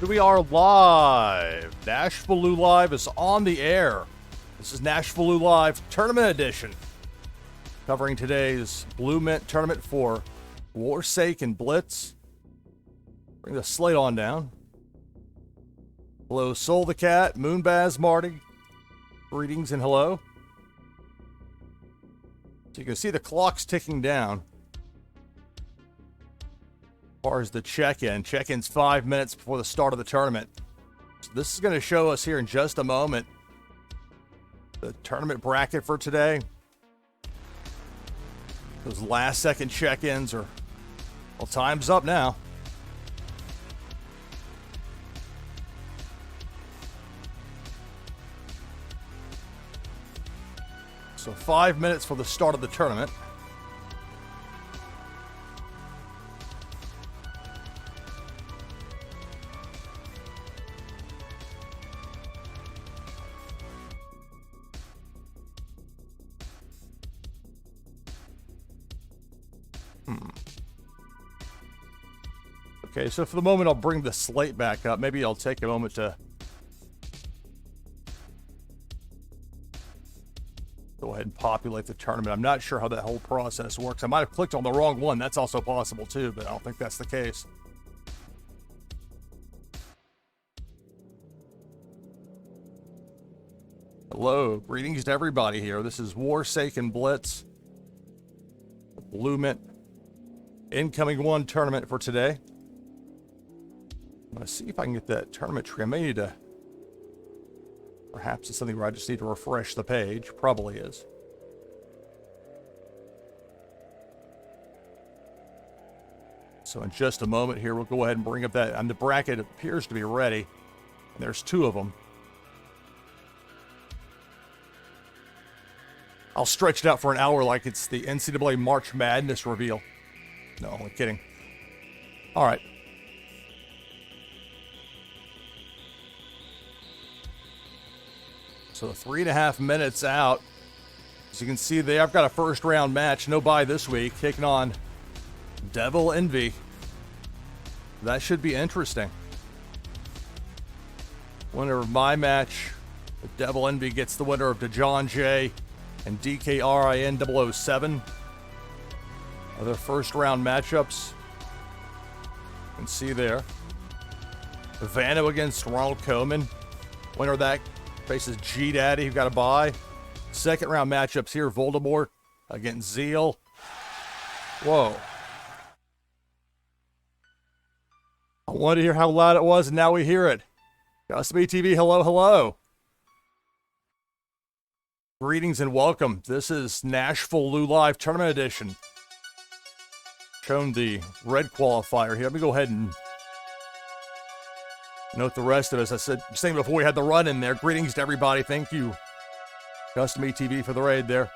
We are live. NashvilleLou Live is on the air. This is NashvilleLou Live Tournament Edition, covering today's BluMint tournament for Warsaken Blitz. Bring the slate on down. Hello, Soul the Cat, Moonbaz Marty. Greetings and hello. So you can see the clock's ticking down. As far as the check-in. Check-in's 5 minutes before the start of the tournament. So this is going to show us here in just a moment the tournament bracket for today. Those last-second check-ins are, well, time's up now. So 5 minutes for the start of the tournament. Okay, so for the moment, I'll bring the slate back up. Maybe I'll take a moment to go ahead and populate the tournament. I'm not sure how that whole process works. I might have clicked on the wrong one. That's also possible too, but I don't think that's the case. Hello, greetings to everybody here. This is Warsaken Blitz BluMint incoming one tournament for today. I'm going to see if I can get that tournament tree. I may need to, perhaps it's something where I just need to refresh the page. Probably is. So in just a moment here, we'll go ahead and bring up that, and the bracket appears to be ready. And there's two of them. I'll stretch it out for an hour like it's the NCAA March Madness reveal. No, I'm kidding. All right. So 3.5 minutes out. As you can see there, I've got a first round match. No bye this week. Taking on Devil Envy. That should be interesting. Winner of my match, the Devil Envy gets the winner of DeJohn J and DKRIN 007. Other first round matchups. You can see there. Vano against Ronald Koeman. Winner of that faces G Daddy, who got a bye. Second round matchups here. Voldemort against Zeal. Whoa. I wanted to hear how loud it was, and now we hear it. Custom TV, hello, hello. Greetings and welcome. This is NashvilleLou Live Tournament Edition. Shown the red qualifier here. Let me go ahead and note the rest of us. I said, saying before we had the run in there. Greetings to everybody. Thank you, Custom TV, for the raid there.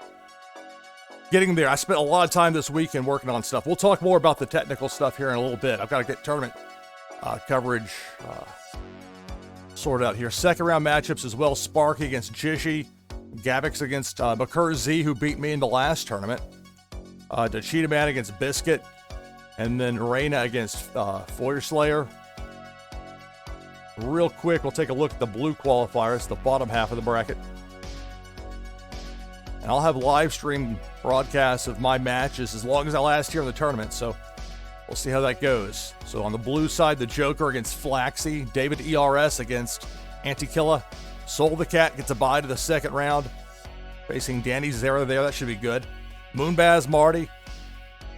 Getting there. I spent a lot of time this weekend working on stuff. We'll talk more about the technical stuff here in a little bit. I've got to get tournament coverage sorted out here. Second round matchups as well. Sparky against Jishy. Gavix against McCur Z, who beat me in the last tournament. The Cheetah Man against Biscuit. And then Reyna against Feuerslayer. Real quick, we'll take a look at the blue qualifier. It's the bottom half of the bracket. And I'll have live stream broadcasts of my matches as long as I last here in the tournament. So we'll see how that goes. So on the blue side, the Joker against Flaxy. David ERS against Antikilla. Soul the Cat gets a bye to the second round. Facing Danny Zera there. That should be good. Moonbaz Marty.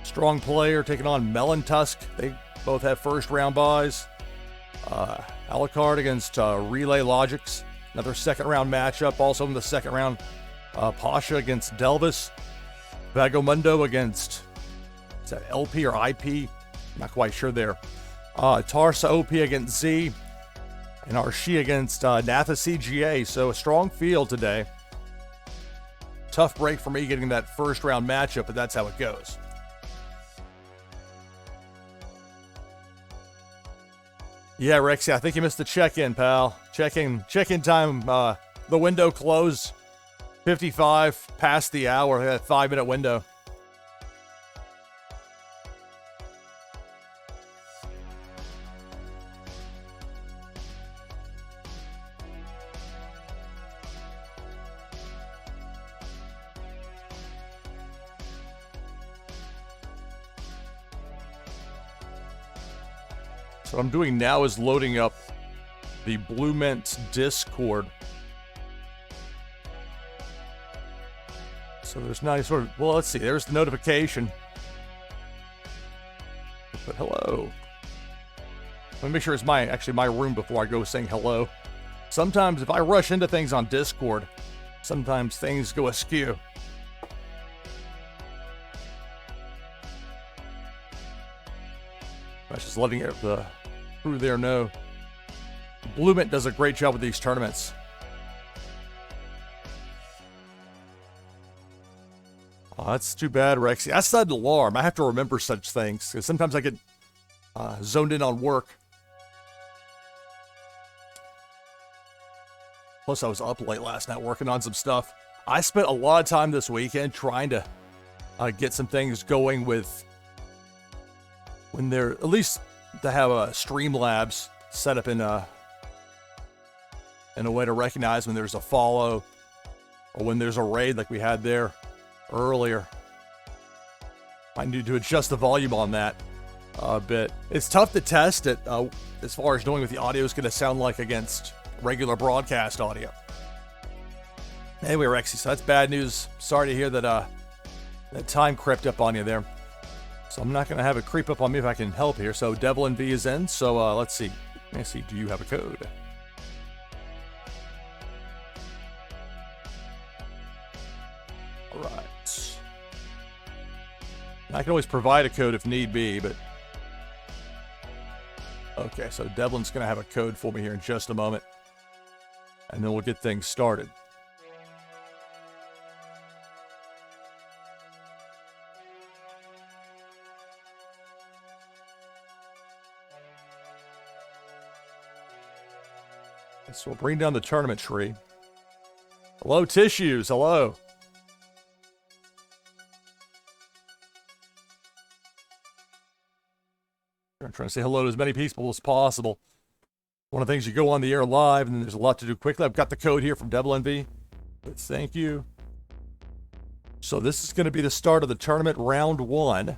Strong player taking on Melon Tusk. They both have first round buys. Alucard against Relay Logics. Another second round matchup. Also in the second round, Pasha against Delvis. Vagomundo against, is that LP or IP? Not quite sure there. Tarsa OP against Z. And Arshi against Natha CGA. So a strong field today. Tough break for me getting that first round matchup, but that's how it goes. Yeah, Rexy, I think you missed the check-in, pal. Check-in time, the window closed 55 past the hour, that 5-minute window. So what I'm doing now is loading up the BluMint Discord. So there's not any sort of, well, let's see, there's the notification. But hello. Let me make sure it's my room before I go saying hello. Sometimes if I rush into things on Discord, sometimes things go askew. I was just letting the crew there know. BluMint does a great job with these tournaments. Oh, that's too bad, Rexy. I set an alarm. I have to remember such things, because sometimes I get zoned in on work. Plus, I was up late last night working on some stuff. I spent a lot of time this weekend trying to get some things going with when they're, at least to have Streamlabs set up in a way to recognize when there's a follow or when there's a raid like we had there earlier. I need to adjust the volume on that a bit. It's tough to test it as far as knowing what the audio is going to sound like against regular broadcast audio. Anyway, Rexy, so that's bad news. Sorry to hear that that time crept up on you there. So I'm not going to have it creep up on me if I can help here. So Devil and V is in. So let's see. Let's see. Do you have a code? All right. I can always provide a code if need be, but okay. So Devlin's going to have a code for me here in just a moment, and then we'll get things started. So we'll bring down the tournament tree. Hello, Tissues. Hello. I'm trying to say hello to as many people as possible. One of the things, you go on the air live, and there's a lot to do quickly. I've got the code here from Devil Envy. Thank you. So this is going to be the start of the tournament, round 1.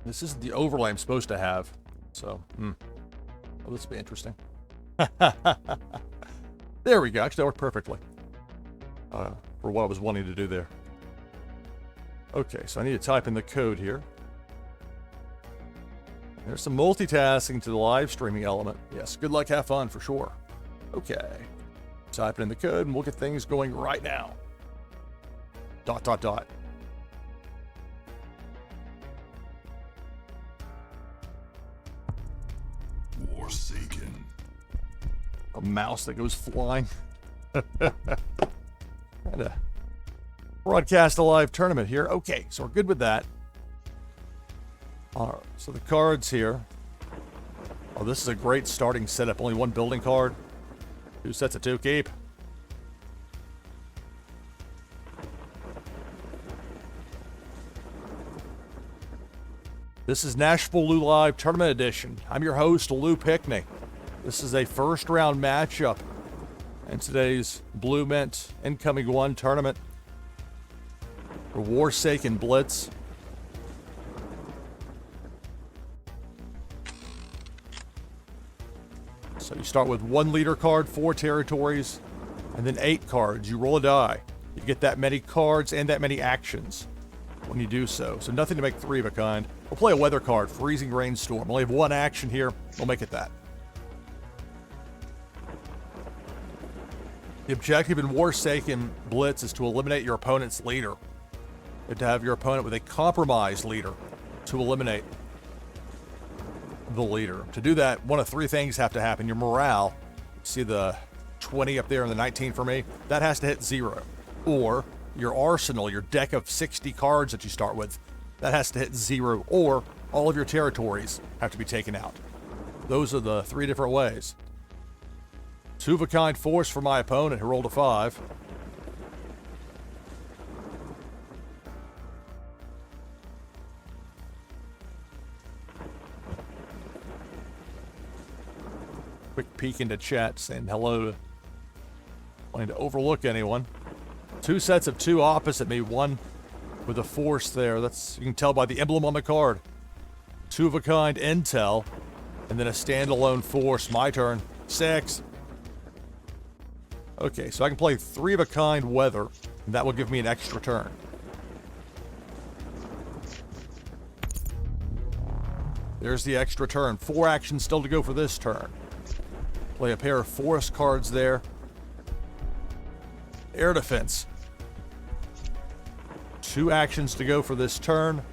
This isn't the overlay I'm supposed to have, so, oh, this will be interesting. There we go. Actually, that worked perfectly for what I was wanting to do there. Okay, so I need to type in the code here. There's some multitasking to the live streaming element. Yes, good luck, have fun, for sure. Okay. Type in the code, and we'll get things going right now. ... Warsaken. A mouse that goes flying. Trying to broadcast a live tournament here. Okay, so we're good with that. All right, so the cards here. Oh, this is a great starting setup. Only one building card. 2 sets of 2 keep. This is NashvilleLou Live Tournament Edition. I'm your host, Lou Pickney. This is a first round matchup in today's BluMint Incoming 1 tournament for Warsaken Blitz. So you start with 1 leader card, 4 territories, and then 8 cards. You roll a die. You get that many cards and that many actions when you do so. So nothing to make 3 of a kind. We'll play a weather card, Freezing Rainstorm. Only have 1 action here. We'll make it that. The objective in Warsaken Blitz is to eliminate your opponent's leader. You have to have your opponent with a compromised leader to eliminate the leader. To do that, one of 3 things have to happen. Your morale, see the 20 up there and the 19 for me, that has to hit 0. Or your arsenal, your deck of 60 cards that you start with, that has to hit 0. Or all of your territories have to be taken out. Those are the 3 different ways. 2 of a kind force for my opponent, who rolled a 5. quick peek into chat, saying hello. Wanting to overlook anyone. 2 sets of 2 opposite me, one with a force there. That's, you can tell by the emblem on the card. 2 of a kind intel, and then a standalone force. My turn. 6. Okay, so I can play 3 of a kind weather, and that will give me an extra turn. There's the extra turn. 4 actions still to go for this turn. Play a pair of forest cards there. Air defense. 2 actions to go for this turn.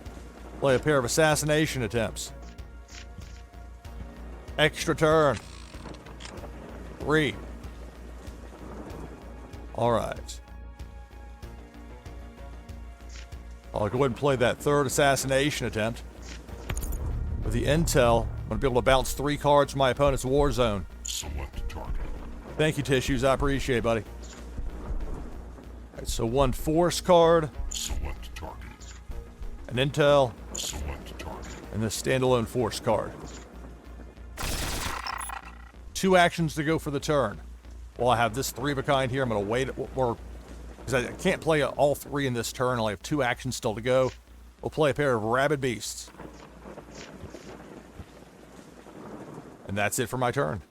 Play a pair of assassination attempts. Extra turn. 3. Alright. I'll go ahead and play that 3rd assassination attempt. With the intel, I'm going to be able to bounce 3 cards from my opponent's war zone. Select target. Thank you, Tissues. I appreciate it, buddy. Alright, so 1 force card. Select target. An intel. Select target. And this standalone force card. 2 actions to go for the turn. Well, I have this 3 of a kind here. I'm going to wait, or because I can't play all 3 in this turn. I only have 2 actions still to go. We'll play a pair of rabid beasts. And that's it for my turn.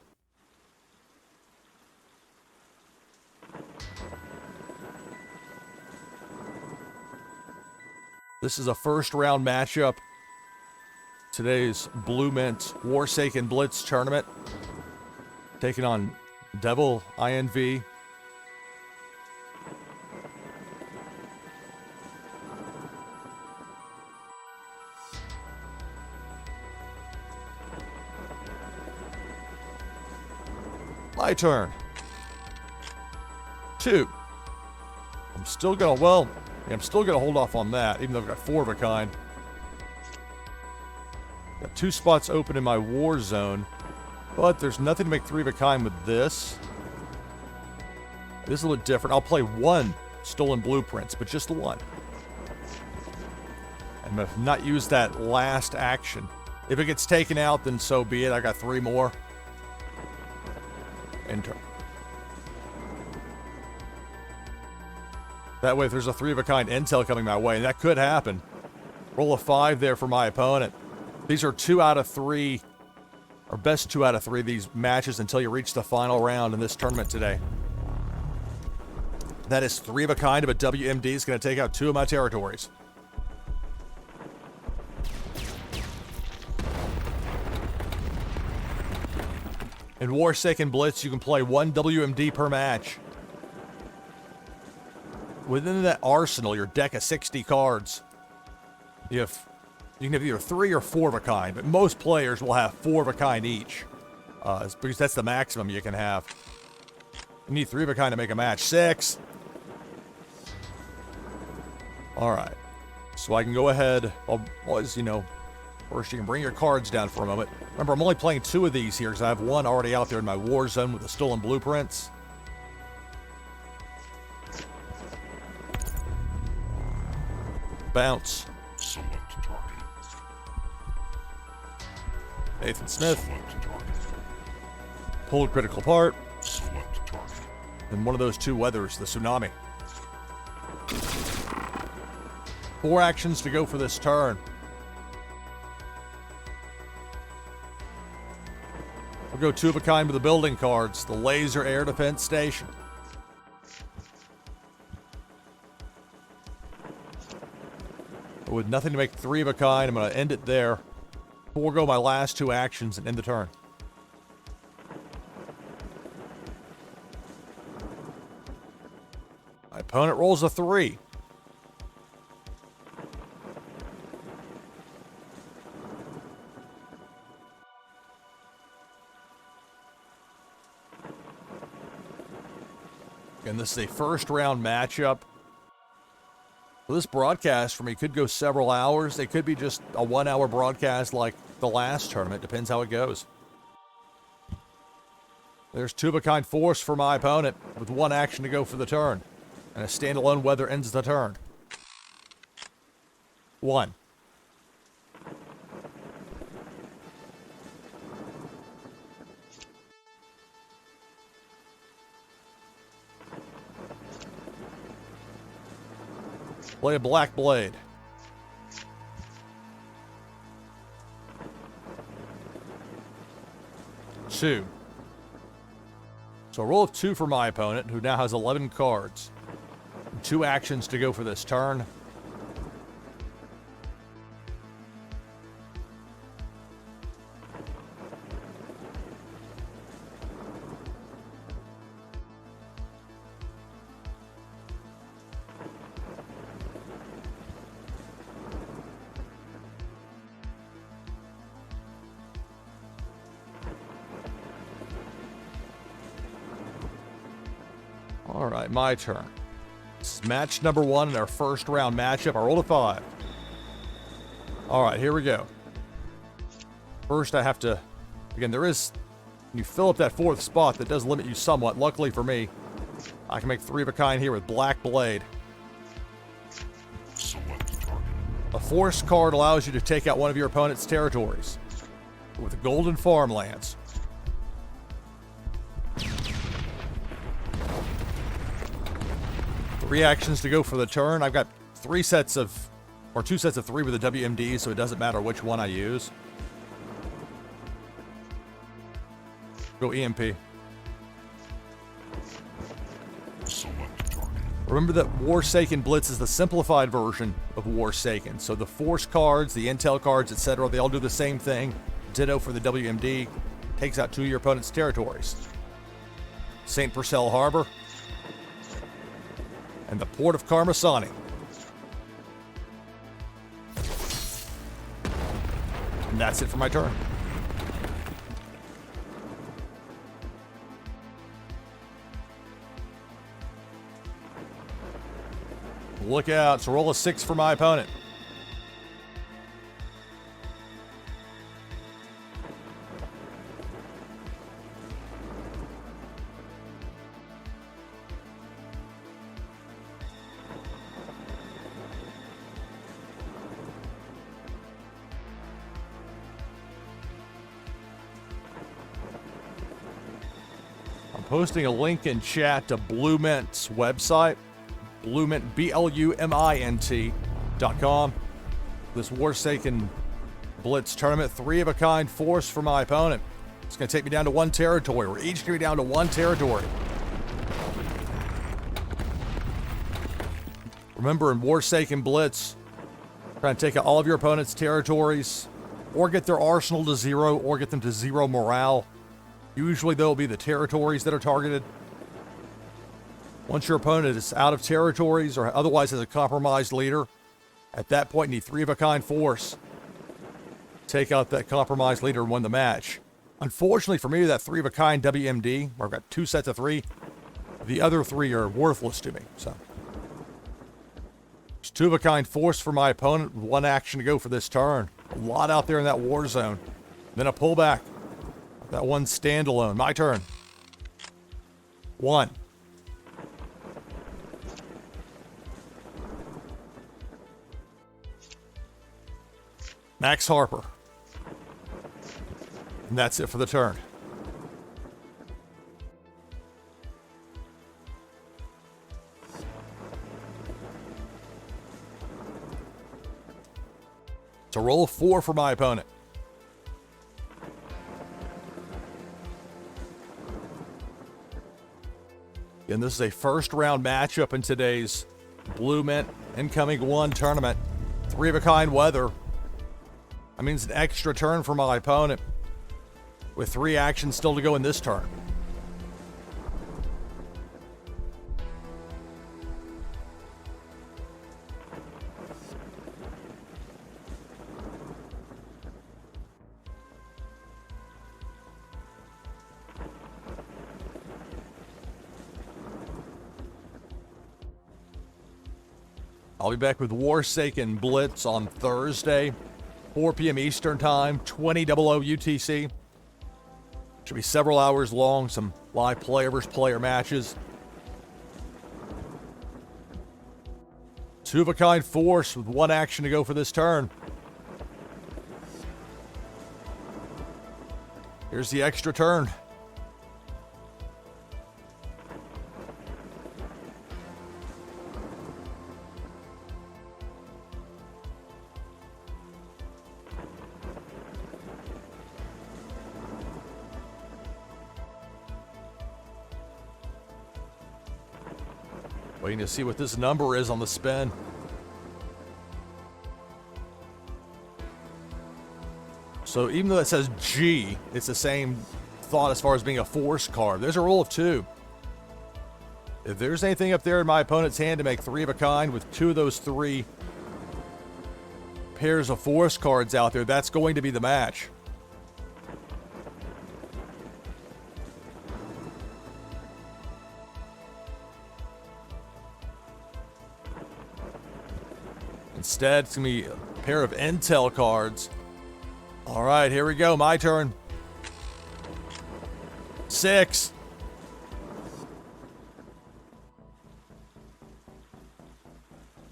This is a first round matchup. Today's BluMint Warsaken Blitz tournament. Taking on Devil INV. My turn. 2. I'm still gonna, well, yeah, I'm still gonna hold off on that, even though I've got 4 of a kind. Got 2 spots open in my war zone, but there's nothing to make 3 of a kind with this. This is a little different. I'll play 1 stolen blueprints, but just 1. And if not use that last action. If it gets taken out, then so be it. I got 3 more. Enter. That way, if there's a 3 of a kind intel coming my way, and that could happen. Roll a 5 there for my opponent. These are 2 out of 3, or best 2 out of 3 of these matches until you reach the final round in this tournament today. That is 3 of a kind of a WMD. Is going to take out 2 of my territories. In Warsaken Blitz, you can play 1 WMD per match. Within that arsenal, your deck of 60 cards, you can have either 3 or 4 of a kind, but most players will have 4 of a kind each, because that's the maximum you can have. You need 3 of a kind to make a match. 6. All right, so I can go ahead. First you can bring your cards down for a moment. Remember, I'm only playing 2 of these here because I have 1 already out there in my war zone with the stolen blueprints. Bounce. Select target. Nathan Smith. Select target. Pulled critical part. Select target. And one of those 2 weathers, the tsunami. 4 actions to go for this turn. I'll go 2 of a kind with the building cards. The laser air defense station. With nothing to make 3 of a kind, I'm going to end it there. Forego my last 2 actions and end the turn. My opponent rolls a 3. And this is a first round matchup. Well, this broadcast for me could go several hours. It could be just a 1-hour broadcast like the last tournament. Depends how it goes. There's 2 of a kind force for my opponent with 1 action to go for the turn. And a standalone weather ends the turn. 1. Play a black blade. Two. So a roll of 2 for my opponent, who now has 11 cards. 2 actions to go for this turn. All right, my turn. It's match number 1 in our first round matchup. I rolled a 5. All right, here we go. First, I have to... Again, there is... You fill up that 4th spot, that does limit you somewhat. Luckily for me, I can make 3 of a kind here with Black Blade. Select target. A force card allows you to take out one of your opponent's territories with golden farmlands. Three actions to go for the turn. I've got 2 sets of 3 with the WMD, so it doesn't matter which one I use. Go EMP. Select target. Remember that Warsaken Blitz is the simplified version of Warsaken. So the force cards, the intel cards, etc., they all do the same thing. Ditto for the WMD. Takes out 2 of your opponent's territories. St. Purcell Harbor. And the Port of Carmasani. And that's it for my turn. Look out. So roll a 6 for my opponent. I'm posting a link in chat to BluMint's website. BluMint, BluMint.com. This Warsaken Blitz tournament, 3 of a kind force for my opponent. It's going to take me down to 1 territory. We're each going to be down to 1 territory. Remember, in Warsaken Blitz, trying to take out all of your opponent's territories, or get their arsenal to 0, or get them to 0 morale. Usually, they'll be the territories that are targeted. Once your opponent is out of territories or otherwise has a compromised leader, at that point you need 3 of a kind force. Take out that compromised leader and win the match. Unfortunately for me, that 3 of a kind WMD, where I've got 2 sets of 3, the other 3 are worthless to me. So, it's 2 of a kind force for my opponent with 1 action to go for this turn. A lot out there in that war zone. Then a pullback. That 1 standalone. My turn. 1. Max Harper. And that's it for the turn. It's a roll of 4 for my opponent. And this is a first round matchup in today's BluMint Incoming 1 tournament. 3 of a kind weather. That means an extra turn for my opponent, with 3 actions still to go in this turn. I'll be back with Warsaken Blitz on Thursday, 4 p.m. Eastern Time, 20:00 UTC. Should be several hours long, some live player versus player matches. 2 of a kind force with 1 action to go for this turn. Here's the extra turn. Waiting to see what this number is on the spin. So even though it says G, it's the same thought as far as being a force card. There's a roll of 2. If there's anything up there in my opponent's hand to make 3 of a kind with 2 of those 3 pairs of force cards out there, that's going to be the match. Instead, it's going to be a pair of intel cards. All right, here we go. My turn. 6.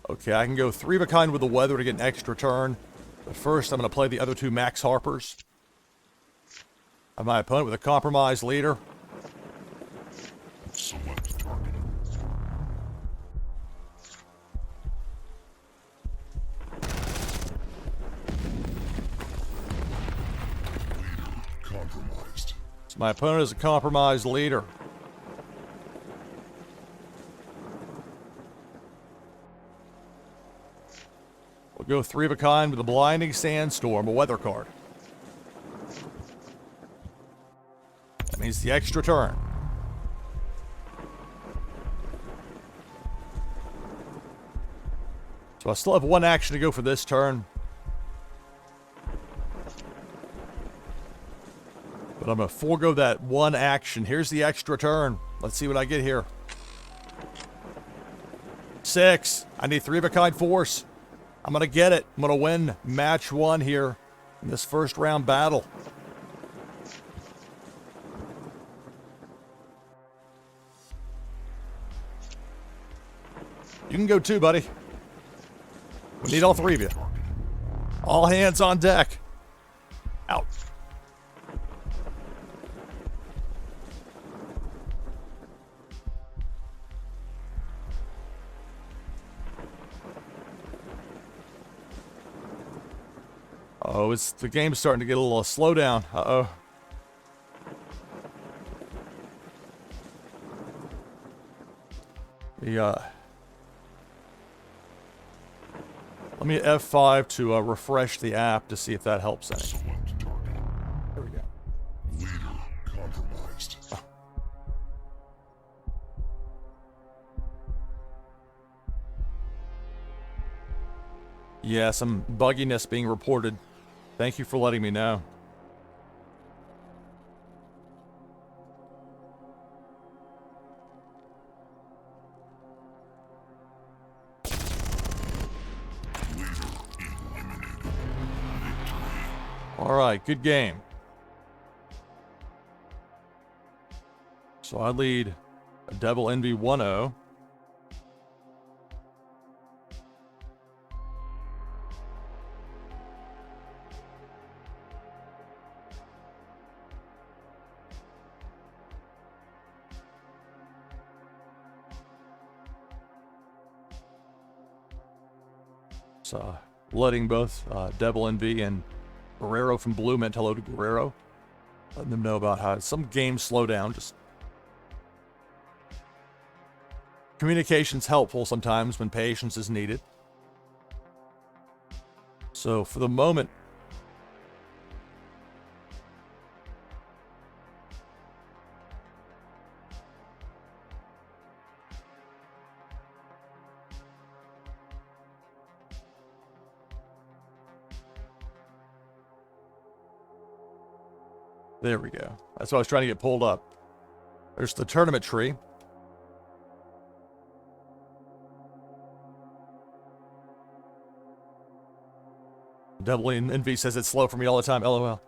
Okay, I can go 3 of a kind with the weather to get an extra turn. But first, I'm going to play the other 2 Max Harpers. I have my opponent with a compromised leader. Select target. Leader compromised. So my opponent is a compromised leader. We'll go 3 of a kind with a blinding sandstorm, a weather card. That means the extra turn. So I still have 1 action to go for this turn. But I'm going to forego that 1 action. Here's the extra turn. Let's see what I get here. 6. I need 3 of a kind force. I'm going to get it. I'm going to win match 1 here in this first round battle. You can go too, buddy. We need all 3 of you. All hands on deck. Out. Oh, the game's starting to get a little slow down. Uh-oh. Let me F5 to refresh the app to see if that helps any. Select target. There we go. Leader compromised. Yeah, some bugginess being reported. Thank you for letting me know. All right, good game. So I lead a Devil Envy 1-0. So letting both Devil Envy and Guerrero from BluMint, hello to Guerrero. Letting them know about how some games slow down. Just communication's helpful sometimes when patience is needed. So for the moment, there we go. That's what I was trying to get pulled up. There's the tournament tree. Double Envy says it's slow for me all the time, LOL.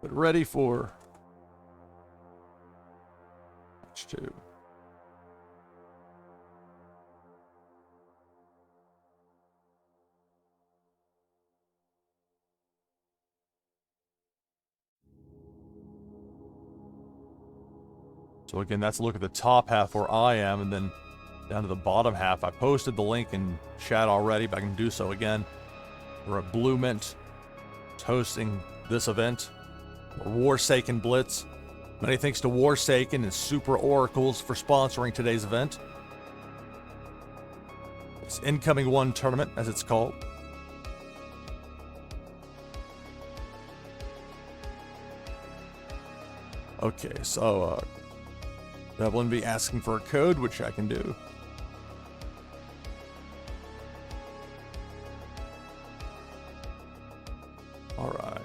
But ready for match 2. So again, that's a look at the top half where I am, and then down to the bottom half. I posted the link in chat already, but I can do so again. We're at BluMint. It's hosting this event. Warsaken Blitz. Many thanks to Warsaken and Super Oracles for sponsoring today's event. It's Incoming 1 tournament, as it's called. Okay, so Devlin be asking for a code, which I can do. All right.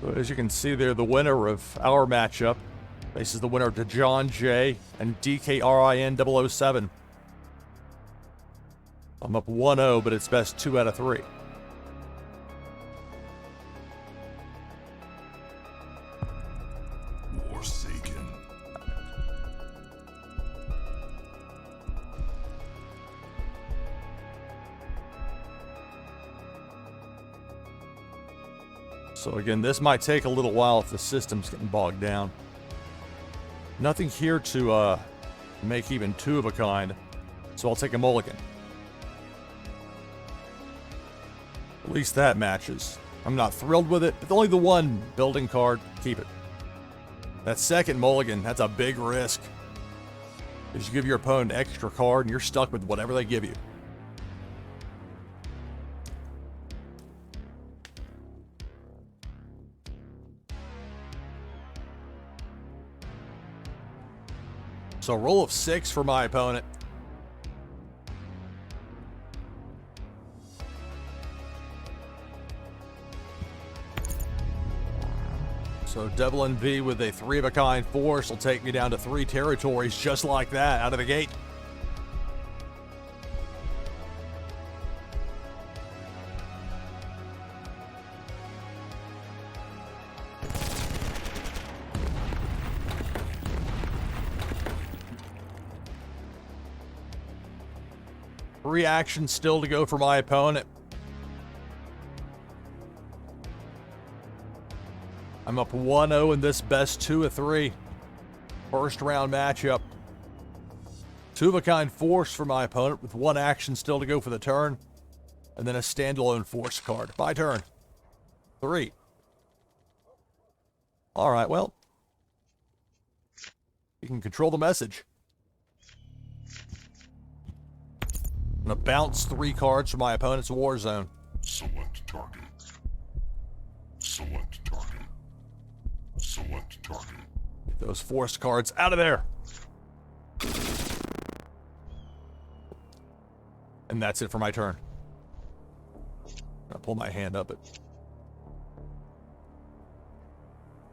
So as you can see there, the winner of our matchup faces the winner to John J and DKRIN007. I'm up 1-0, but it's best 2 out of 3. Warsaken. So again, this might take a little while if the system's getting bogged down. Nothing here to make even 2 of a kind, so I'll take a mulligan. At least that matches. I'm not thrilled with it, but only the one building card, keep it. That second mulligan, that's a big risk. Because you give your opponent an extra card and you're stuck with whatever they give you. So roll of 6 for my opponent. So Devlin V with a 3 of a kind force will take me down to 3 territories just like that out of the gate. Three actions still to go for my opponent. I'm up 1-0 in this best 2 of 3. First round matchup. 2 of a kind force for my opponent with 1 action still to go for the turn. And then a standalone force card. My turn. 3. Alright, well. You can control the message. I'm going to bounce 3 cards from my opponent's war zone. Select target. Select target. Select target. Get those force cards out of there. And that's it for my turn. I'll pull my hand up.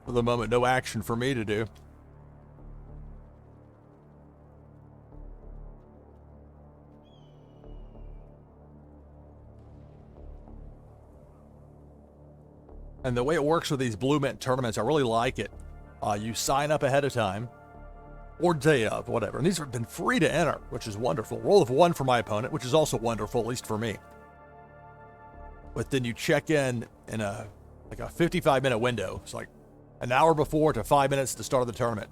For the moment, no action for me to do. And the way it works with these BluMint tournaments, I really like it. You sign up ahead of time, or day of, whatever. And these have been free to enter, which is wonderful. Roll of 1 for my opponent, which is also wonderful, at least for me. But then you check in a 55-minute window. It's like an hour before to 5 minutes to the start of the tournament.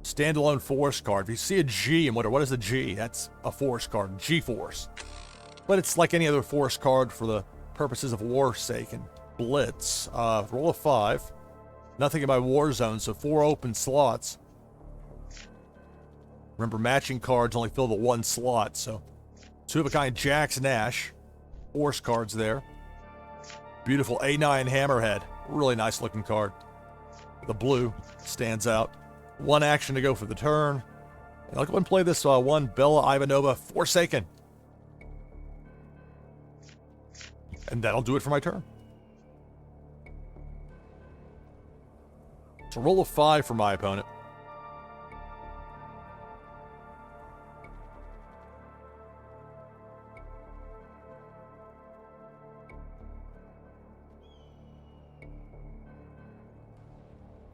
Standalone force card. If you see a G and wonder, what is a G? That's a force card, G-Force. But it's like any other force card for the purposes of Warsaken Blitz. Roll of 5. Nothing in my war zone, so 4 open slots. Remember, matching cards only fill the 1 slot, so 2 of a kind Jacks Nash. Force cards there. Beautiful A9 Hammerhead. Really nice looking card. The blue stands out. 1 action to go for the turn. And I'll go and play this 1 Bella Ivanova Forsaken. And that'll do it for my turn. So roll of 5 for my opponent.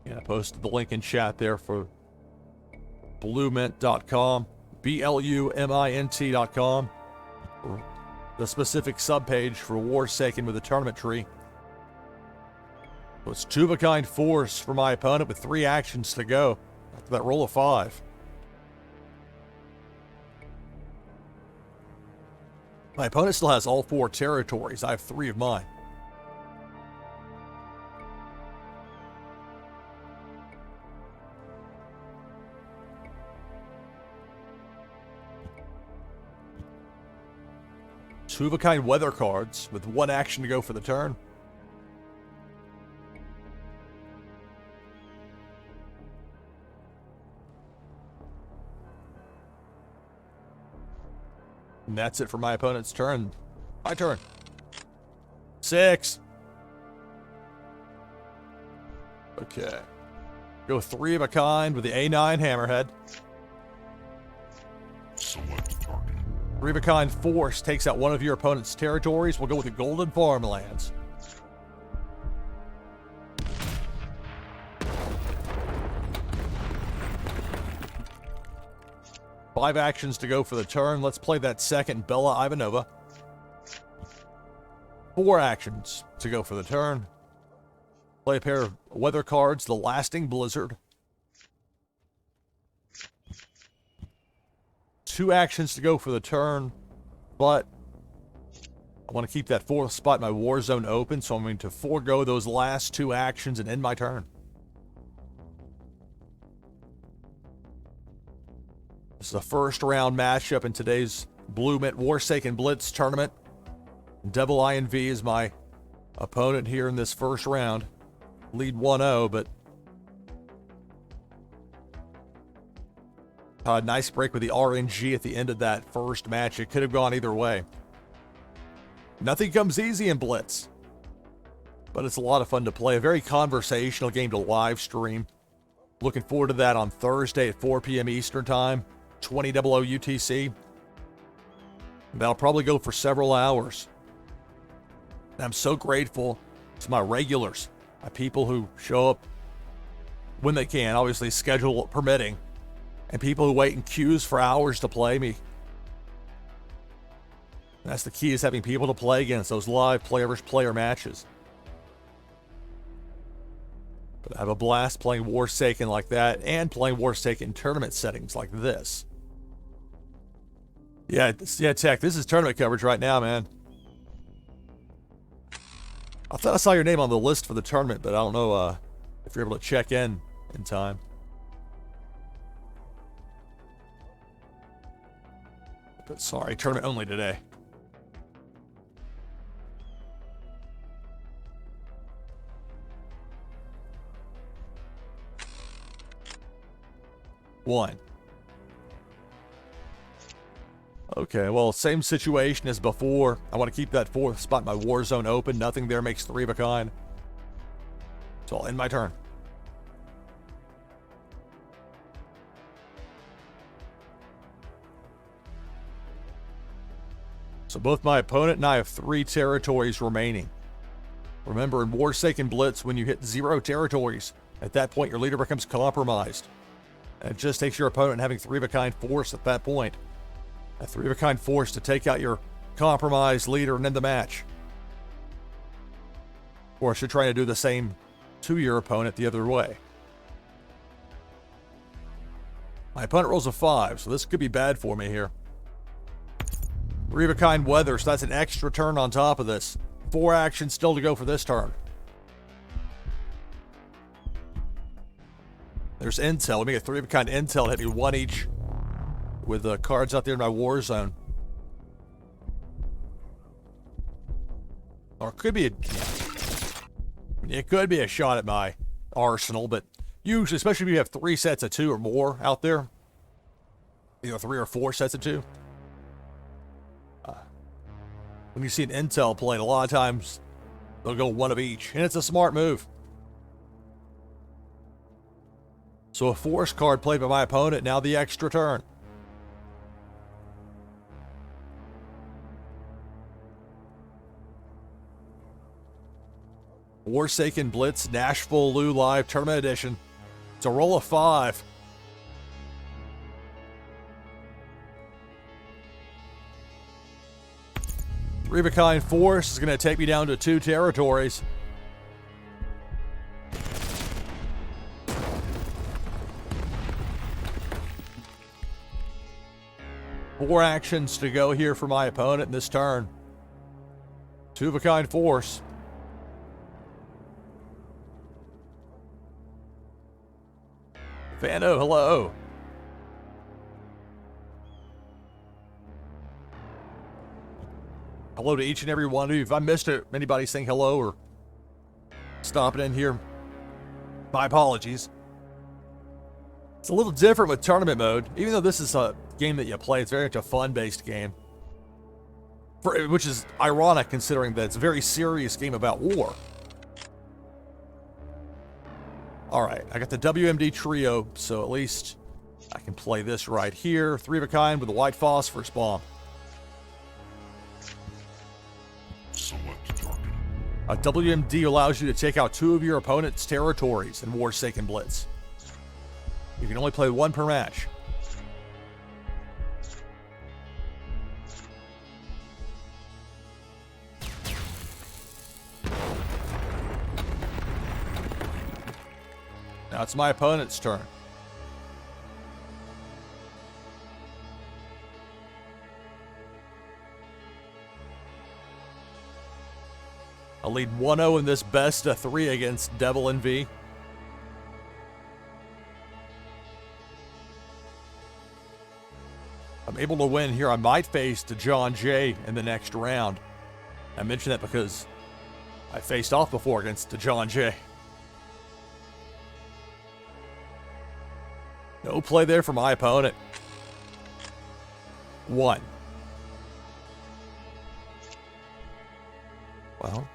Yeah, I posted the link in chat there for BluMint.com, BLUMINT.com, the specific subpage for Warsaken with a tournament tree. So it's 2 of a kind force for my opponent with 3 actions to go after that roll of 5. My opponent still has all 4 territories. I have 3 of mine. Two-of-a-kind weather cards with 1 action to go for the turn. And that's it for my opponent's turn. My turn. 6. Okay. Go 3 of a kind with the A9 hammerhead. Select target. 3 of a kind force takes out 1 of your opponent's territories. We'll go with the golden farmlands. Five actions to go for the turn. Let's play that second Bella Ivanova. 4 actions to go for the turn. Play a pair of weather cards, the Lasting Blizzard. 2 actions to go for the turn, but I want to keep that 4th spot in my war zone open, so I'm going to forego those last 2 actions and end my turn. This is a first round matchup in today's BluMint Warsaken Blitz tournament. Devil INV is my opponent here in this first round. Lead 1-0, but nice break with the RNG at the end of that first match. It could have gone either way. Nothing comes easy in Blitz, but it's a lot of fun to play. A very conversational game to live stream. Looking forward to that on Thursday at 4 p.m. Eastern Time, 20:00 UTC. That'll probably go for several hours. And I'm so grateful to my regulars, my people who show up when they can, obviously schedule permitting, and people who wait in queues for hours to play me. And that's the key, is having people to play against, those live player matches. But I have a blast playing Warsaken like that, and playing Warsaken tournament settings like this. Yeah, Tech, this is tournament coverage right now, man. I thought I saw your name on the list for the tournament, but I don't know if you're able to check in time. But sorry, tournament only today. One. Okay, well, same situation as before. I want to keep that 4th spot in my war zone open. Nothing there makes 3 of a kind. So I'll end my turn. So both my opponent and I have 3 territories remaining. Remember, in Warsaken Blitz, when you hit 0 territories, at that point your leader becomes compromised. And it just takes your opponent having 3 of a kind force at that point. A 3 of a kind force to take out your compromised leader and end the match. Of course, you're trying to do the same to your opponent the other way. My opponent rolls a 5, so this could be bad for me here. 3 of a kind weather, so that's an extra turn on top of this. 4 actions still to go for this turn. There's intel. Let me get 3 of a kind intel. Hit me 1 each with the cards out there in my war zone. Or it could be a shot at my arsenal, but usually, especially if you have 3 sets of 2 or more out there, 3 or 4 sets of 2. When you see an intel played, a lot of times they'll go 1 of each, and it's a smart move. So a force card played by my opponent, now the extra turn. Warsaken Blitz NashvilleLou Live Tournament Edition. It's a roll of 5. Three of a kind force is going to take me down to 2 territories. 4 actions to go here for my opponent in this turn. 2-of-a-kind force. Fano, hello. Hello to each and every one of you. If I missed it, anybody saying hello or stopping in here, my apologies. It's a little different with tournament mode. Even though this is a game that you play, it's very much a fun-based game. Which is ironic considering that it's a very serious game about war. Alright, I got the WMD trio, so at least I can play this right here. 3-of-a-kind with a white phosphorus bomb. Select target. A WMD allows you to take out 2 of your opponent's territories in Warsaken Blitz. You can only play 1 per match. Now it's my opponent's turn. I'll lead 1-0 in this best of 3 against Devil and V. I'm able to win here. I might face to John J in the next round. I mention that because I faced off before against John J. No play there for my opponent. 1. Well,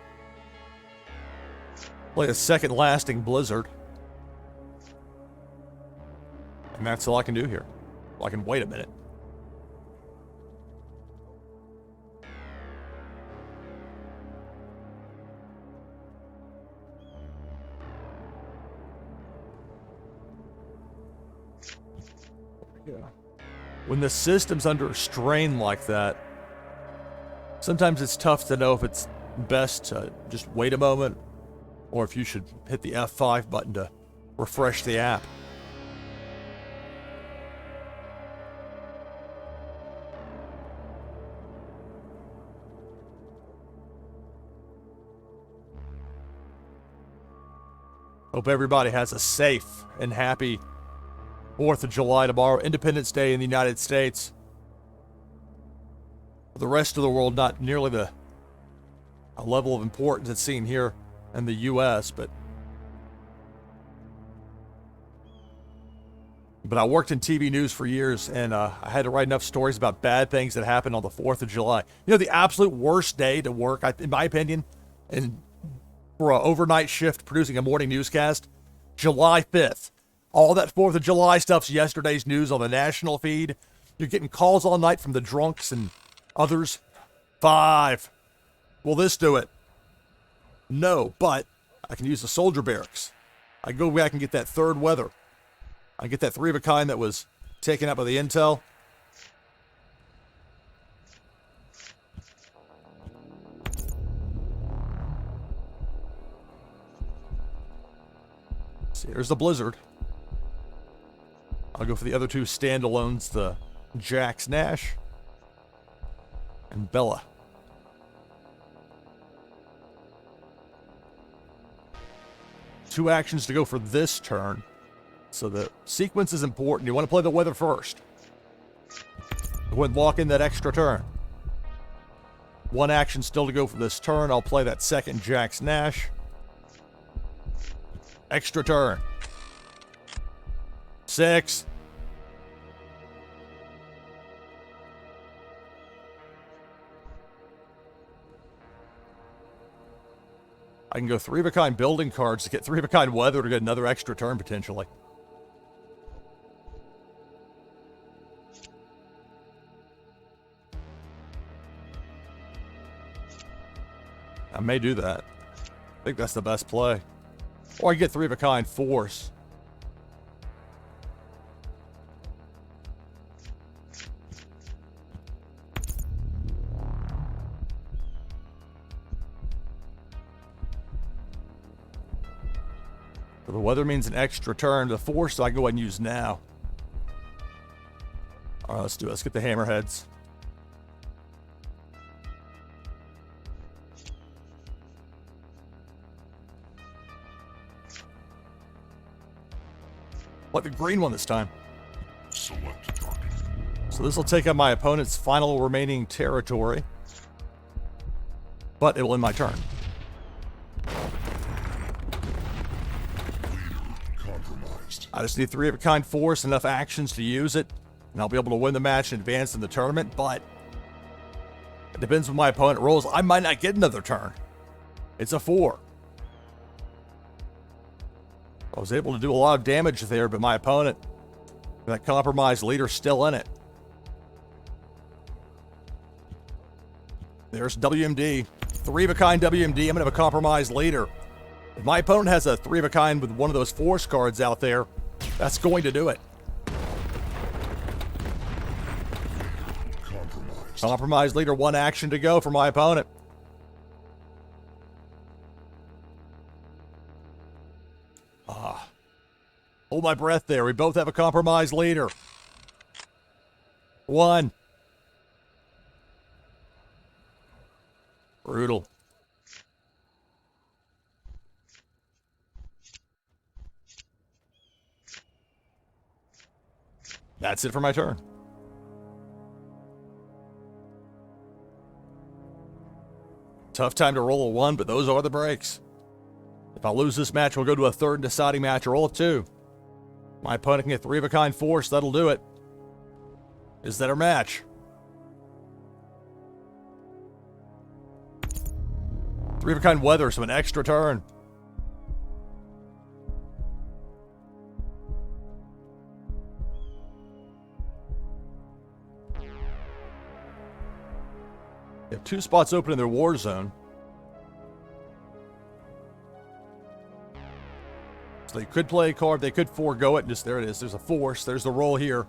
play a second lasting blizzard. And that's all I can do here. Well, I can wait a minute. Yeah. When the system's under strain like that, sometimes it's tough to know if it's best to just wait a moment or if you should hit the F5 button to refresh the app. Hope everybody has a safe and happy 4th of July tomorrow, Independence Day in the United States. For the rest of the world, not nearly the level of importance it's seen here in the U.S., but I worked in TV news for years, and I had to write enough stories about bad things that happened on the 4th of July. You know, the absolute worst day to work, in my opinion, and for an overnight shift producing a morning newscast, July 5th. All that 4th of July stuff's yesterday's news on the national feed. You're getting calls all night from the drunks and others. 5. Will this do it? No, but I can use the soldier barracks. I go back and get that 3rd weather. I get that 3-of-a-kind that was taken up by the intel. See, here's the blizzard. I'll go for the other 2 standalones, the Jax Nash and Bella. Two actions to go for this turn. So the sequence is important. You want to play the weather first. Go ahead and lock in that extra turn. 1 action still to go for this turn. I'll play that 2nd Jax Nash. Extra turn. 6. I can go 3-of-a-kind building cards to get 3-of-a-kind weather to get another extra turn potentially. I may do that. I think that's the best play. Or I get 3-of-a-kind force. So the weather means an extra turn. The force I go ahead and use now. All right, let's do it. Let's get the hammerheads. What, the green one this time? Select target. So this will take up my opponent's final remaining territory, but it will end my turn. Leader compromised. I just need 3-of-a-kind force, enough actions to use it, and I'll be able to win the match and advance in the tournament, but it depends when my opponent rolls. I might not get another turn. It's a 4. I was able to do a lot of damage there, but my opponent, that compromised leader, still in it. There's WMD. 3-of-a-kind WMD. I'm going to have a compromised leader. If my opponent has a 3-of-a-kind with one of those force cards out there, that's going to do it. Compromised. Compromised leader, 1 action to go for my opponent. Hold my breath there. We both have a compromised leader. 1. Brutal. That's it for my turn. Tough time to roll a 1, but those are the breaks. If I lose this match, we'll go to a 3rd deciding match, a roll of 2. My opponent can get 3-of-a-kind force, that'll do it. Is that our match? 3-of-a-kind weather, so an extra turn. They have 2 spots open in their war zone. So they could play a card, they could forego it, and just there it is. There's a force, there's the roll here.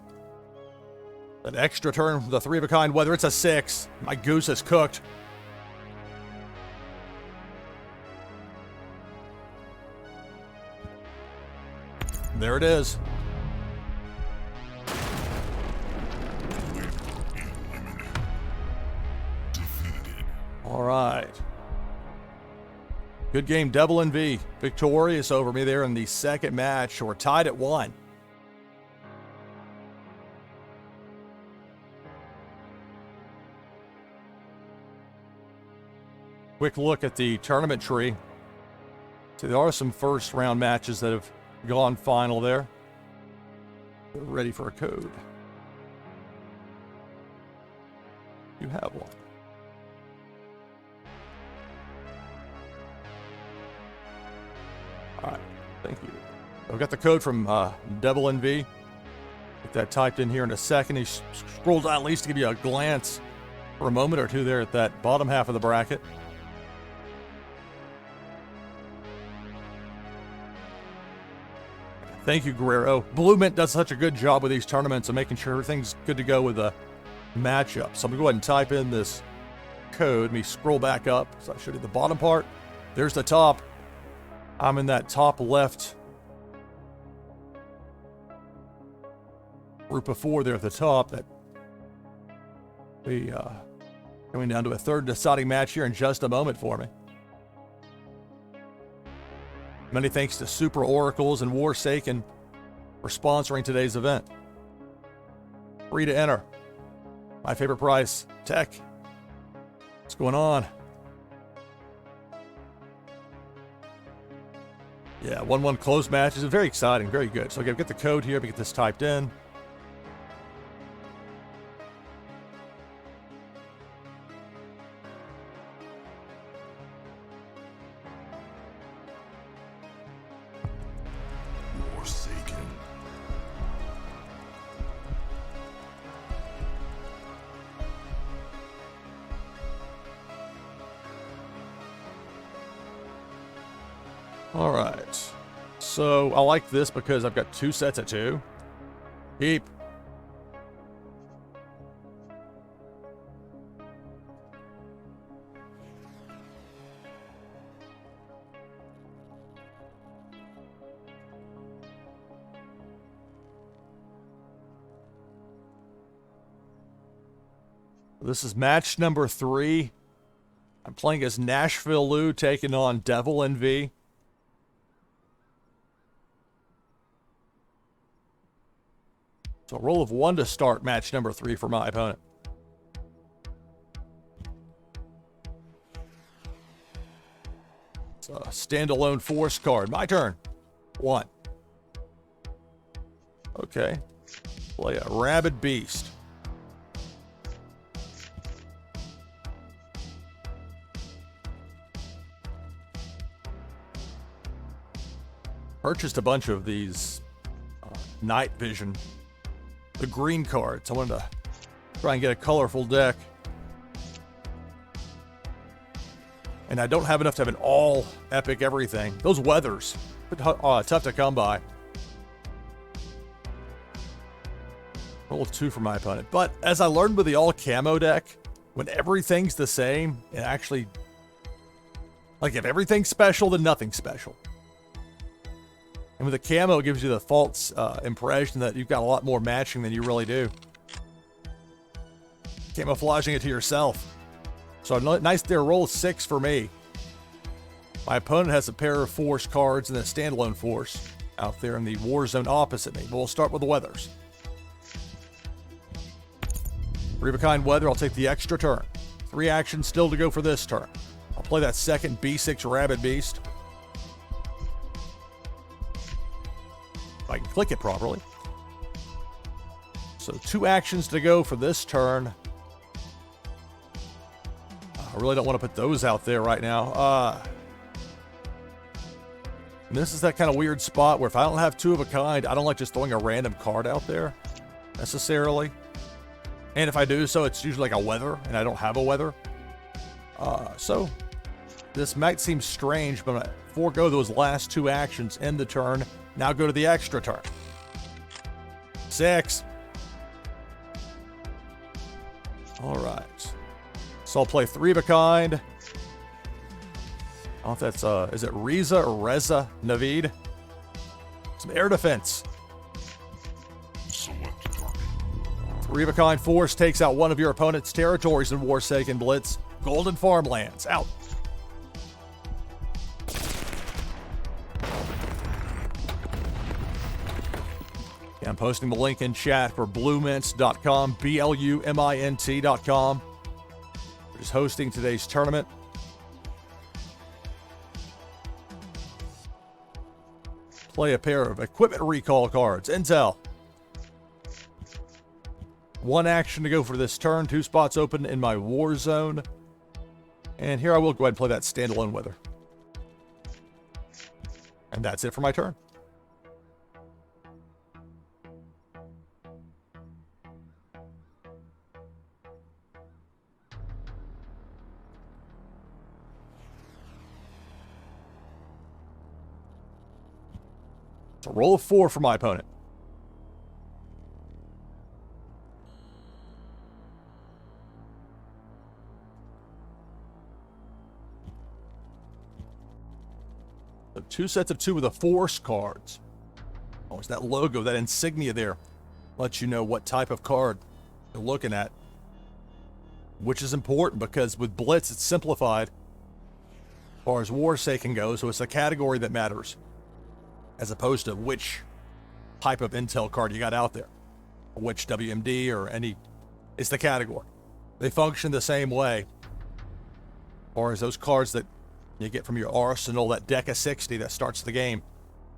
An extra turn from the 3-of-a-kind weather, it's a 6. My goose is cooked. There it is. All right. Good game, Devil and V. Victorious over me there in the second match. We're tied at 1. Quick look at the tournament tree. So there are some first round matches that have gone final there. We're ready for a code. You have one. All right, thank you. I've got the code from Devil and V. Get that typed in here in a second. He scrolled down at least to give you a glance for a moment or two there at that bottom half of the bracket. Thank you, Guerrero. BluMint does such a good job with these tournaments of making sure everything's good to go with the matchup. So I'm going to go ahead and type in this code. Let me scroll back up. So I showed you the bottom part. There's the top. I'm in that top left group of 4 there at the top. That we coming down to a 3rd deciding match here in just a moment for me. Many thanks to Super Oracles and Warsaken for sponsoring today's event. Free to enter. My favorite price, tech. What's going on? Yeah, 1-1 close matches. Very exciting, very good. So I've got the code here, we get this typed in. Warsaken. All right. So I like this because I've got 2 sets of 2. Keep. This is match number 3. I'm playing as NashvilleLou taking on Devil NV. So a roll of 1 to start match number 3 for my opponent. It's a standalone force card. My turn. 1. Okay. Play a Rabid Beast. Purchased a bunch of these night vision, the green cards. I wanted to try and get a colorful deck. And I don't have enough to have an all epic everything. Those weathers, tough to come by. Roll of 2 for my opponent. But as I learned with the all camo deck, when everything's the same, it actually, like if everything's special, then nothing's special. And with the camo, it gives you the false impression that you've got a lot more matching than you really do. Camouflaging it to yourself. So nice there, roll 6 for me. My opponent has a pair of force cards and a standalone force out there in the war zone opposite me. But we'll start with the weathers. 3 of a kind weather, I'll take the extra turn. 3 actions still to go for this turn. I'll play that second B6 Rabid Beast. If I can click it properly. So 2 actions to go for this turn. I really don't want to put those out there right now. This is that kind of weird spot where if I don't have 2 of a kind, I don't like just throwing a random card out there necessarily. And if I do so, it's usually like a weather, and I don't have a weather. So this might seem strange, but I'm going to forego those last 2 actions, end the turn. Now go to the extra turn. 6. All right. So I'll play 3 of a kind. I don't know if that's, is it Reza or Reza Navid? Some air defense. Select target. 3 of a kind force takes out one of your opponent's territories in Warsaken Blitz. Golden Farmlands, out. I'm posting the link in chat for BluMint.com, BLUMINT.com. We're just hosting today's tournament. Play a pair of equipment recall cards. Intel. 1 action to go for this turn. 2 spots open in my war zone. And here I will go ahead and play that standalone weather. And that's it for my turn. A roll of 4 for my opponent. So 2 sets of 2 with the force cards. Oh, it's that logo, that insignia there. Lets you know what type of card you're looking at. Which is important because with Blitz, it's simplified as far as Warsaken goes, so it's a category that matters, as opposed to which type of intel card you got out there, or which WMD or any. It's the category. They function the same way, or as those cards that you get from your arsenal, that deck of 60 that starts the game,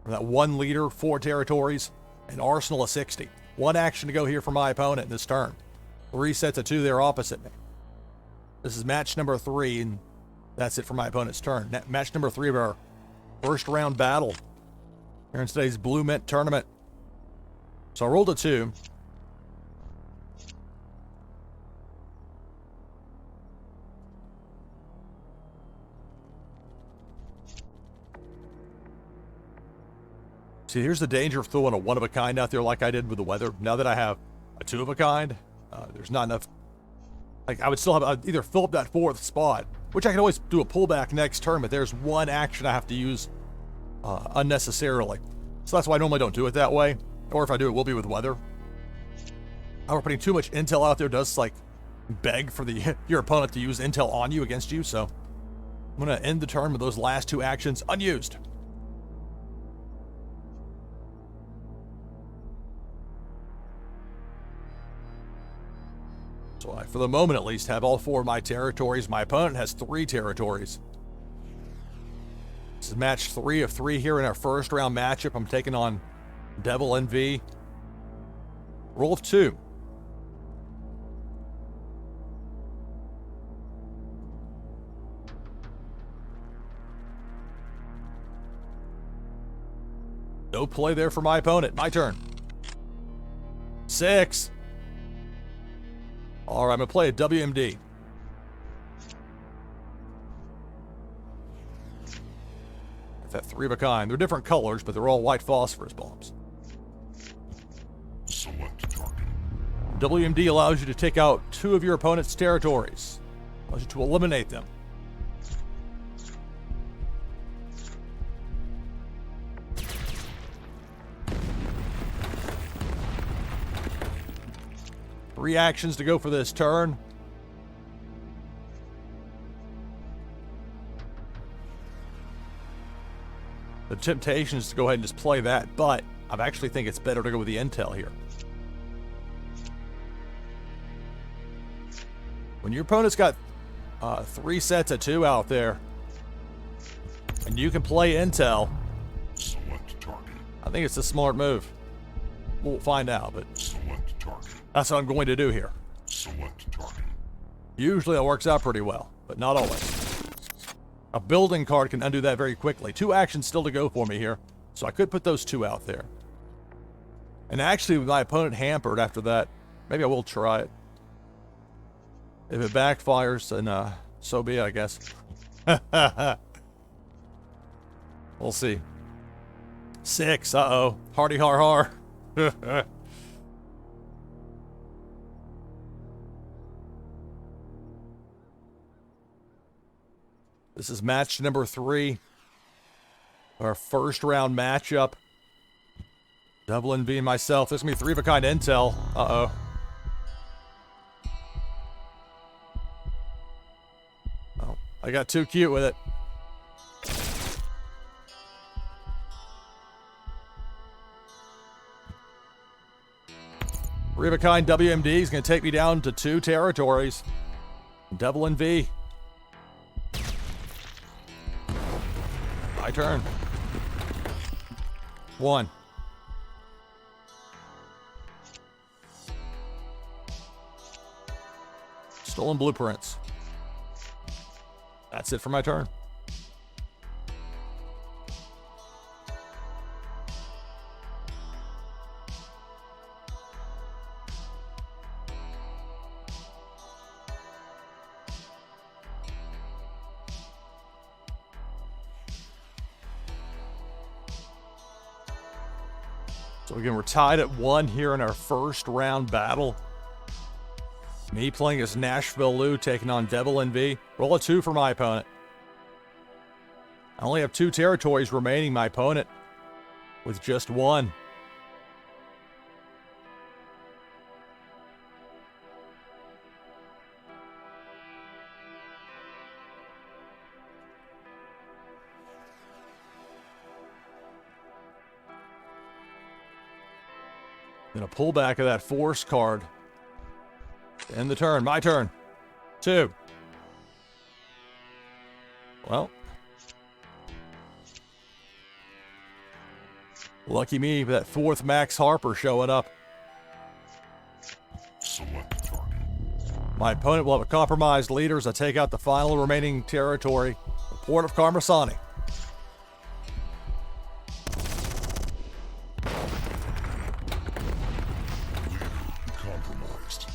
from that 1 leader, 4 territories, an arsenal of 60. 1 action to go here for my opponent in this turn. 3 sets of 2 there opposite me. This is match number 3, and that's it for my opponent's turn. Match number 3 of our first round battle here in today's BluMint tournament. So I rolled a 2. See, here's the danger of throwing a 1 of a kind out there like I did with the weather. Now that I have a 2 of a kind, there's not enough. Like, I would still have, I'd either fill up that 4th spot, which I can always do a pullback next turn, but there's 1 action I have to use unnecessarily. So that's why I normally don't do it that way. Or if I do, it will be with weather. However, putting too much intel out there does, like, beg for your opponent to use intel on you against you, so I'm going to end the turn with those last two actions unused. So I, for the moment at least, have all 4 of my territories. My opponent has 3 territories. This is match 3 of 3 here in our first round matchup. I'm taking on Devil NV. Roll of 2. No play there for my opponent. My turn. 6. All right, I'm going to play a WMD. That 3 of a kind. They're different colors, but they're all white phosphorus bombs. Select target. WMD allows you to take out 2 of your opponent's territories. Allows you to eliminate them. Three actions to go for this turn. The temptation is to go ahead and just play that, but I actually think it's better to go with the intel here. When your opponent's got 3 sets of 2 out there, and you can play intel, Select target. I think it's a smart move. We'll find out, but Select target. that's what I'm going to do here. Select target. Usually that works out pretty well, but not always. A building card can undo that very quickly. 2 actions still to go for me here, so I could put those 2 out there. And actually, with my opponent hampered after that, maybe I will try it. If it backfires, then so be it, I guess. We'll see. 6, uh-oh. Hardy har har. This is match number 3. Our first round matchup. Double NV and myself. This is going to be 3 of a kind intel. Uh-oh. Oh, I got too cute with it. Three of a kind WMD is going to take me down to 2 territories. Double NV. My turn. 1. Stolen blueprints. That's it for my turn. So again, we're tied at 1 here in our first round battle. Me playing as NashvilleLou, taking on Devil NV. Roll a 2 for my opponent. I only have 2 territories remaining, my opponent with just 1. Gonna pull back of that force card. End the turn. My turn. 2. Well. Lucky me, that 4th Max Harper showing up. Select target. My opponent will have a compromised leader as I take out the final remaining territory, the Port of Carmasani.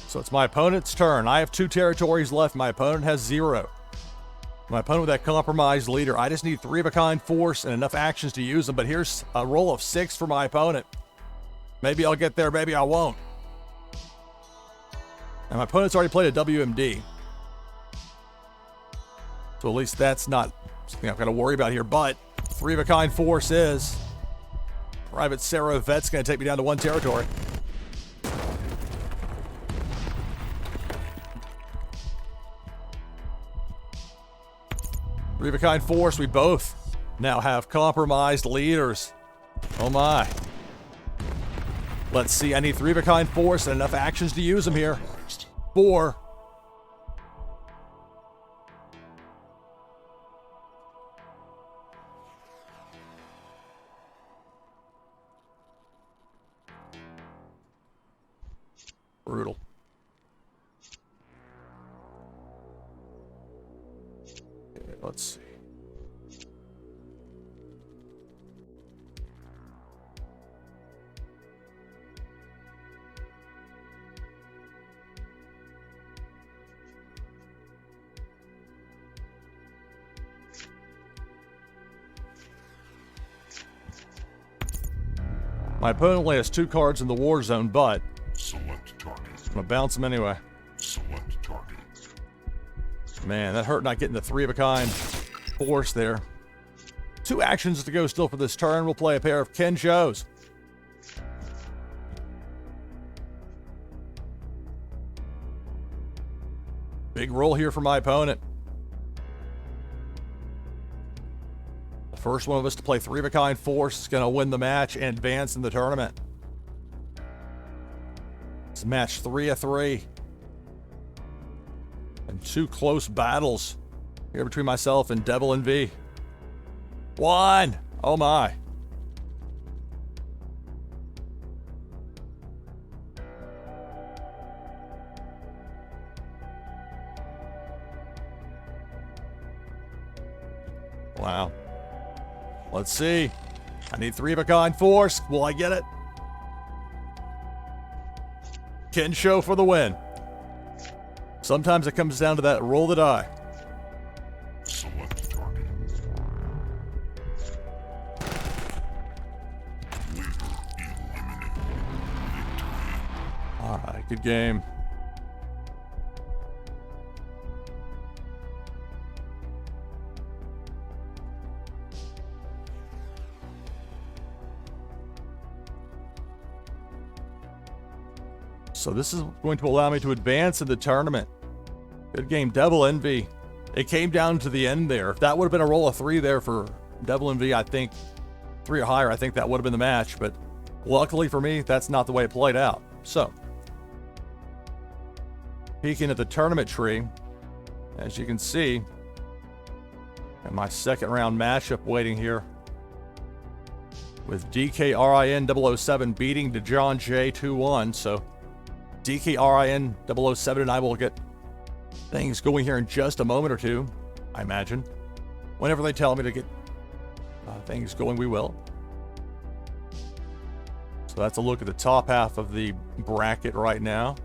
So it's my opponent's turn. I have 2 territories left. My opponent has 0. My opponent with that compromised leader. I just need 3 of a kind force and enough actions to use them. But here's a roll of 6 for my opponent. Maybe I'll get there. Maybe I won't. And my opponent's already played a WMD. So at least that's not something I've got to worry about here. But 3 of a kind force is. Private Sarah Vet's going to take me down to 1 territory. Three of a kind force. We both now have compromised leaders. Oh my. Let's see. I need three of a kind force and enough actions to use them here. 4. Brutal. Okay, let's see. My opponent only has 2 cards in the war zone, but Select target. I'm gonna bounce them anyway. Select target. Man, that hurt not getting the three of a kind force there. 2 actions to go still for this turn. We'll play a pair of Ken Shows. Big roll here for my opponent. The first one of us to play three of a kind force is going to win the match and advance in the tournament. It's match 3 of 3. And 2 close battles here between myself and Devil and V. 1! Oh my. Wow. Let's see. I need three of a kind force. Will I get it? Ken Show for the win. Sometimes it comes down to that roll the die. Select target. Leader eliminated. Victory. Alright, good game. So this is going to allow me to advance in the tournament. Good game, Devil Envy. It came down to the end there. If that would have been a roll of 3 there for Devil Envy, I think 3 or higher, I think that would have been the match. But luckily for me, that's not the way it played out. So, peeking at the tournament tree, as you can see, and my second round matchup waiting here with DKRIN007 beating DeJohn J 2-1. So DKRIN007 and I will get things going here in just a moment or two, I imagine. Whenever they tell me to get things going, we will. So that's a look at the top half of the bracket right now.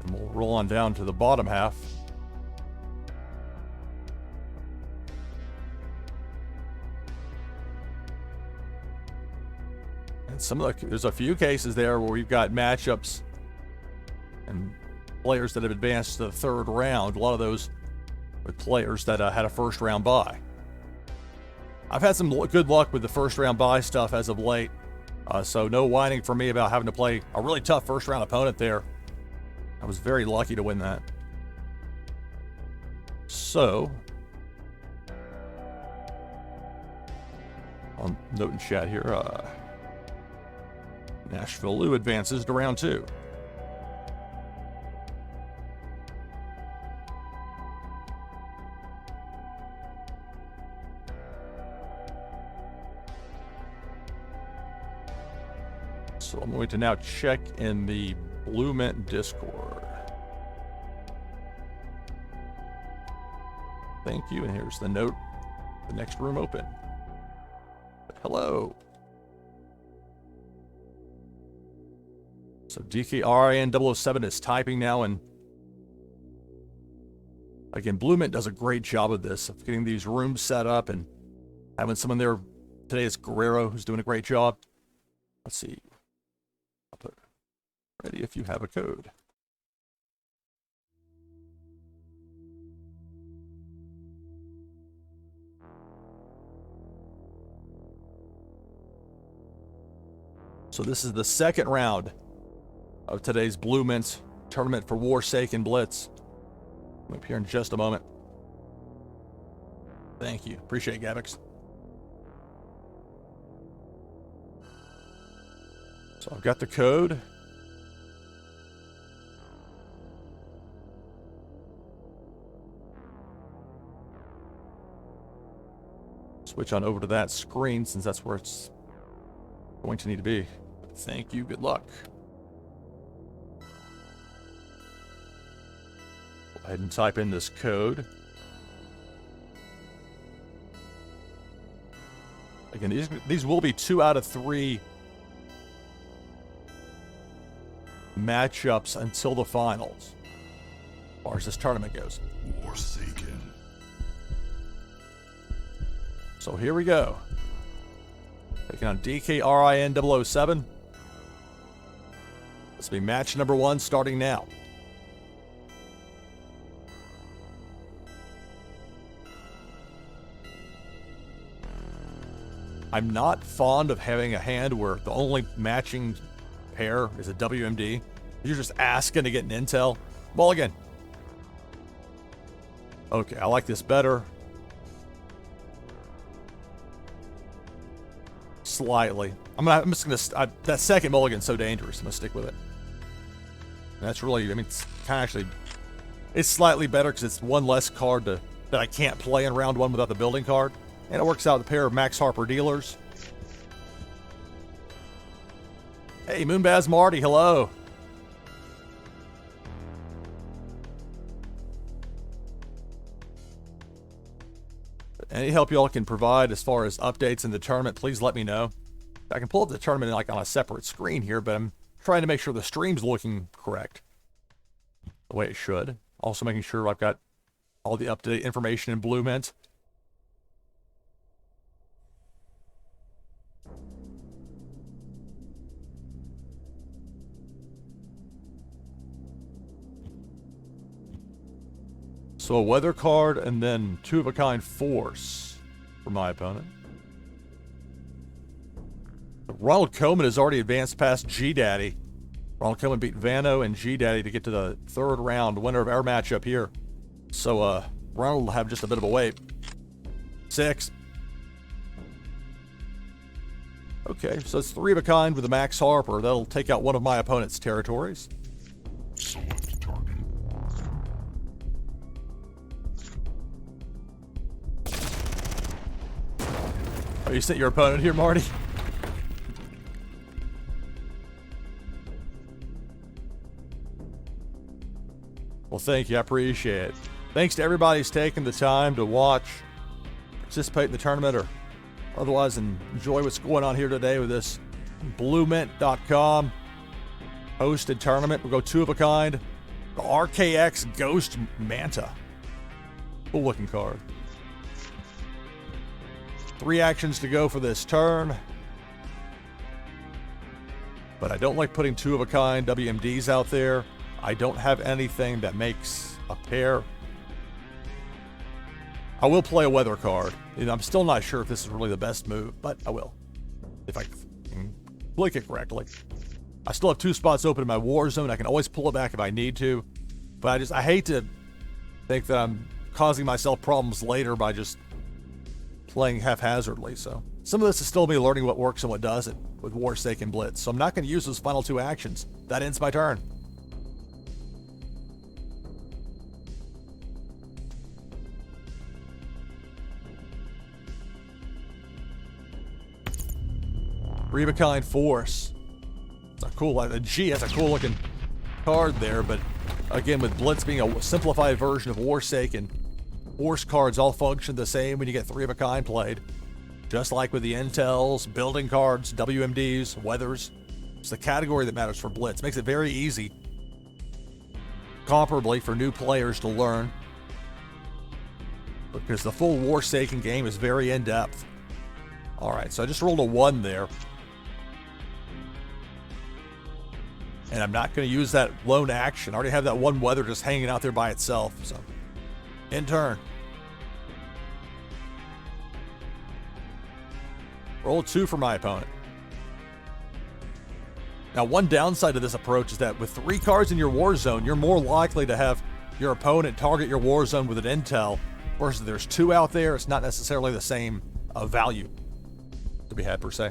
And we'll roll on down to the bottom half. And there's a few cases there where we've got matchups and players that have advanced to the third round. A lot of those with players that had a first round bye. I've had some good luck with the first round bye stuff as of late. So no whining for me about having to play a really tough first round opponent there. I was very lucky to win that. So, I'll note in chat here, NashvilleLou advances to round 2. So I'm going to now check in the BluMint Discord. Thank you, and here's the note. The next room open. Hello. So DKRIN007 is typing now, and again, BluMint does a great job of this, of getting these rooms set up and having someone there. Today is Guerrero, who's doing a great job. Let's see. I'll put ready if you have a code. So this is the second round of today's BluMint tournament for Warsaken Blitz. I'm up here in just a moment. Thank you. Appreciate it, Gavix. So I've got the code. Switch on over to that screen since that's where it's going to need to be. Thank you. Good luck. Go ahead and type in this code. Again, these will be 2 out of 3 matchups until the finals, as far as this tournament goes. Warsaken. So here we go. Taking on DKRIN 007. This will be match number 1 starting now. I'm not fond of having a hand where the only matching pair is a WMD. You're just asking to get an intel. Mulligan. Okay, I like this better. Slightly. I'm just gonna. That second mulligan's so dangerous. I'm gonna stick with it. And that's really. I mean, it's kind of actually. It's slightly better because it's one less card that I can't play in round 1 without the building card. And it works out with a pair of Max Harper dealers. Hey, Moonbaz Marty, hello. Any help y'all can provide as far as updates in the tournament, please let me know. I can pull up the tournament like on a separate screen here, but I'm trying to make sure the stream's looking correct. The way it should. Also making sure I've got all the up-to-date information in BluMint. So a weather card and then 2-of-a-kind force for my opponent. Ronald Koeman has already advanced past G-Daddy. Ronald Koeman beat Vano and G-Daddy to get to the 3rd round, winner of our matchup here. So Ronald will have just a bit of a wait. 6. Okay, so it's 3-of-a-kind with a Max Harper. That'll take out one of my opponent's territories. Select target. Oh, you sent your opponent here, Marty? Well, thank you. I appreciate it. Thanks to everybody who's taken the time to watch, participate in the tournament, or otherwise enjoy what's going on here today with this BluMint.com hosted tournament. We'll go 2-of-a-kind. The RKX Ghost Manta. Cool looking card. 3 actions to go for this turn. But I don't like putting 2-of-a-kind WMDs out there. I don't have anything that makes a pair. I will play a weather card. I'm still not sure if this is really the best move, but I will. If I can click it correctly. I still have 2 spots open in my war zone. I can always pull it back if I need to. But I hate to think that I'm causing myself problems later by just playing haphazardly. So some of this is still me learning what works and what doesn't with Warsaken Blitz. So I'm not going to use those final 2 actions. That ends my turn. Three-of-a-kind force. It's a cool, the G has a cool looking card there, but again, with Blitz being a simplified version of Warsaken, force cards all function the same when you get 3-of-a-kind played. Just like with the Intels, building cards, WMDs, weathers. It's the category that matters for Blitz. Makes it very easy, comparably, for new players to learn. Because the full Warsaken game is very in-depth. Alright, so I just rolled a 1 there. And I'm not going to use that lone action. I already have that 1 weather just hanging out there by itself. So, in turn. Roll 2 for my opponent. Now, one downside to this approach is that with 3 cards in your war zone, you're more likely to have your opponent target your war zone with an intel Of course, if there's 2 out there, it's not necessarily the same value to be had per se.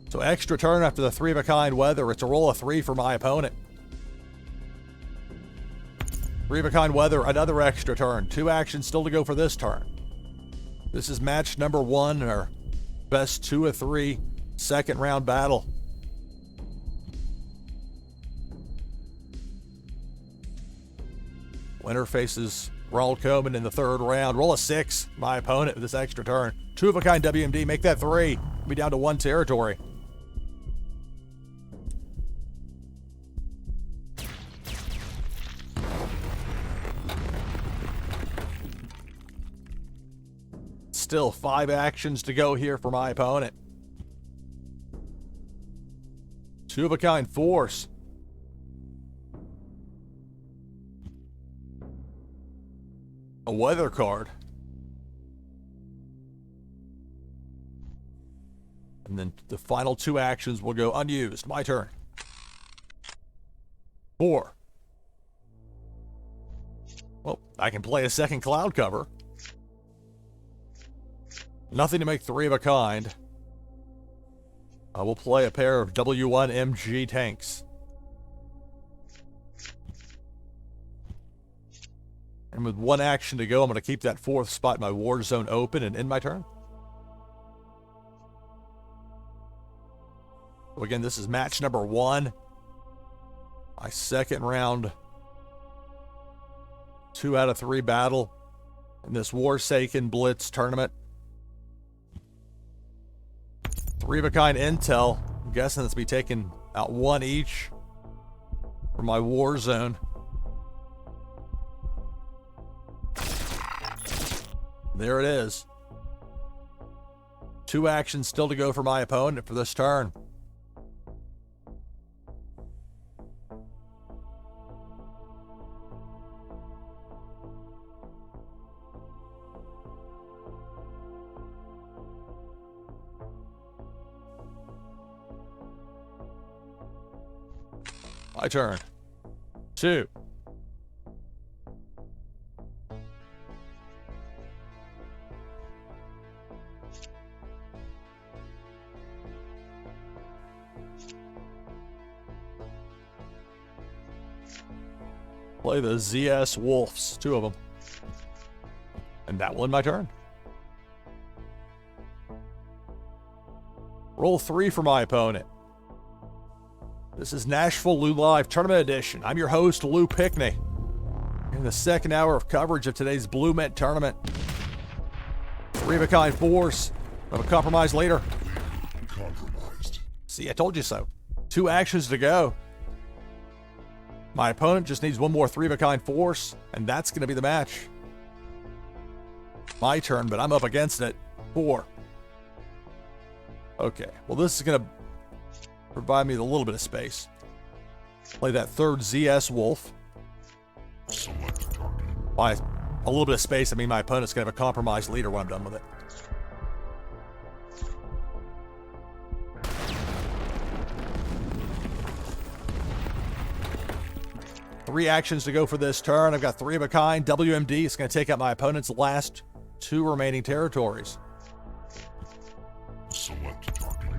So extra turn after the 3 of a kind weather. It's a roll of 3 for my opponent. 3 of a kind weather, another extra turn. 2 actions still to go for this turn. This is match number 1, our best 2 of 3 second round battle. Winner faces Ronald Koeman in the 3rd round. Roll a 6, my opponent with this extra turn. 2 of a kind WMD, make that 3. Be down to 1 territory. Still 5 actions to go here for my opponent. 2 of a kind force. A weather card. And then the final 2 actions will go unused. My turn. 4. Well, I can play a second cloud cover. Nothing to make 3 of a kind. I will play a pair of W1MG tanks. And with 1 action to go, I'm going to keep that 4th spot in my war zone open and end my turn. So again, this is match number 1. My second round 2 out of 3 battle in this Warsaken Blitz tournament. 3 of a kind intel. I'm guessing it's be taking out 1 each for my war zone. There it is. 2 actions still to go for my opponent for this turn. My turn. 2. Play the ZS Wolves, 2 of them. And that will end my turn. Roll 3 for my opponent. This is NashvilleLou Live Tournament Edition. I'm your host, Lou Pickney. In the second hour of coverage of today's BluMint tournament. 3 of a kind force. Have a compromise later. Compromised. See, I told you so. 2 actions to go. My opponent just needs 1 more 3 of a kind force, and that's going to be the match. My turn, but I'm up against it. 4. Okay, well, this is going to provide me with a little bit of space. Play that 3rd ZS Wolf. Select target. By a little bit of space, I mean my opponent's going to have a compromised leader when I'm done with it. Three actions to go for this turn. I've got 3 of a kind. WMD is going to take out my opponent's last 2 remaining territories. Select target.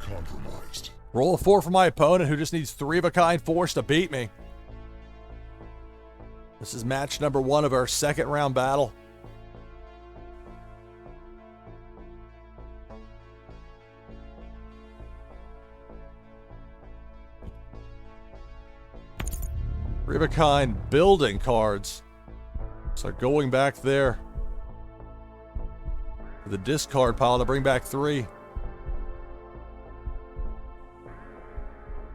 Compromised. Roll a 4 for my opponent, who just needs 3 of a kind force to beat me. This is match number 1 of our second round battle. Three of a kind building cards. So going back there to the discard pile to bring back 3.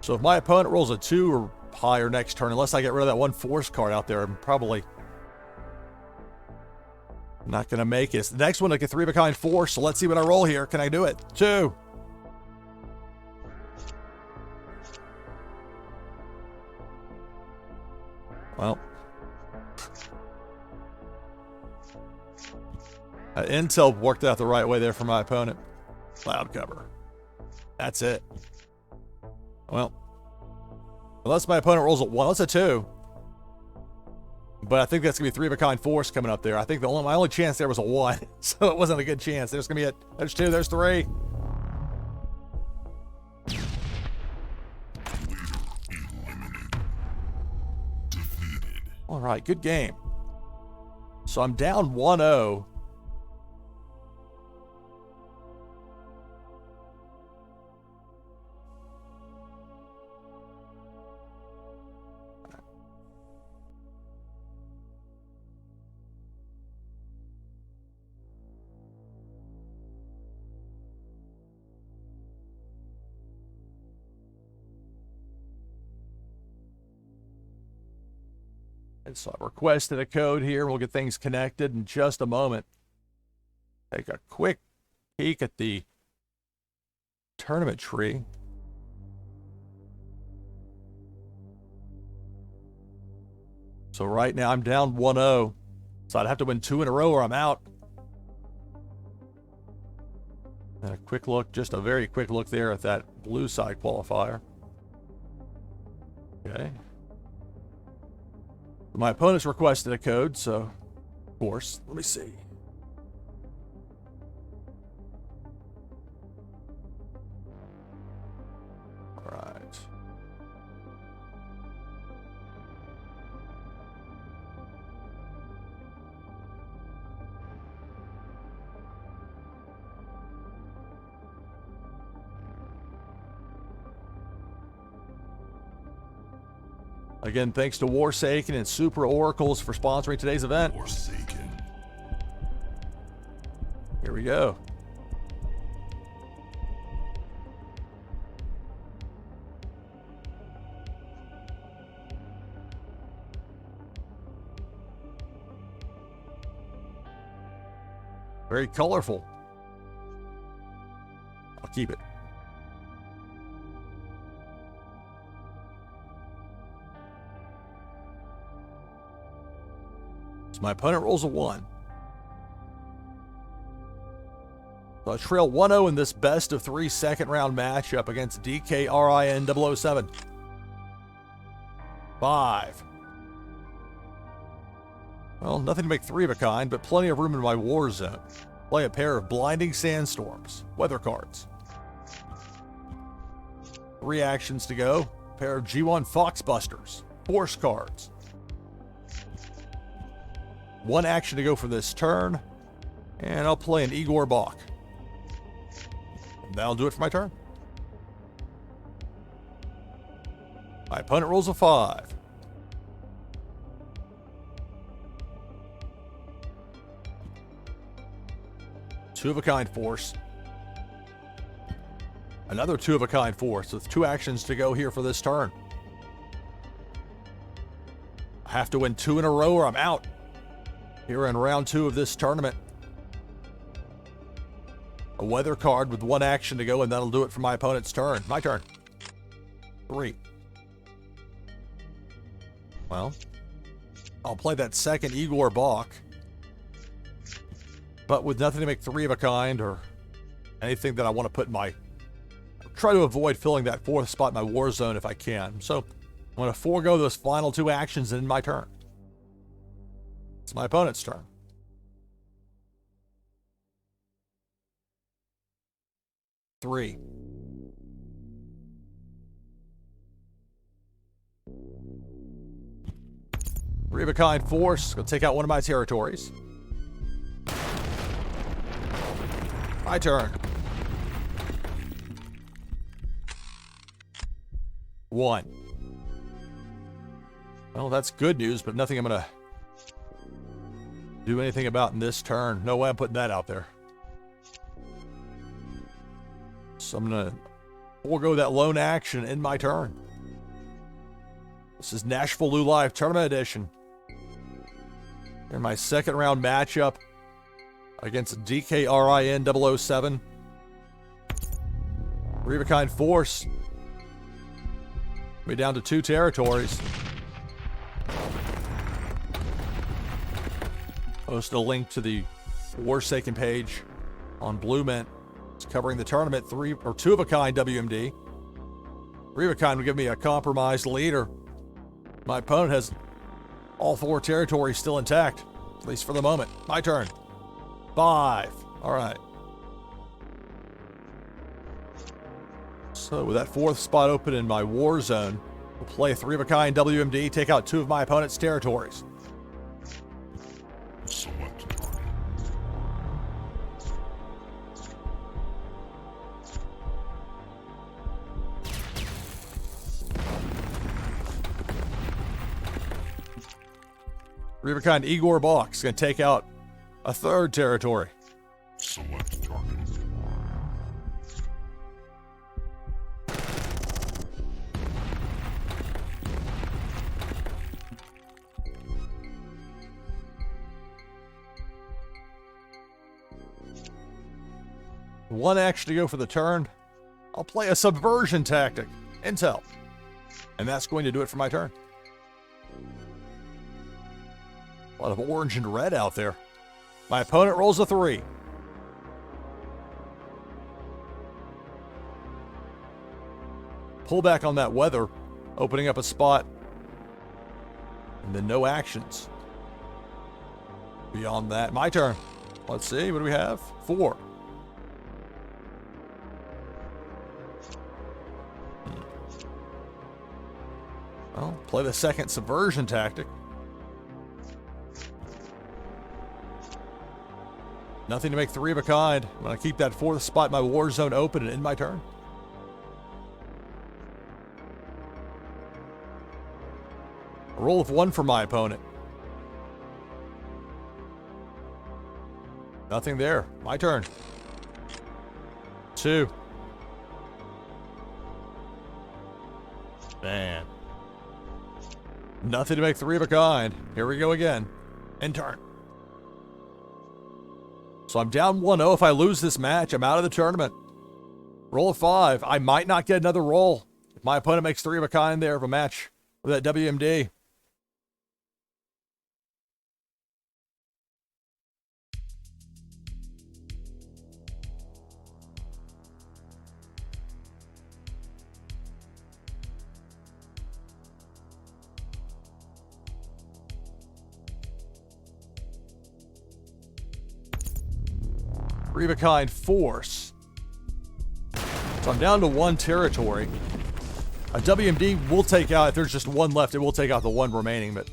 So if my opponent rolls a 2 or higher next turn, unless I get rid of that 1 force card out there, I'm probably not going to make it. The next one, I get 3 of a kind force, so let's see what I roll here. Can I do it? 2. Well. Intel worked out the right way there for my opponent. Cloud cover. That's it. Well, unless my opponent rolls a 1, that's a 2. But I think that's going to be 3 of a kind force coming up there. I think my only chance there was a 1, so it wasn't a good chance. There's going to be there's 2, there's 3. All right, good game. So I'm down 1-0. And so I've requested a code here. We'll get things connected in just a moment. Take a quick peek at the tournament tree. So right now I'm down 1-0. So I'd have to win 2 in a row or I'm out. And a quick look, just a very quick look there at that blue side qualifier. Okay. My opponent's requested a code, so of course, let me see. All right. Again, thanks to Warsaken and Super Oracles for sponsoring today's event. Warsaken. Here we go. Very colorful. I'll keep it. My opponent rolls a 1. So I trail 1-0 in this best of 3 second round matchup against DKRIN 007. 5. Well, nothing to make 3 of a kind, but plenty of room in my war zone. Play a pair of Blinding Sandstorms, weather cards. 3 actions to go. A pair of G1 Foxbusters, force cards. 1 action to go for this turn, and I'll play an Igor Bach. That'll do it for my turn. My opponent rolls a 5. Two of a kind force. Another 2 of a kind force with 2 actions to go here for this turn. I have to win 2 in a row or I'm out. Here in round 2 of this tournament. A weather card with 1 action to go, and that'll do it for my opponent's turn. My turn. 3. Well, I'll play that second Igor Bach, but with nothing to make 3 of a kind or anything that I want to put in my... Try to avoid filling that 4th spot in my war zone if I can. So I'm going to forego those final 2 actions in my turn. It's my opponent's turn. 3. Three of a kind force. Gonna take out one of my territories. My turn. 1. Well, that's good news, but nothing I'm gonna do anything about in this turn. No way I'm putting that out there. So I'm gonna forego that lone action in my turn. This is NashvilleLou Live Tournament Edition. In my second round matchup against DKRIN 007. Three of a kind force. We're down to 2 territories. Post a link to the Warsaken page on BluMint. It's covering the tournament. 2 of a kind WMD. 3 of a kind would give me a compromised leader. My opponent has all 4 territories still intact, at least for the moment. My turn. 5. All right. So with that 4th spot open in my war zone, we'll play a 3 of a kind WMD, take out 2 of my opponent's territories. Select target. Three of a kind Igor Box gonna take out a 3rd territory. Select target. One action to go for the turn. I'll play a subversion tactic. Intel. And that's going to do it for my turn. A lot of orange and red out there. My opponent rolls a 3. Pull back on that weather, opening up a spot. And then no actions. Beyond that, my turn. Let's see, what do we have? 4. Well, play the 2nd subversion tactic. Nothing to make 3 of a kind. I'm going to keep that 4th spot in my war zone open and end my turn. A roll of 1 for my opponent. Nothing there. My turn. 2. Man. Nothing to make 3 of a kind. Here we go again. End turn. So I'm down 1-0. If I lose this match, I'm out of the tournament. Roll of 5. I might not get another roll if my opponent makes 3 of a kind there of a match with that WMD. Three of a kind force. So I'm down to 1 territory. A WMD will take out, if there's just 1 left, it will take out the 1 remaining, but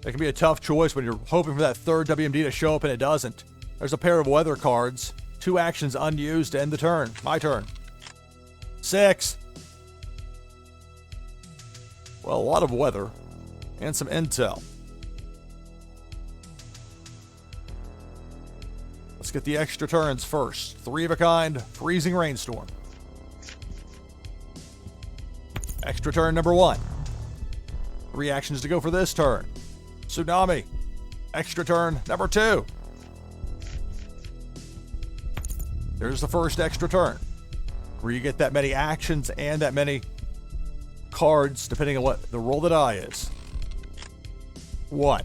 it can be a tough choice when you're hoping for that 3rd WMD to show up and it doesn't. There's a pair of weather cards. 2 actions unused to end the turn. My turn. 6. Well, a lot of weather and some intel. Let's get the extra turns first. 3 of a kind, freezing rainstorm. Extra turn number 1. 3 actions to go for this turn. Tsunami. Extra turn number 2. There's the first extra turn, where you get that many actions and that many cards, depending on what the roll of the die is. 1.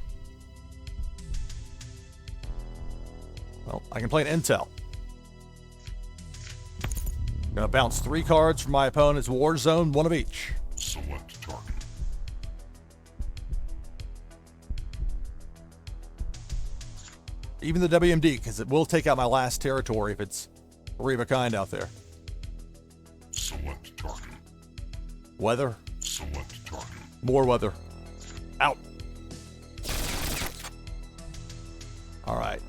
Well, I can play an intel. Gonna bounce 3 cards from my opponent's war zone, 1 of each. Select target. Even the WMD, because it will take out my last territory if it's 3 of a kind out there. Select target. Weather. Select target. More weather. Out. All right.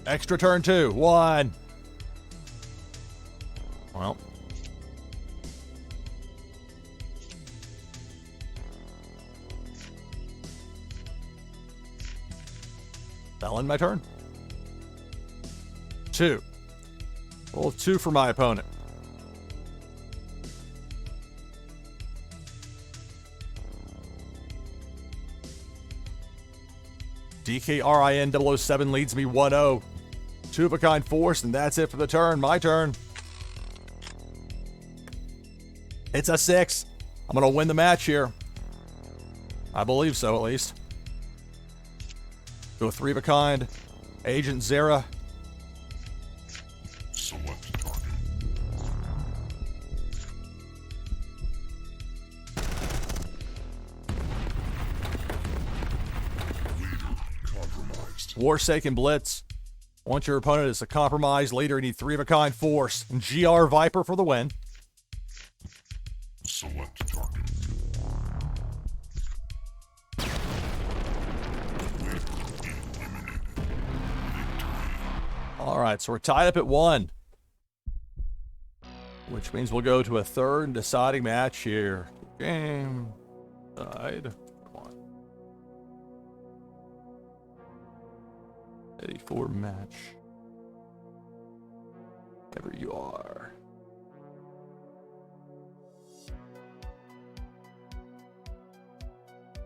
Extra turn 2. 1. Well. That'll end my turn. 2. Roll 2 for my opponent. DKRIN007 leads me 1-0. 2 of a kind force, and that's it for the turn. My turn. It's a 6. I'm going to win the match here. I believe so, at least. Go 3 of a kind. Agent Zera. Select target. Leader compromised. Warsaken Blitz. Once your opponent is a compromised leader, you need 3-of-a-kind force. And GR Viper for the win. Select target. All right, so we're tied up at 1. Which means we'll go to a third and deciding match here. Game. Tied. Come on. 84 match. Wherever you are.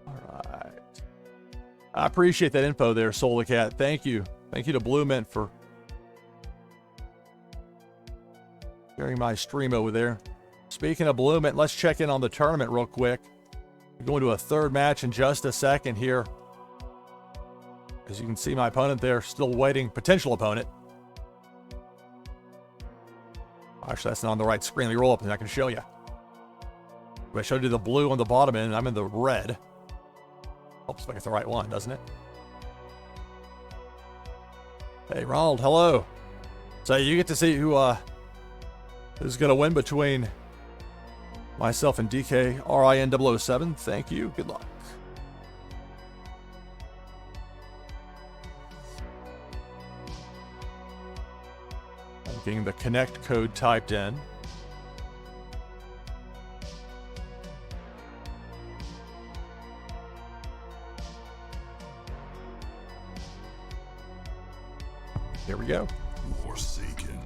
All right. I appreciate that info there, Solar Cat. Thank you. Thank you to BluMint for sharing my stream over there. Speaking of BluMint, let's check in on the tournament real quick. We're going to a third match in just a second here. As you can see, my opponent there still waiting. Potential opponent. Actually, that's not on the right screen. Let me roll up and I can show you. I showed you the blue on the bottom end, and I'm in the red. Hopes like it's the right one, doesn't it? Hey, Ronald, hello. So you get to see who's going to win between myself and DK RIN007. Thank you. Good luck. I'm getting the connect code typed in. Here we go. Warsaken.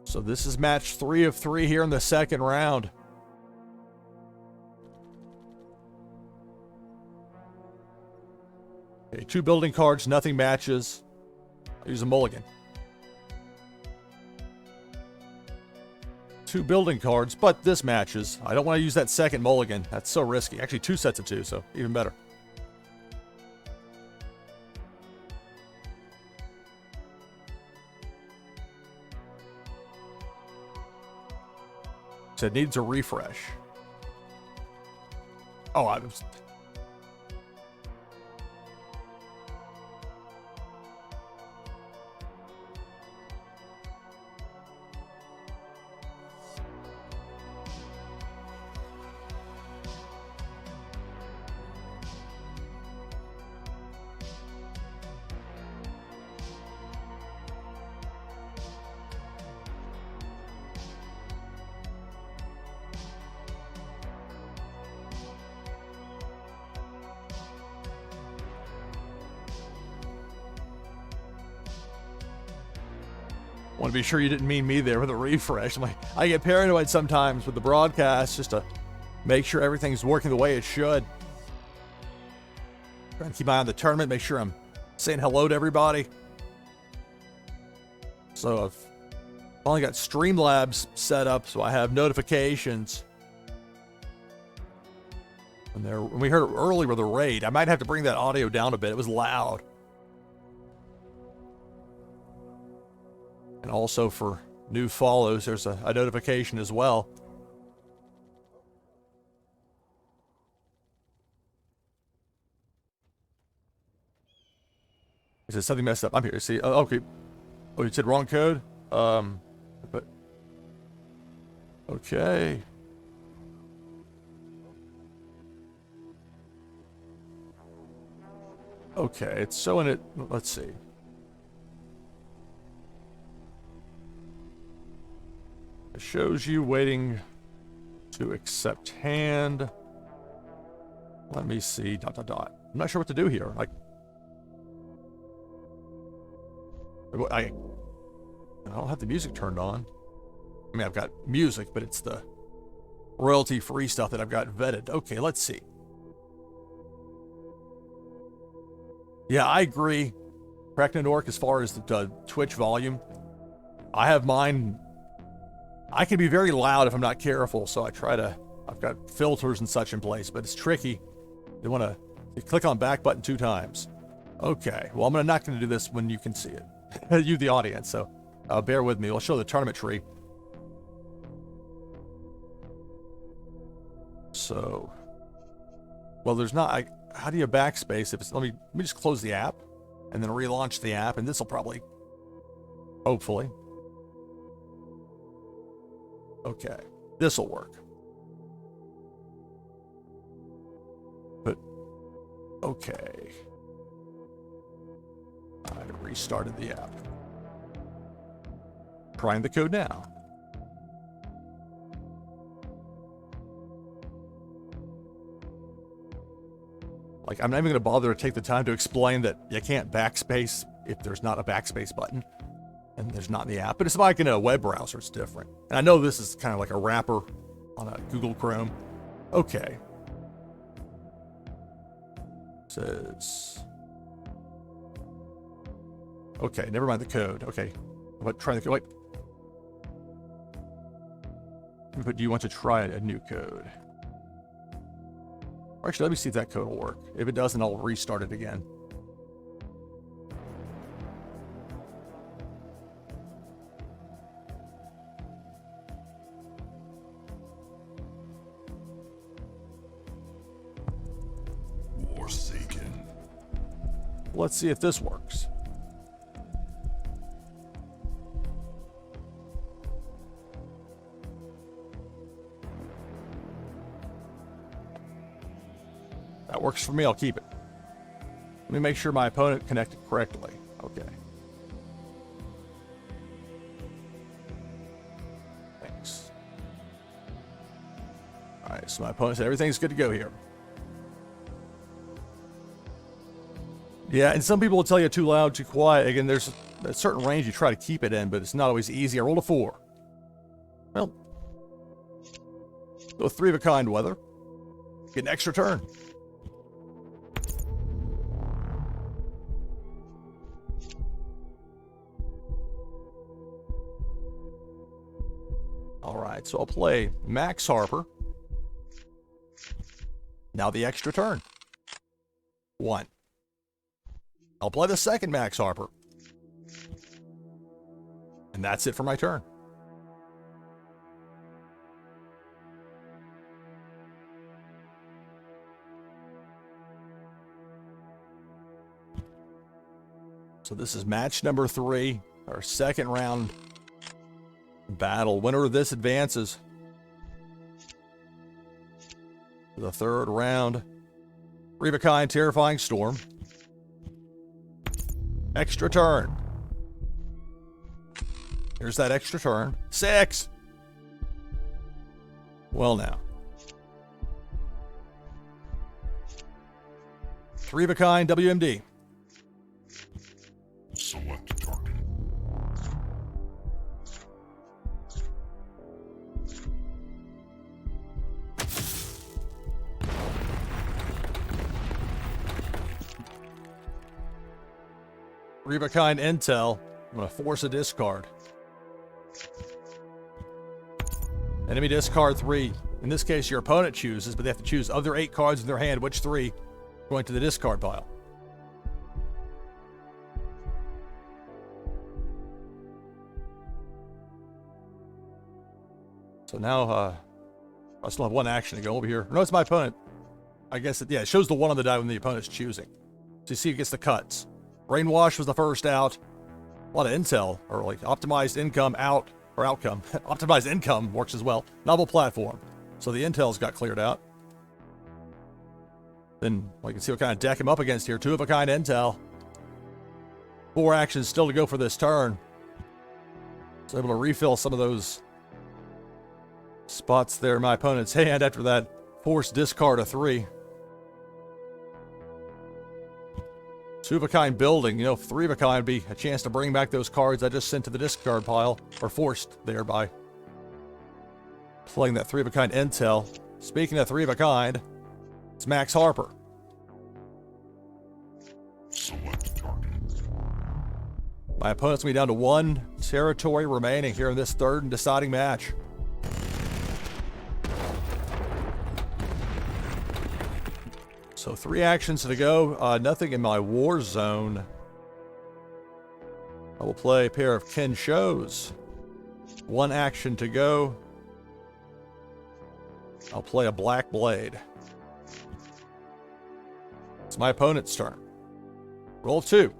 So this is match 3 of 3 here in the second round. Okay, 2 building cards, nothing matches. I'll use a mulligan. 2 building cards, but this matches. I don't want to use that second mulligan. That's so risky. Actually, 2 sets of 2, so even better. So it needs a refresh. Oh, I was... Want to be sure you didn't mean me there with a refresh. I get paranoid sometimes with the broadcast just to make sure everything's working the way it should. Trying to keep my eye on the tournament, make sure I'm saying hello to everybody. So I've only got Streamlabs set up, so I have notifications. And we heard it earlier with the raid. I might have to bring that audio down a bit. It was loud. And also for new follows, there's a notification as well. Is it something messed up? I'm here. See, oh, okay. Oh, you said wrong code? But okay. Okay, it's showing it. Let's see. It shows you waiting to accept hand. Let me see. ... I'm not sure what to do here. I don't have the music turned on. I mean, I've got music, but it's the royalty-free stuff that I've got vetted. Okay, let's see. Yeah, I agree. Preknanork, as far as the Twitch volume, I have mine. I can be very loud if I'm not careful, so I've got filters and such in place, but it's tricky. You want to You click on back button 2 times. Okay, well, I'm not going to do this when you can see it. You, the audience, so bear with me. We'll show the tournament tree. So, well, there's not, how do you backspace if it's, let me just close the app and then relaunch the app, and this will probably, hopefully. Okay, this will work. But, okay. I restarted the app. Trying the code now. Like, I'm not even going to bother to take the time to explain that you can't backspace if there's not a backspace button. And there's not in the app. But it's like in a web browser, it's different. And I know this is kind of like a wrapper on a Google Chrome. Okay. Says... Okay, never mind the code. Okay. But try the code. Wait. But do you want to try a new code? Actually, let me see if that code will work. If it doesn't, I'll restart it again. Warsaken. Let's see if this works. That works for me, I'll keep it. Let me make sure my opponent connected correctly. Okay. Thanks. Alright, so my opponent said everything's good to go here. Yeah, and some people will tell you too loud, too quiet. Again, there's a certain range you try to keep it in, but it's not always easy. I rolled a 4. Well, so 3 of a kind weather. Get an extra turn. Alright, so I'll play Max Harper. Now the extra turn. 1. I'll play the second Max Harper. And that's it for my turn. So this is match number 3, our second round battle. Winner of this advances to the third round. 3 of a kind, terrifying storm. Extra turn. Here's that extra turn. 6. Well now. 3 of a kind, WMD. Select target. Three of a kind intel. I'm going to force a discard. Enemy discard 3. In this case, your opponent chooses, but they have to choose of their 8 cards in their hand, which 3 going to the discard pile. So now, I still have 1 action to go over here. No, it's my opponent. I guess, it shows the 1 on the die when the opponent's choosing. So you see it gets the cuts. Brainwash was the first out. A lot of intel, or like optimized income out, or outcome. Optimized income works as well. Novel platform. So the intel's got cleared out. Then, well, you can see what kind of deck I'm up against here. 2 of a kind intel. 4 actions still to go for this turn. So able to refill some of those spots there in my opponent's hand after that forced discard of 3. 2 of a kind building, 3 of a kind would be a chance to bring back those cards I just sent to the discard pile, or forced there by playing that 3 of a kind intel. Speaking of 3 of a kind, it's Max Harper. Select target. My opponent's going to be down to 1 territory remaining here in this third and deciding match. So 3 actions to go. Nothing in my war zone. I will play a pair of Ken shows. 1 action to go. I'll play a black blade. It's my opponent's turn. Roll 2.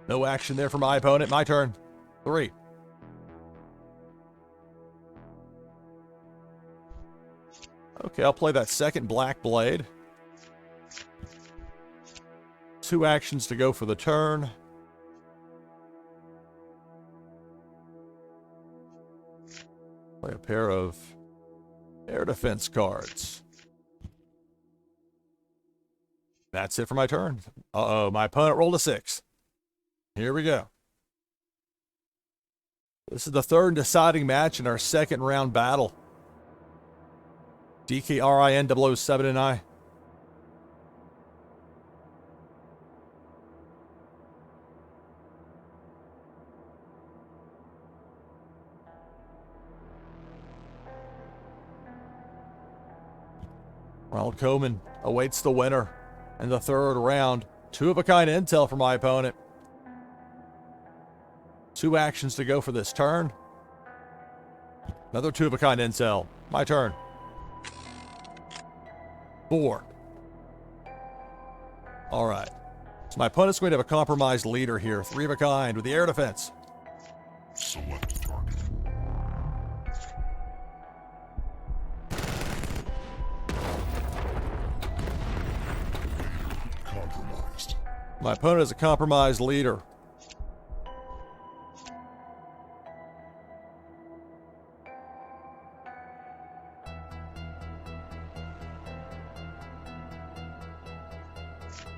No action there for my opponent. My turn. 3. Okay, I'll play that second black blade. 2 actions to go for the turn. Play a pair of air defense cards. That's it for my turn. Uh-oh, my opponent rolled a 6. Here we go. This is the 3rd deciding match in our 2nd round battle. DKRIN 007 and I. Ronald Koeman awaits the winner in the 3rd round. 2-of-a-kind intel for my opponent. 2 actions to go for this turn. Another 2-of-a-kind intel. My turn. 4. All right. So my opponent's going to have a compromised leader here. 3-of-a-kind with the air defense. Select target. Compromised. My opponent is a compromised leader.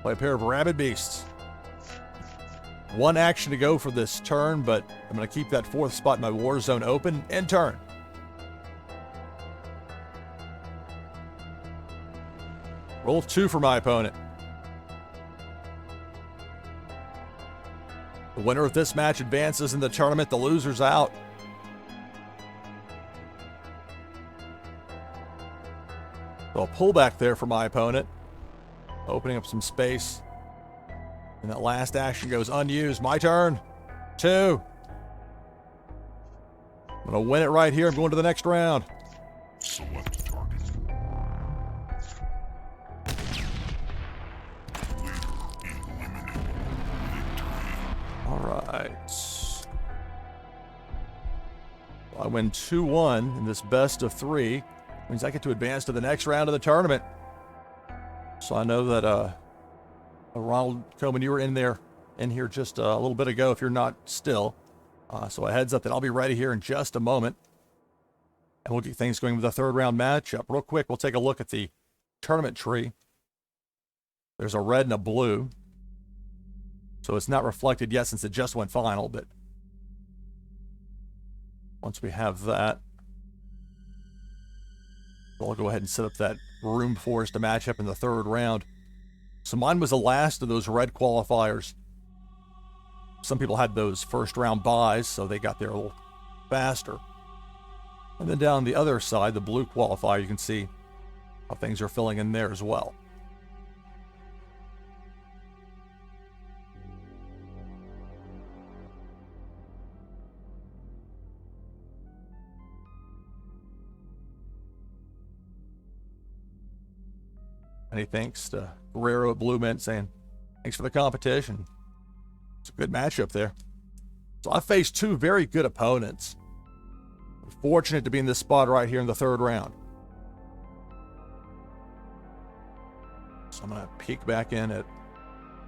Play a pair of rabid beasts. 1 action to go for this turn, but I'm going to keep that 4th spot in my war zone open. End turn. Roll 2 for my opponent. The winner of this match advances in the tournament. The loser's out. So a pullback there for my opponent. Opening up some space. And that last action goes unused. My turn. 2. I'm going to win it right here. I'm going to the next round. Select target. Leader eliminated. Victory. All right. I win 2-1 in this best of 3. Means I get to advance to the next round of the tournament. So I know that Ronald Koeman, you were in here just a little bit ago if you're not still. So a heads up that I'll be ready here in just a moment. And we'll get things going with the 3rd round matchup. Real quick, we'll take a look at the tournament tree. There's a red and a blue. So it's not reflected yet since it just went final, but once we have that, I'll go ahead and set up that room for us to match up in the 3rd round. So mine was the last of those red qualifiers. Some people had those 1st round buys, so they got there a little faster. And then down the other side, the blue qualifier, you can see how things are filling in there as well. Many thanks to Guerrero at BluMint saying, thanks for the competition. It's a good matchup there. So I faced 2 very good opponents. I'm fortunate to be in this spot right here in the 3rd round. So I'm going to peek back in at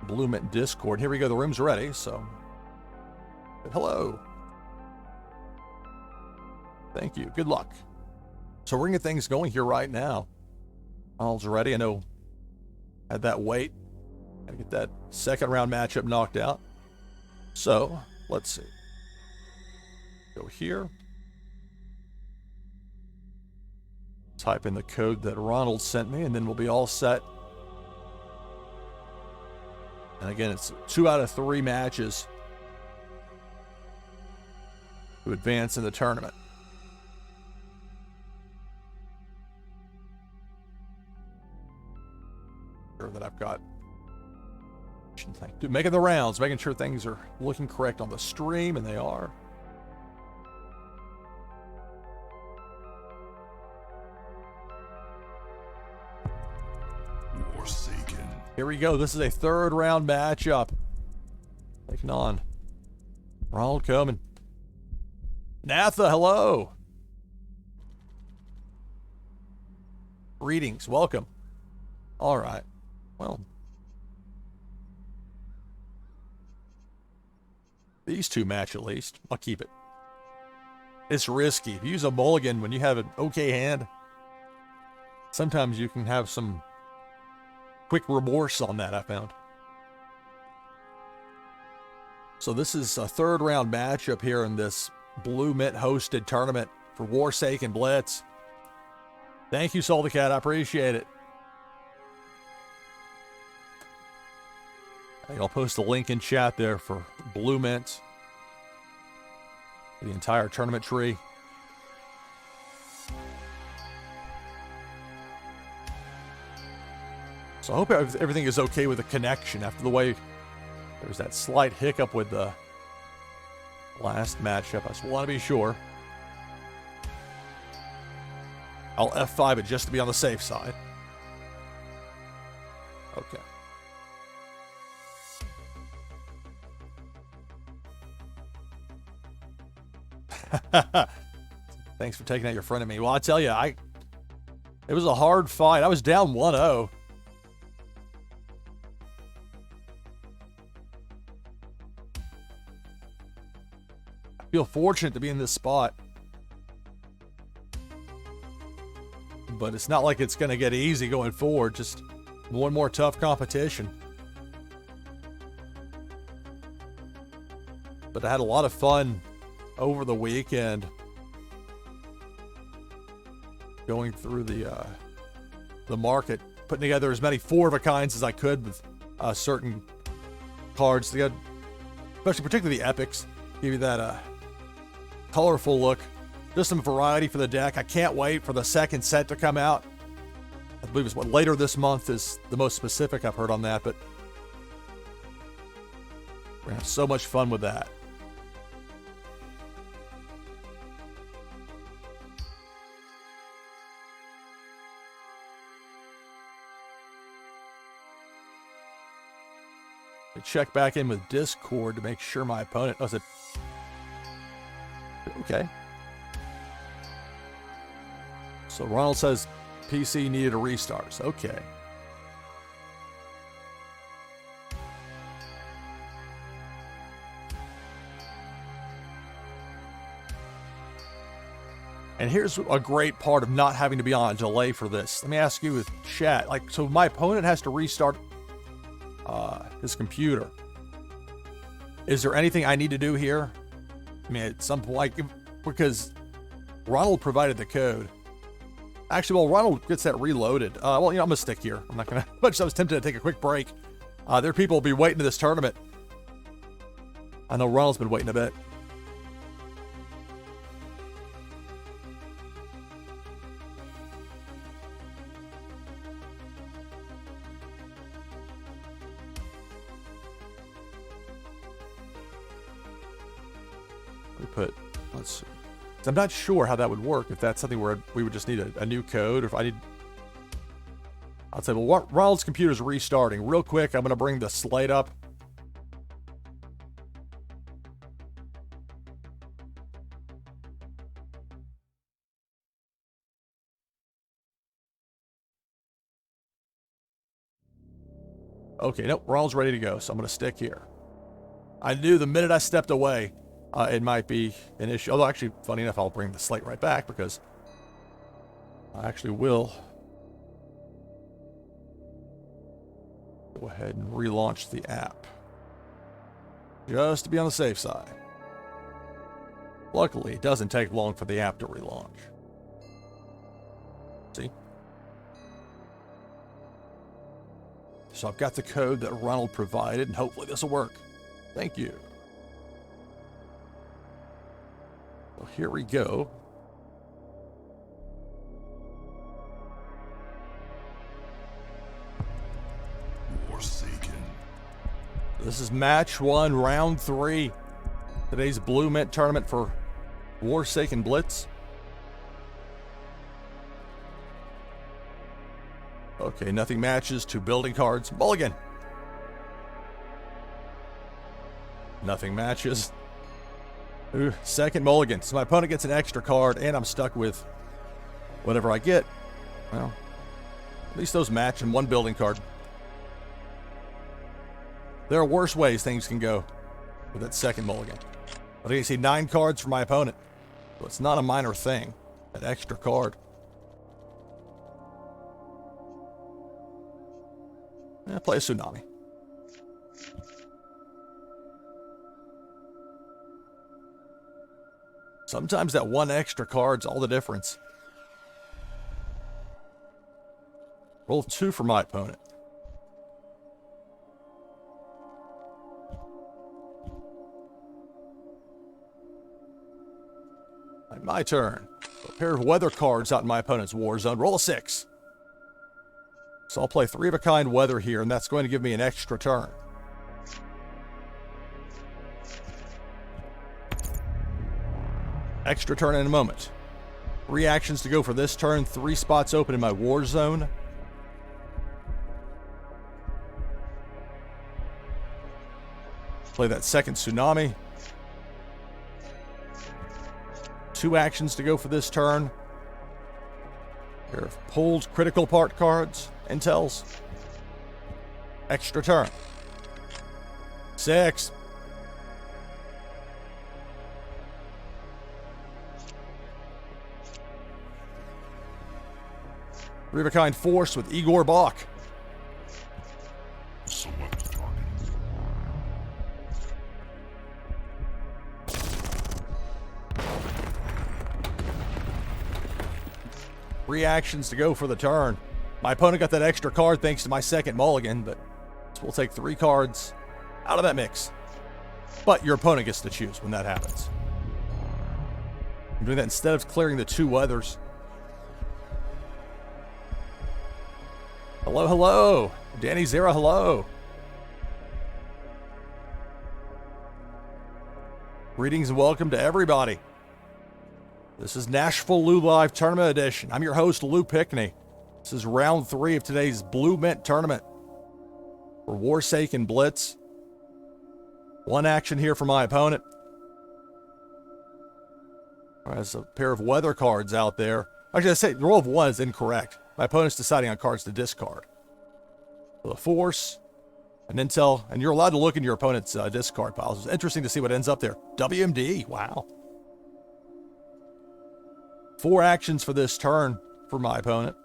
BluMint Discord. Here we go. The room's ready, so. But hello. Thank you. Good luck. So we're going to get things going here right now. All's ready. I know had that wait. Gotta get that 2nd round matchup knocked out. So let's see. Go here. type in the code that Ronald sent me, and then we'll be all set. And again, it's 2 out of 3 matches to advance in the tournament. Sure that I've got making the rounds, making sure things are looking correct on the stream, and they are. Warsaken. Here we go. This is a 3rd round matchup. Taking on Ronald Koeman. Natha, hello. Greetings. Welcome. All right. Well, these 2 match at least. I'll keep it. It's risky. If you use a mulligan when you have an okay hand, sometimes you can have some quick remorse on that, I found. So this is a 3rd round matchup here in this BluMint hosted tournament for Warsaken Blitz. Thank you, Saltycat. I appreciate it. I'll post a link in chat there for BluMint, the entire tournament tree. So I hope everything is okay with the connection after the way there was that slight hiccup with the last matchup. I just want to be sure. I'll F5 it just to be on the safe side. Okay. Thanks for taking out your friend of me. Well, I tell you, it was a hard fight. I was down 1-0. I feel fortunate to be in this spot. But it's not like it's going to get easy going forward. Just one more tough competition. But I had a lot of fun over the weekend going through the market, putting together as many 4-of-a-kinds as I could with certain cards. They got, especially particularly the epics, give you that colorful look. Just some variety for the deck. I can't wait for the 2nd set to come out. I believe it's later this month is the most specific I've heard on that, but we're gonna have so much fun with that. Check back in with Discord to make sure my opponent does it. Okay. So Ronald says PC needed a restart. Okay. And here's a great part of not having to be on a delay for this. Let me ask you with chat. So my opponent has to restart his computer. Is there anything I need to do here? I mean, at some point, because Ronald provided the code. Actually, while Ronald gets that reloaded, I'm going to stick here. I'm not going to, much I was tempted to take a quick break. There are people who will be waiting to this tournament. I know Ronald's been waiting a bit. Let's see. I'm not sure how that would work, if that's something where we would just need a new code, or if I need... I'll say, well, Ronald's computer's restarting. Real quick, I'm going to bring the slate up. Okay, nope, Ronald's ready to go, so I'm going to stick here. I knew the minute I stepped away, it might be an issue. Although, actually, funny enough, I'll bring the slate right back because I actually will go ahead and relaunch the app just to be on the safe side. Luckily, it doesn't take long for the app to relaunch. See? So I've got the code that Ronald provided, and hopefully this will work. Thank you. Well, here we go. Warsaken. This is match 1, round 3. Today's BluMint tournament for Warsaken Blitz. Okay, nothing matches. 2 building cards. Mulligan. Nothing matches. Ooh, second mulligan. So my opponent gets an extra card, and I'm stuck with whatever I get. Well, at least those match and 1 building card. There are worse ways things can go with that second mulligan. But you see 9 cards for my opponent. So it's not a minor thing, that extra card. Play a tsunami. Sometimes that 1 extra card's all the difference. Roll 2 for my opponent. My turn. A pair of weather cards out in my opponent's war zone. Roll a 6. So I'll play 3 of a kind weather here, and that's going to give me an extra turn. Extra turn in a moment. 3 actions to go for this turn. 3 spots open in my war zone. Play that second tsunami. 2 actions to go for this turn. Pair of pulled critical part cards. Intels. Extra turn. 6. Three of a kind force with Igor Bach. Select target. Reactions to go for the turn. My opponent got that extra card thanks to my second mulligan, but we'll take 3 cards out of that mix. But your opponent gets to choose when that happens. I'm doing that instead of clearing the 2 weathers. Hello, hello. Danny Zera, hello. Greetings and welcome to everybody. This is NashvilleLou Live Tournament Edition. I'm your host, Lou Pickney. This is round 3 of today's BluMint tournament for Warsaken Blitz. 1 action here for my opponent. There's a pair of weather cards out there. Actually, I say the roll of 1 is incorrect. My opponent's deciding on cards to discard. So the force, an intel, and you're allowed to look in your opponent's discard piles. It's interesting to see what ends up there. WMD, wow. 4 actions for this turn for my opponent.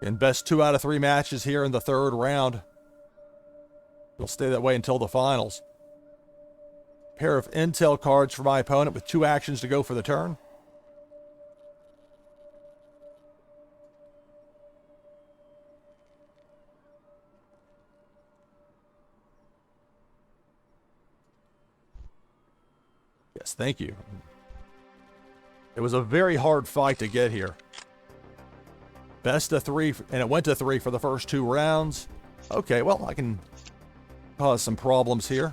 And best 2 out of 3 matches here in the 3rd round. It'll stay that way until the finals. Pair of intel cards for my opponent with 2 actions to go for the turn. Yes, thank you. It was a very hard fight to get here. Best of 3, and it went to 3 for the first 2 rounds. Okay, well, I can cause some problems here.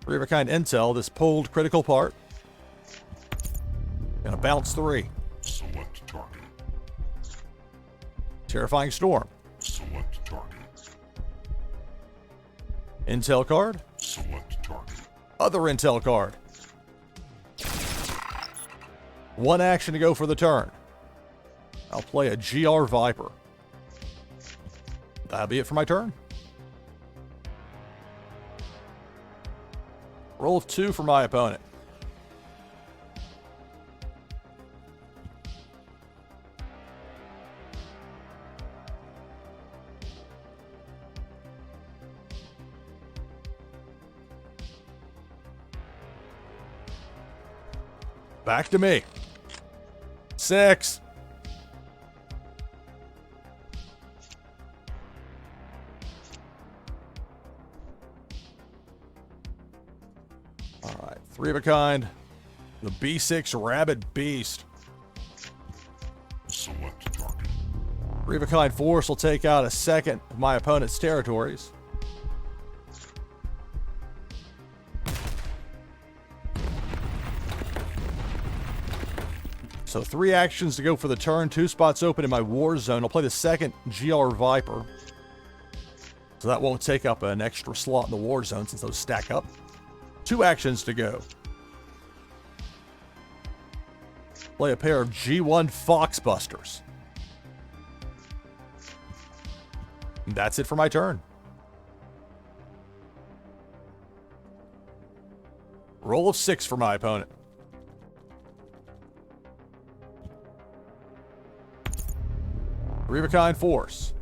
3 of a kind intel, this pulled critical part. Gonna bounce 3. Select target. Terrifying storm. Select target. Intel card. Select target. Other intel card. 1 action to go for the turn. I'll play a GR Viper. That'll be it for my turn. Roll of 2 for my opponent. Back to me. 6. All right, 3 of a kind. The B6 Rabid Beast. Select target. 3 of a kind force will take out a second of my opponent's territories. So 3 actions to go for the turn. 2 spots open in my war zone. I'll play the second GR Viper. So that won't take up an extra slot in the war zone since those stack up. 2 actions to go. Play a pair of G1 Foxbusters. And that's it for my turn. Roll of 6 for my opponent. Three of a kind force.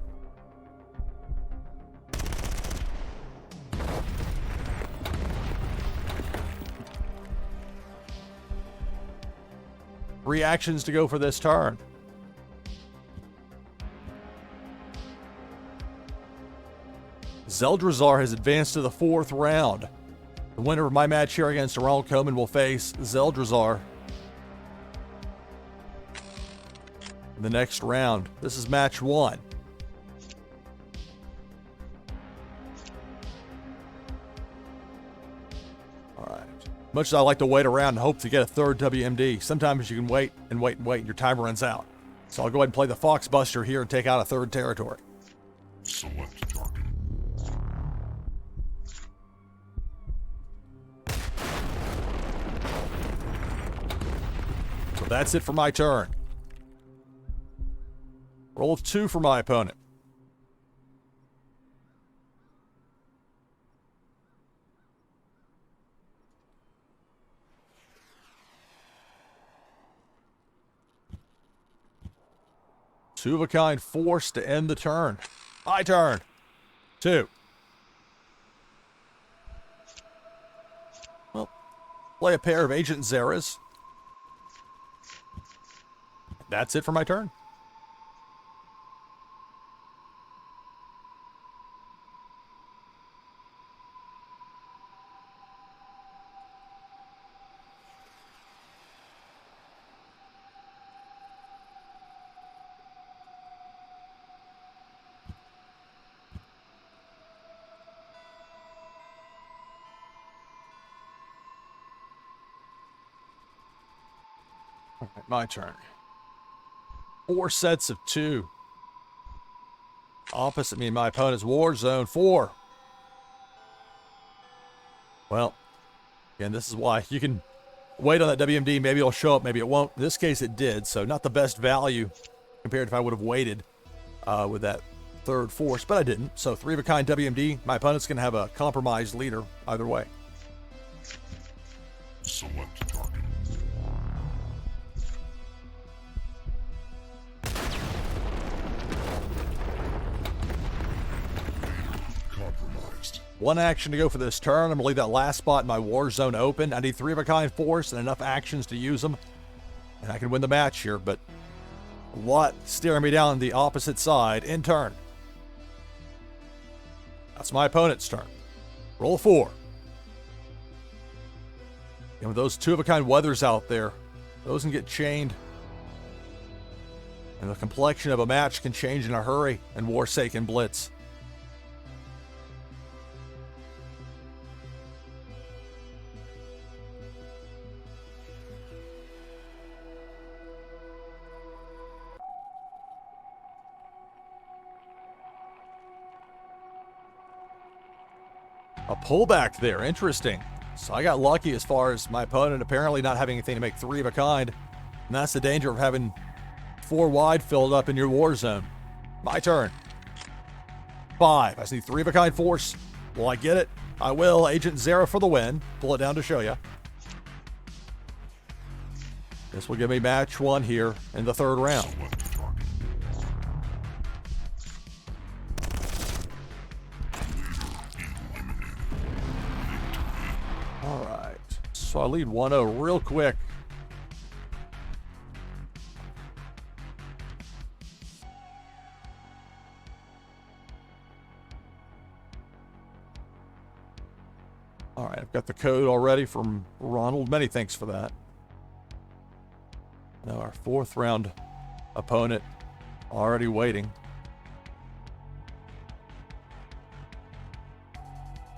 Three actions to go for this turn. Zeldrazar has advanced to the 4th round. The winner of my match here against Ronald Koeman will face Zeldrazar in the next round. This is match 1. All right. Much as I like to wait around and hope to get a 3rd WMD, sometimes you can wait and wait and wait and your time runs out. So I'll go ahead and play the Foxbuster here and take out a 3rd territory. Select target. So that's it for my turn. Roll of 2 for my opponent. Two of a kind force to end the turn. My turn. 2. Well, play a pair of Agent Zeras. That's it for my turn. All right, my turn. 4 sets of 2. Opposite me in my opponent's war zone. 4. Well, again, this is why you can wait on that WMD. Maybe it'll show up, maybe it won't. In this case, it did, so not the best value compared to if I would have waited with that 3rd force, but I didn't. So 3 of a kind WMD. My opponent's going to have a compromised leader either way. Select target. Compromised. 1 action to go for this turn. I'm going to leave that last spot in my war zone open. I need 3 of a kind force and enough actions to use them. And I can win the match here, but a lot staring me down the opposite side in turn. That's my opponent's turn. Roll 4. And with those 2 of a kind weathers out there, those can get chained. And the complexion of a match can change in a hurry in Warsaken Blitz. A pullback there. Interesting. So I got lucky as far as my opponent apparently not having anything to make 3 of a kind. And that's the danger of having 4 wide filled up in your war zone. My turn. 5. I just need 3 of a kind force. Will I get it? I will. Agent Zera for the win. Pull it down to show you. This will give me match 1 here in the 3rd round. Select target. All right. So I lead 1-0 real quick. All right, I've got the code already from Ronald. Many thanks for that. Now our 4th round opponent already waiting.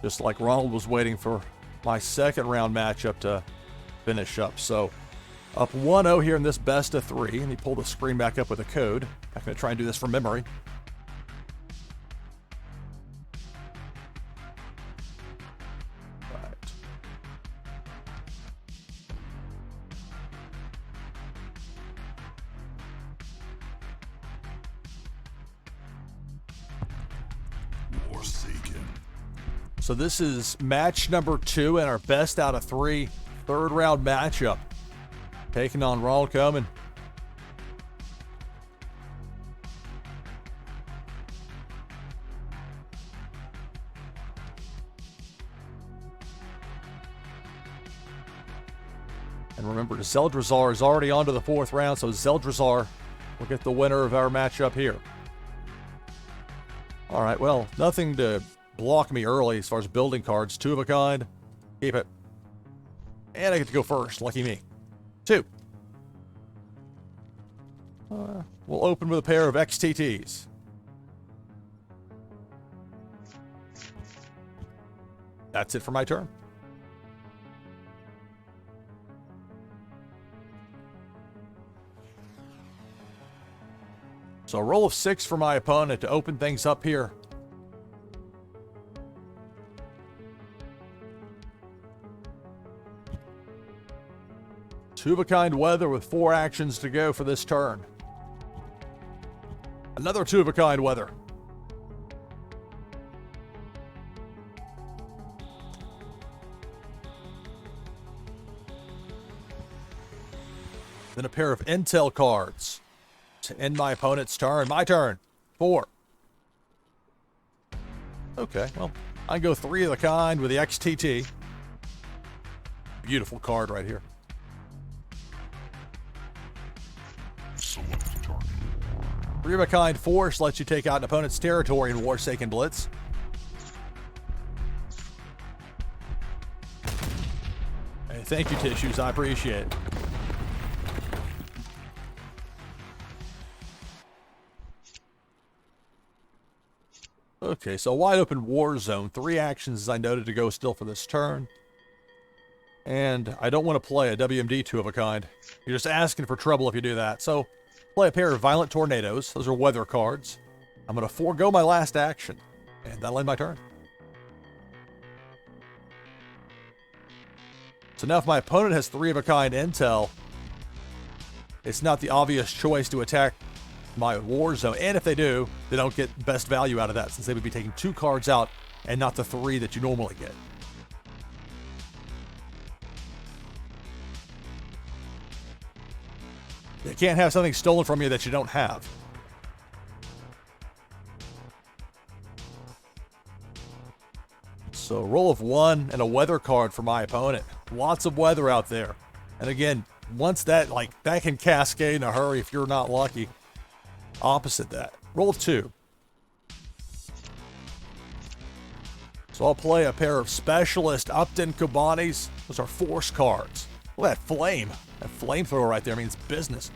Just like Ronald was waiting for my 2nd round matchup to finish up. So up 1-0 here in this best of 3. And he pulled the screen back up with a code. I'm going to try and do this from memory. Right. Warsaken. So this is match number 2 and our best out of 3 3rd round matchup. Taking on Ronald Koeman. And remember, Zeldrazar is already on to the 4th round, so Zeldrazar will get the winner of our matchup here. All right, well, nothing to block me early as far as building cards. 2 of a kind. Keep it. And I get to go first. Lucky me. 2. We'll open with a pair of XTTs. That's it for my turn. So a roll of 6 for my opponent to open things up here. Two of a kind weather with 4 actions to go for this turn. Another 2 of a kind weather. Then a pair of intel cards to end my opponent's turn. My turn. 4. Okay, well, I can go 3 of the kind with the XTT. Beautiful card right here. Select target. 3 of a kind force lets you take out an opponent's territory in Warsaken Blitz. Hey, thank you, Tissues. I appreciate it. Okay, so wide open war zone. 3 actions, as I noted, to go still for this turn. And I don't want to play a WMD 2 of a kind. You're just asking for trouble if you do that. So play a pair of Violent Tornadoes. Those are weather cards. I'm going to forego my last action. And that'll end my turn. So now if my opponent has 3 of a kind intel, it's not the obvious choice to attack my war zone. And if they do, they don't get best value out of that, since they would be taking 2 cards out and not the 3 that you normally get. You can't have something stolen from you that you don't have. So roll of 1 and a weather card for my opponent. Lots of weather out there. And again, once that can cascade in a hurry if you're not lucky. Opposite that. Roll 2. So I'll play a pair of Specialist Upton Kubanis. Those are force cards. Look at that flame. That flamethrower right there means business.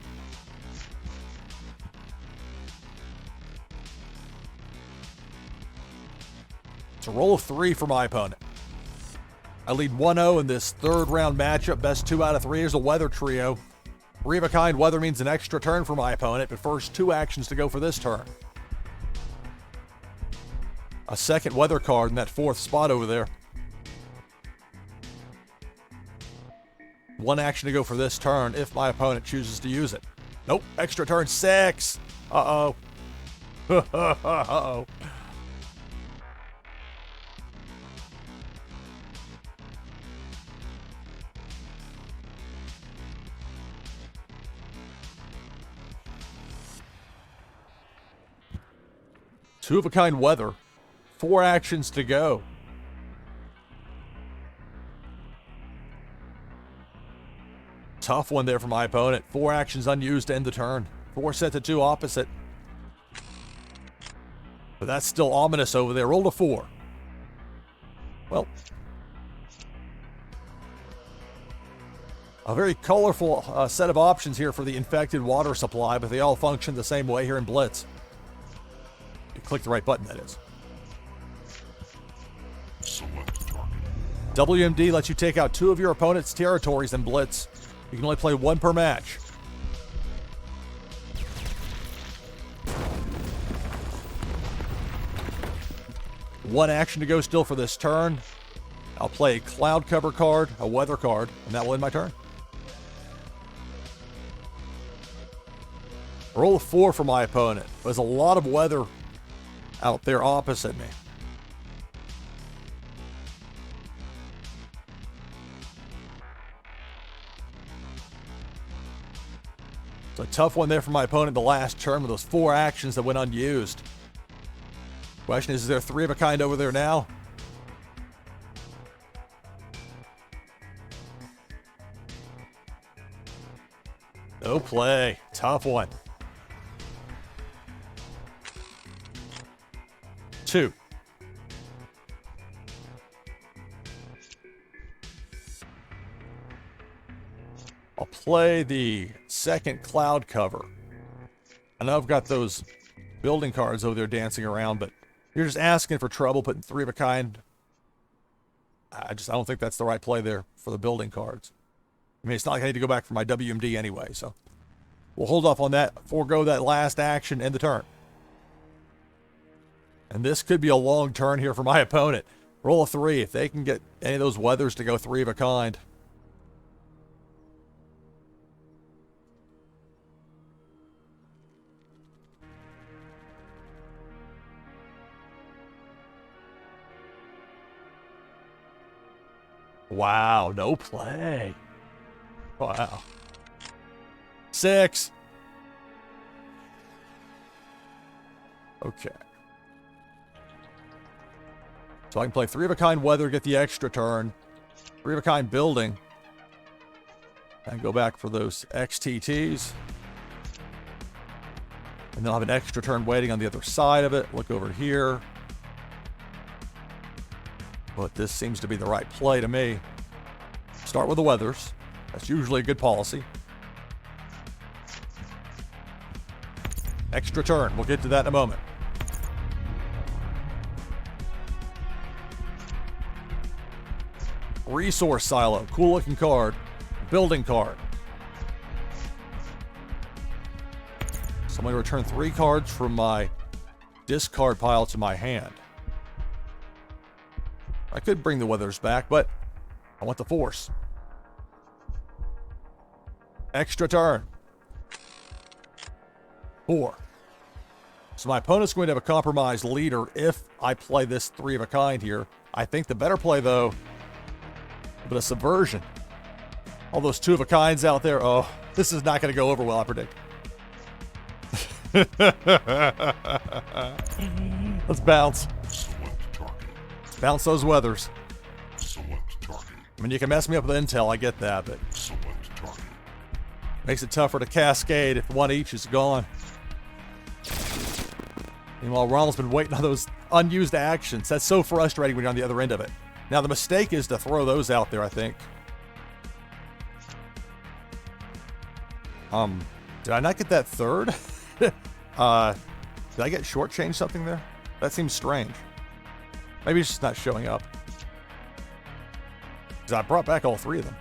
It's a roll of 3 for my opponent. I lead 1-0 in this 3rd round matchup. Best 2 out of 3 is a weather trio. 3 of a kind weather means an extra turn for my opponent, but first 2 actions to go for this turn. A second weather card in that 4th spot over there. 1 action to go for this turn if my opponent chooses to use it. Nope, extra turn 6. Uh-oh. Uh-oh. Two of a kind weather. 4 actions to go. Tough one there for my opponent. 4 actions unused to end the turn. 4 set to 2 opposite. But that's still ominous over there. Roll to 4. Well, A very colorful set of options here for the infected water supply, but they all function the same way here in Blitz. You click the right button, that is. Select target. WMD lets you take out 2 of your opponent's territories in Blitz. You can only play 1 per match. One action to go still for this turn. I'll play a cloud cover card, a weather card, and that will end my turn. Roll a 4 for my opponent. There's a lot of weather out there opposite me. It's a tough one there for my opponent the last turn with those 4 actions that went unused. Question is there 3 of a kind over there now? No play. Tough one. 2. I'll play the second cloud cover. I know I've got those building cards over there dancing around, but you're just asking for trouble putting 3 of a kind. I don't think that's the right play there for the building cards. I mean, it's not like I need to go back for my WMD anyway, so we'll hold off on that, forego that last action, end the turn. And this could be a long turn here for my opponent. Roll a 3 if they can get any of those weathers to go 3 of a kind. Wow, no play. Wow. 6. Okay. So I can play 3 of a kind weather, get the extra turn. 3 of a kind building. And go back for those XTTs. And then I'll have an extra turn waiting on the other side of it. Look over here. But this seems to be the right play to me. Start with the weathers. That's usually a good policy. Extra turn. We'll get to that in a moment. Resource silo. Cool looking card. Building card. So I'm going to return 3 cards from my discard pile to my hand. I could bring the weathers back, but I want the force. Extra turn. 4. So my opponent's going to have a compromised leader if I play this 3 of a kind here. I think the better play, though, a bit of subversion. All those 2 of a kinds out there. Oh, this is not going to go over well, I predict. Let's bounce. Bounce those weathers. Select target. I mean, you can mess me up with intel, I get that, but Select target. makes it tougher to cascade if 1 each is gone. Meanwhile, Ronald's been waiting on those unused actions. That's so frustrating when you're on the other end of it. Now, the mistake is to throw those out there, I think. Did I not get that 3rd? Did I get shortchanged something there? That seems strange. Maybe it's just not showing up. Because I brought back all 3 of them.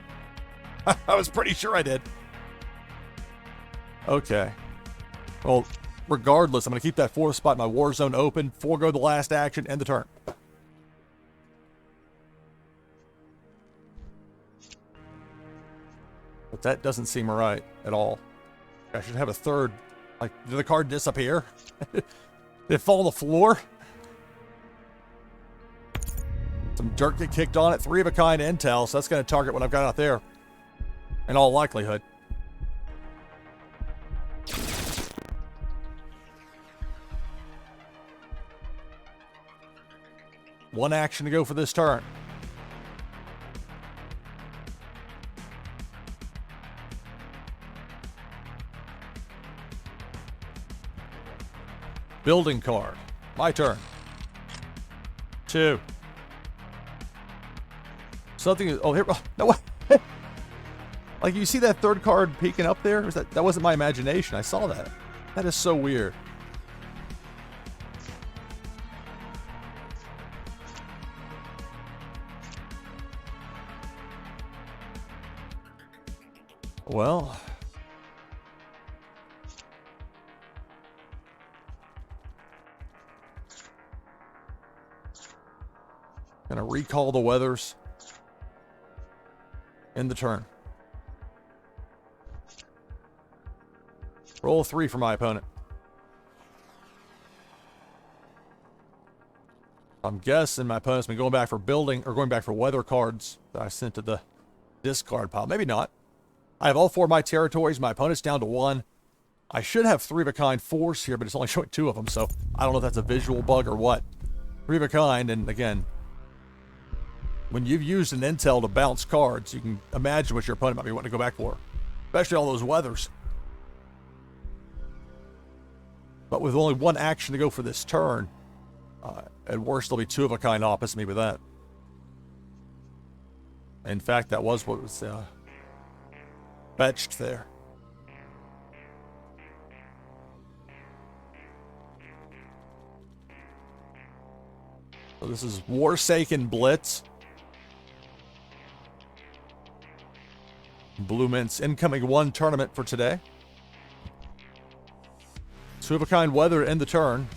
I was pretty sure I did. Okay. Well, regardless, I'm going to keep that 4th spot in my war zone open, forego the last action, end the turn. But that doesn't seem right at all. I should have a 3rd. Like, did the card disappear? Did it fall on the floor? Some dirt get kicked on it. 3 of a kind intel, so that's going to target what I've got out there. In all likelihood. One action to go for this turn. Building card. My turn. 2. Something is... Oh, here... Oh, no, what? Like, you see that third card peeking up there? Is that wasn't my imagination. I saw that. That is so weird. Well, gonna recall the weathers in the turn. Roll 3 for my opponent. I'm guessing my opponent's been going back for building or going back for weather cards that I sent to the discard pile. Maybe not. I have all 4 of my territories. My opponent's down to 1. I should have 3 of a kind force here, but it's only showing 2 of them, so I don't know if that's a visual bug or what. 3 of a kind, and again, when you've used an intel to bounce cards, you can imagine what your opponent might be wanting to go back for, especially all those weathers. But with only 1 action to go for this turn, at worst, there'll be 2 of a kind opposite me with that. In fact, that was what was fetched there. So this is Warsaken Blitz BluMint's incoming 1 tournament for today. 2 of a kind weather in the turn.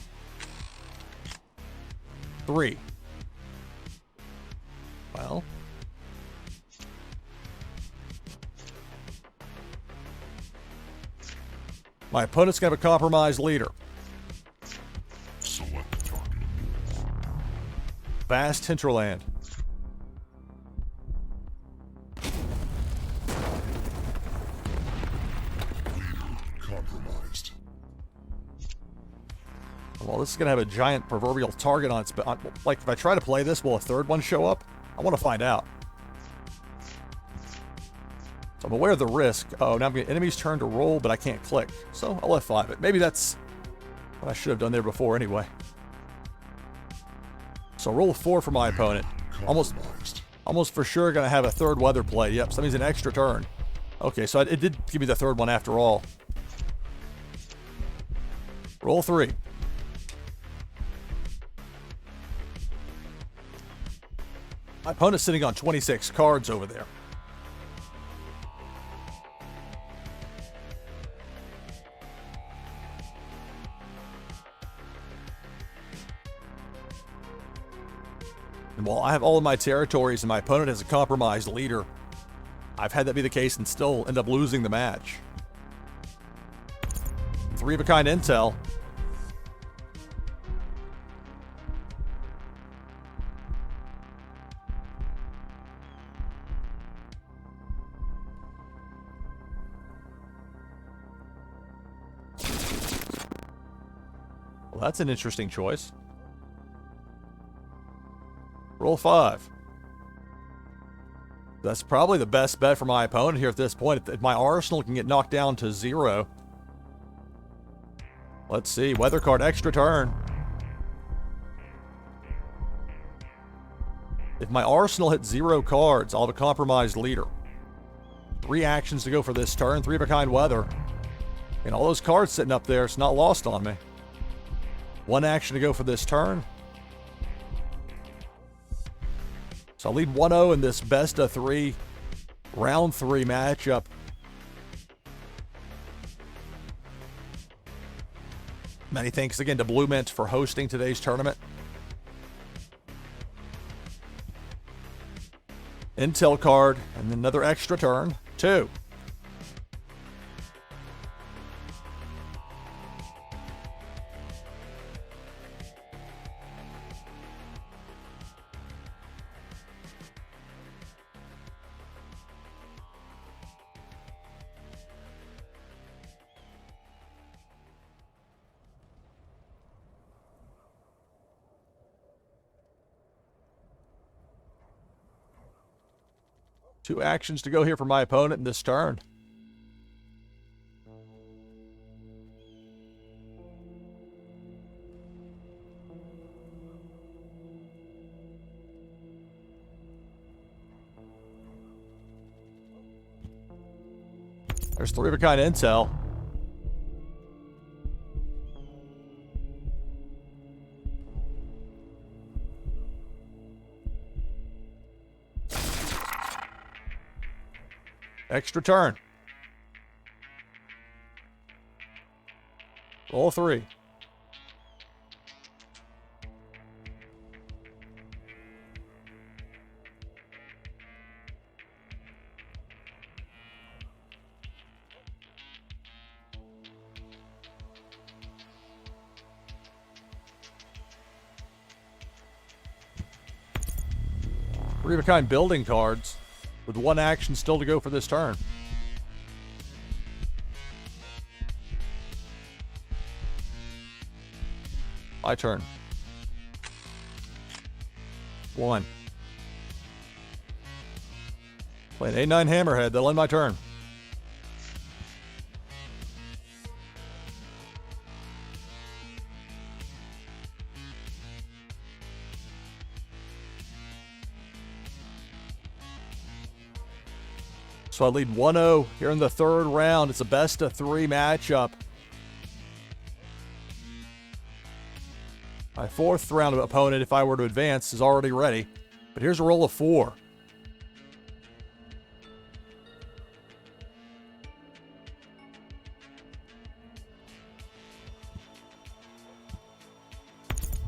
3. Well, my opponent's gonna have a compromised leader. Select target. Vast hinterland. Leader compromised. Well, this is going to have a giant proverbial target on its... Like, if I try to play this, will a third one show up? I want to find out. So I'm aware of the risk. Oh, now I'm getting enemy's turn to roll, but I can't click. So I'll F5 it. Maybe that's what I should have done there before anyway. So roll 4 for my opponent. Almost for sure going to have a third weather play. Yep, so that means an extra turn. Okay, so it did give me the third one after all. Roll 3. My opponent's sitting on 26 cards over there. And while I have all of my territories and my opponent has a compromised leader, I've had that be the case and still end up losing the match. 3 of a kind intel. Well, that's an interesting choice. Roll 5. That's probably the best bet for my opponent here at this point. If my arsenal can get knocked down to 0. Let's see. Weather card extra turn. If my arsenal hits 0 cards, I'll have a compromised leader. 3 actions to go for this turn. 3 of a kind weather. And all those cards sitting up there, it's not lost on me. 1 action to go for this turn. So I'll lead 1-0 in this best of 3 round 3 matchup. Many thanks again to BluMint for hosting today's tournament. Intel card and another extra turn. 2. Two actions to go here for my opponent in this turn. There's 3 of a kind intel. Extra turn. Roll 3. Three of a kind building cards with 1 action still to go for this turn. My turn. 1. Play an A9 Hammerhead. That'll end my turn. So I lead 1-0 here in the 3rd round. It's a best of 3 matchup. My 4th round opponent, if I were to advance, is already ready. But here's a roll of 4.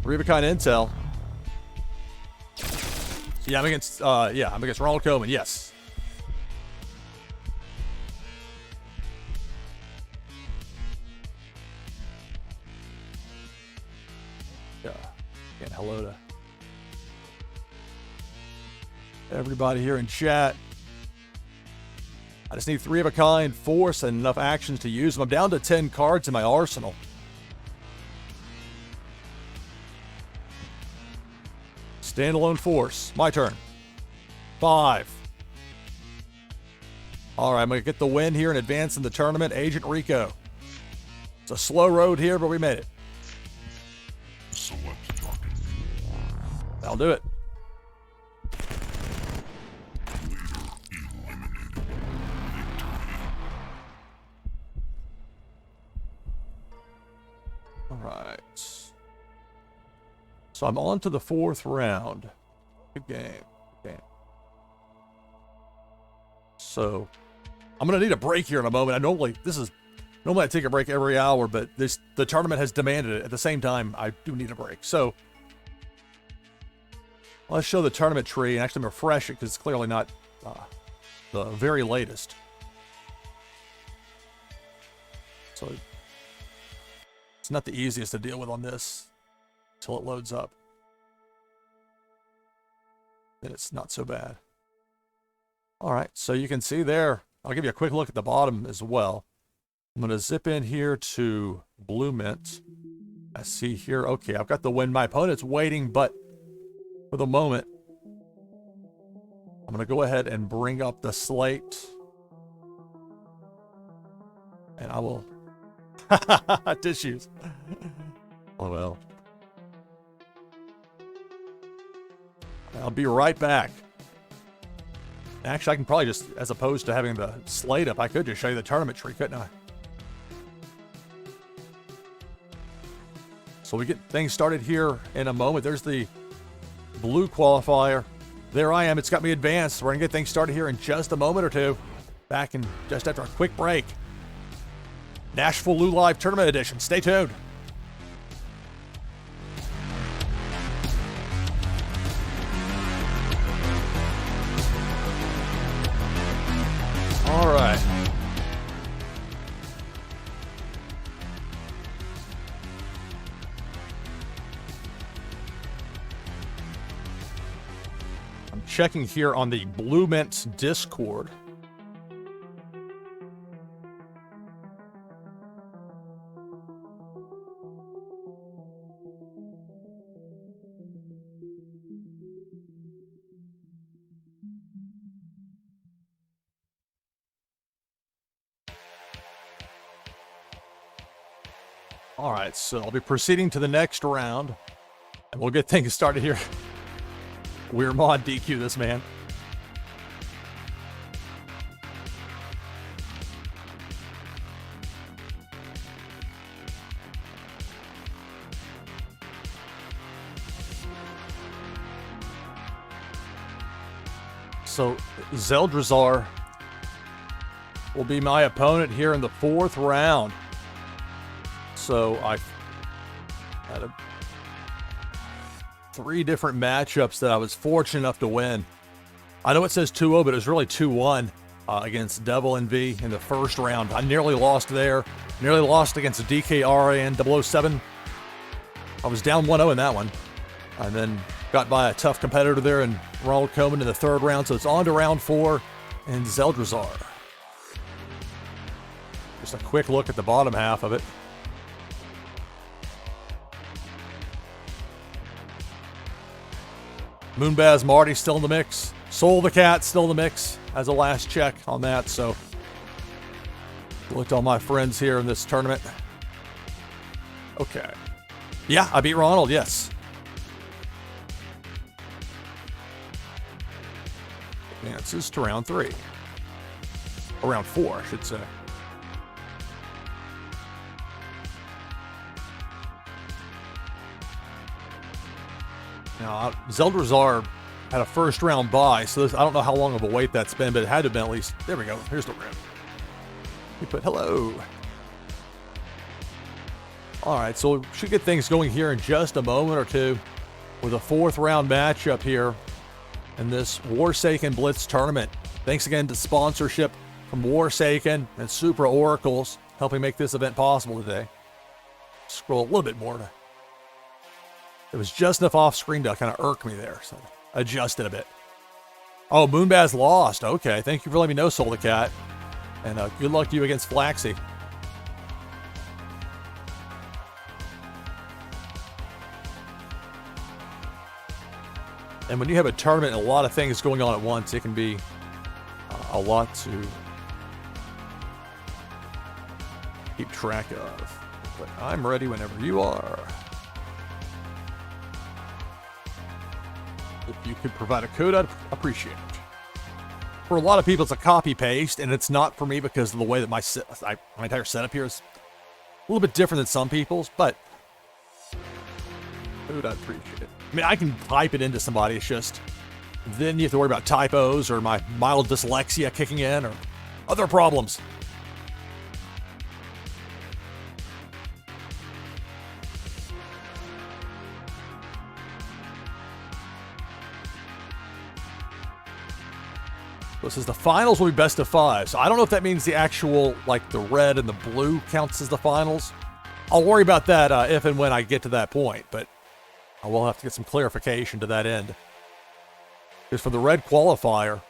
Three of a kind intel. Yeah, I'm against Ronald Koeman, yes. Again, hello to everybody here in chat. I just need 3 of a kind force and enough actions to use them. I'm down to 10 cards in my arsenal. Standalone force. My turn. 5. All right, I'm going to get the win here and advance in the tournament. Agent Rico. It's a slow road here, but we made it. Select target. That'll do it. Leader eliminated. Victory. All right. So I'm on to the 4th round. Good game. Good game. So I'm going to need a break here in a moment. Normally I take a break every hour, but the tournament has demanded it. At the same time, I do need a break. So let's show the tournament tree and actually refresh it because it's clearly not the very latest. So it's not the easiest to deal with on this until it loads up. Then it's not so bad. All right, so you can see there, I'll give you a quick look at the bottom as well. I'm going to zip in here to BluMint. I see here, okay, I've got the win. My opponent's waiting, but for the moment, I'm going to go ahead and bring up the slate. And I will... Tissues. Oh, well. I'll be right back. Actually, I can probably just, as opposed to having the slate up, I could just show you the tournament tree, couldn't I? So we get things started here in a moment. There's the blue qualifier. There I am. It's got me advanced. We're going to get things started here in just a moment or two. Back in just after a quick break. NashvilleLou Live Tournament Edition. Stay tuned. All right. I'm checking here on the BluMint Discord. All right, so I'll be proceeding to the next round, and we'll get things started here. Weird mod DQ this man. So Zeldrazar will be my opponent here in the 4th round. So I had 3 different matchups that I was fortunate enough to win. I know it says 2-0, but it was really 2-1 against Devil NV in the 1st round. I nearly lost there. Nearly lost against DKRA and 007. I was down 1-0 in that one. And then got by a tough competitor there in Ronald Koeman in the 3rd round. So it's on to round 4 and Zeldrazar. Just a quick look at the bottom half of it. Moonbaz Marty still in the mix. Soul the Cat still in the mix as a last check on that. So looked at all my friends here in this tournament. Okay. Yeah, I beat Ronald, yes. Advances to round 3. Or round 4, I should say. Now, Zeldrazar had a 1st round bye, so I don't know how long of a wait that's been, but it had to have been at least. There we go. Here's the room. We put hello. All right, so we should get things going here in just a moment or two with a 4th round matchup here in this Warsaken Blitz tournament. Thanks again to sponsorship from Warsaken and Supra Oracles helping make this event possible today. Scroll a little bit more. It was just enough off screen to kind of irk me there, so adjust it a bit. Oh, Moonbaz lost. Okay, thank you for letting me know, Soul the Cat. And good luck to you against Flaxy. And when you have a tournament and a lot of things going on at once, it can be a lot to keep track of. But I'm ready whenever you are. If you could provide a code, I'd appreciate it. For a lot of people, it's a copy-paste, and it's not for me because of the way that my entire setup here is a little bit different than some people's, but code, I'd appreciate it. I mean, I can type it into somebody, it's just then you have to worry about typos or my mild dyslexia kicking in or other problems. This is the finals will be best of 5. So I don't know if that means the actual, like the red and the blue counts as the finals. I'll worry about that if and when I get to that point, but I will have to get some clarification to that end. Because for the red qualifier,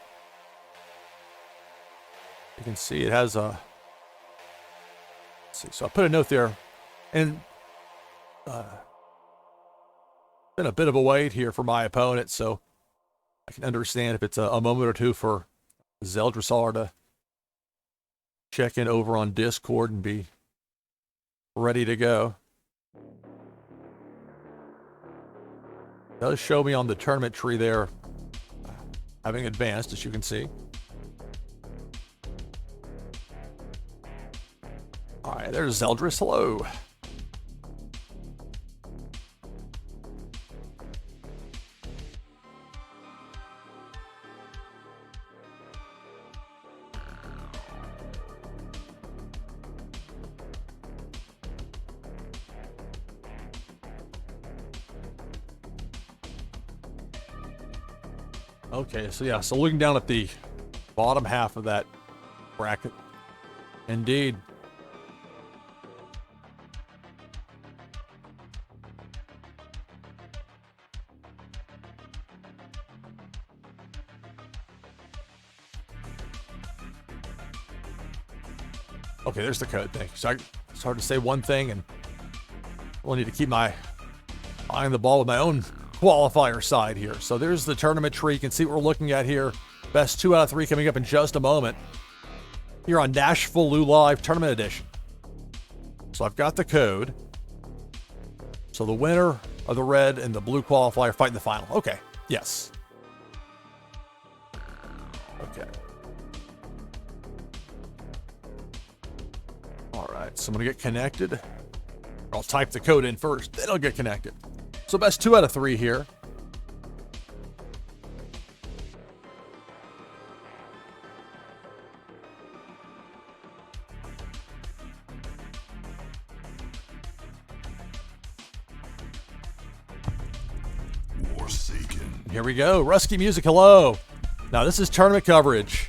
you can see it has a, let's see, so I put a note there, and been a bit of a wait here for my opponent, so I can understand if it's a moment or two for Zeldrazar to check in over on Discord and be ready to go. It does show me on the tournament tree there, having advanced, as you can see. All right, there's Zeldris. Hello. Okay, so yeah, so looking down at the bottom half of that bracket, indeed. Okay, there's the code thing. So it's hard to say one thing, and we'll need to keep my eye on the ball with my own qualifier side here. So there's the tournament tree. You can see what we're looking at here. Best 2 out of 3 coming up in just a moment. Here on NashvilleLou Live Tournament Edition. So I've got the code. So the winner of the red and the blue qualifier fight in the final. Okay. Yes. Okay. All right. So I'm going to get connected. I'll type the code in first, then I'll get connected. So best 2 out of 3 here. Here we go. Rusky Music, hello. Now this is tournament coverage.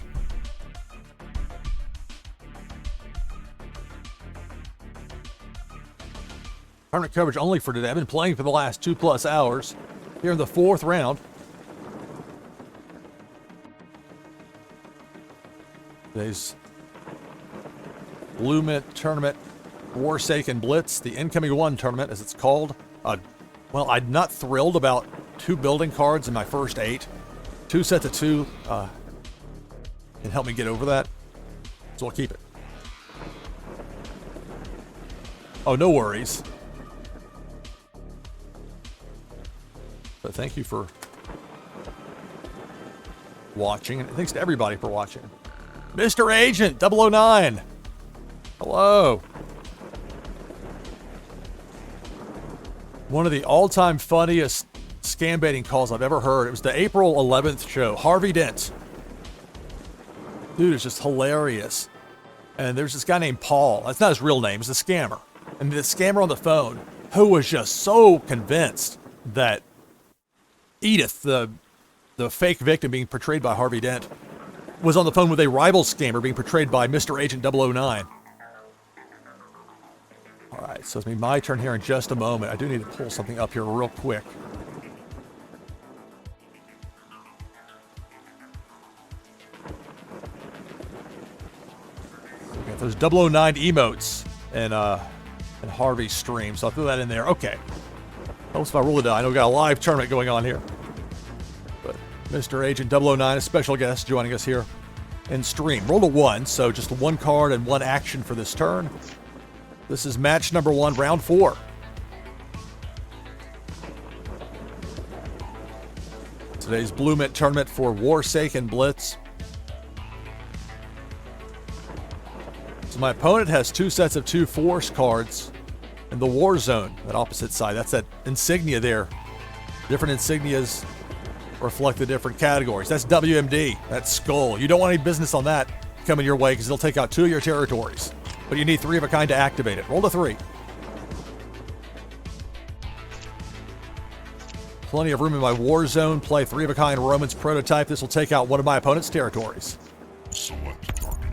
Tournament coverage only for today. I've been playing for the last 2+ hours. Here in the 4th round. Today's BluMint tournament, Warsaken Blitz, the incoming 1 tournament, as it's called. Well, I'm not thrilled about 2 building cards in my first 8. 2 sets of 2 can help me get over that, so I'll keep it. Oh, no worries. But thank you for watching, and thanks to everybody for watching. Mr. Agent 009, hello. One of the all-time funniest scam baiting calls I've ever heard. It was the April 11th show. Harvey Dent. Dude, it's just hilarious. And there's this guy named Paul. That's not his real name. He's a scammer. And the scammer on the phone, who was just so convinced that Edith, the fake victim being portrayed by Harvey Dent, was on the phone with a rival scammer being portrayed by Mr. Agent 009. All right, so it's gonna be my turn here in just a moment. I do need to pull something up here real quick. We got those 009 emotes in Harvey's stream, so I'll throw that in there. Okay. Helps if I roll it down. I know we got a live tournament going on here. But Mr. Agent 009, a special guest joining us here in stream. Roll a 1, so just 1 card and 1 action for this turn. This is match number 1, round 4. Today's BluMint tournament for Warsaken Blitz. So my opponent has 2 sets of 2 force cards in the war zone, that opposite side. That's that insignia there. Different insignias reflect the different categories. That's WMD. That's skull. You don't want any business on that coming your way because it'll take out 2 of your territories. But you need 3 of a kind to activate it. Roll a 3. Plenty of room in my war zone. Play 3 of a kind Romans prototype. This will take out 1 of my opponent's territories. Select target.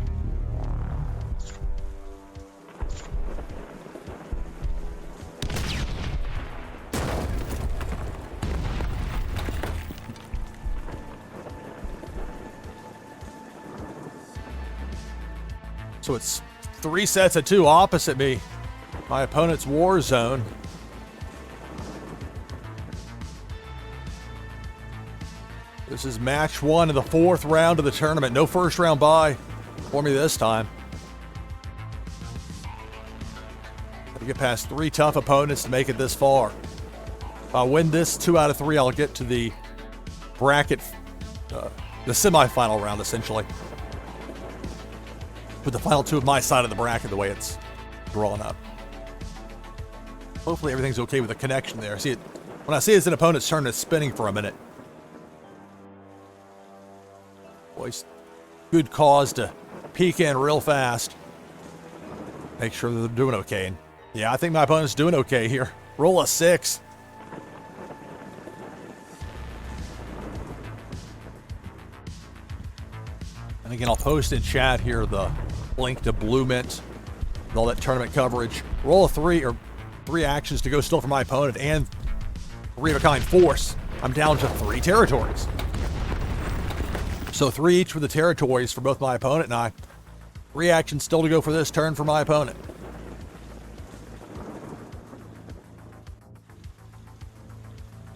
So it's 3 sets of 2 opposite me. My opponent's war zone. This is match 1 of the 4th round of the tournament. No first round bye for me this time. I get past 3 tough opponents to make it this far. If I win this 2 out of 3, I'll get to the bracket, the semifinal round essentially. With the final 2 of my side of the bracket the way it's drawn up. Hopefully everything's okay with the connection there. See it when I see it's an opponent's turn, it's spinning for a minute. Boys, good cause to peek in real fast. Make sure that they're doing okay. And yeah, I think my opponent's doing okay here. Roll a 6. And again, I'll post in chat here the link to BluMint and all that tournament coverage. Roll a 3 or 3 actions to go still for my opponent and 3 of a kind force. I'm down to 3 territories. So 3 each for the territories for both my opponent and I. 3 actions still to go for this turn for my opponent.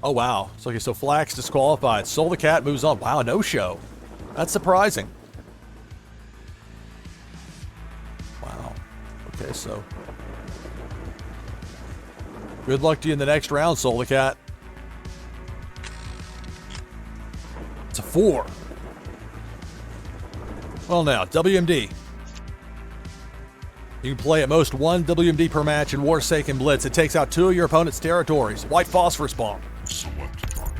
Oh wow. So okay, so Flax disqualified. Soul the Cat moves on. Wow, no show. That's surprising. Okay, so good luck to you in the next round, Soul the Cat. It's a 4. Well now, WMD. You can play at most 1 WMD per match in Warsaken Blitz. It takes out 2 of your opponent's territories. White phosphorus bomb. Select target.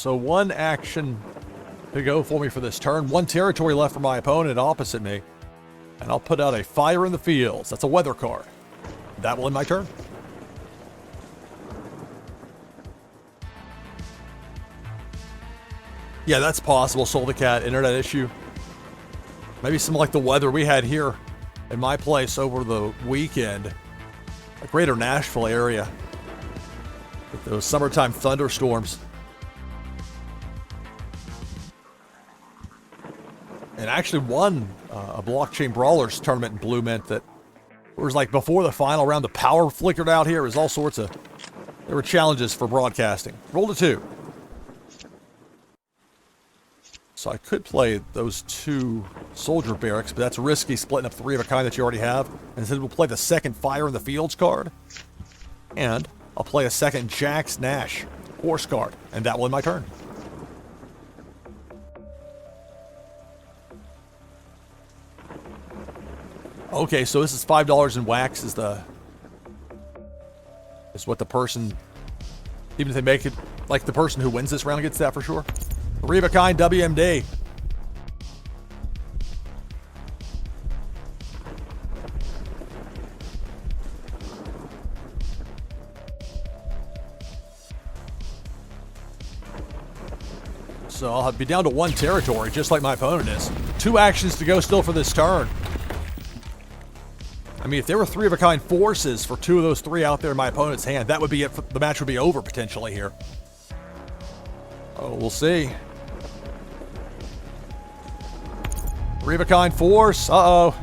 So one action to go for me for this turn. One territory left for my opponent opposite me. And I'll put out a Fire in the Fields. That's a weather card. That will end my turn. Yeah, that's possible. Soul the Cat, internet issue. Maybe some like the weather we had here in my place over the weekend. The greater Nashville area. With those summertime thunderstorms. And actually won a Blockchain Brawlers tournament in BluMint that was like before the final round, the power flickered out here. It was all sorts of, there were challenges for broadcasting. Rolled a 2. So I could play those 2 soldier barracks, but that's risky splitting up 3 of a kind that you already have. And instead we'll play the second Fire in the Fields card. And I'll play a second Jack's Nash horse card. And that will end my turn. Okay, so this is $5 in wax is what the person, even if they make it, like the person who wins this round gets that for sure. 3 of a kind WMD. So I'll be down to 1 territory, just like my opponent is. 2 actions to go still for this turn. I mean, if there were 3 of a kind forces for 2 of those 3 out there in my opponent's hand, that would be it. The match would be over potentially here. Oh, we'll see. 3 of a kind force. Uh-oh.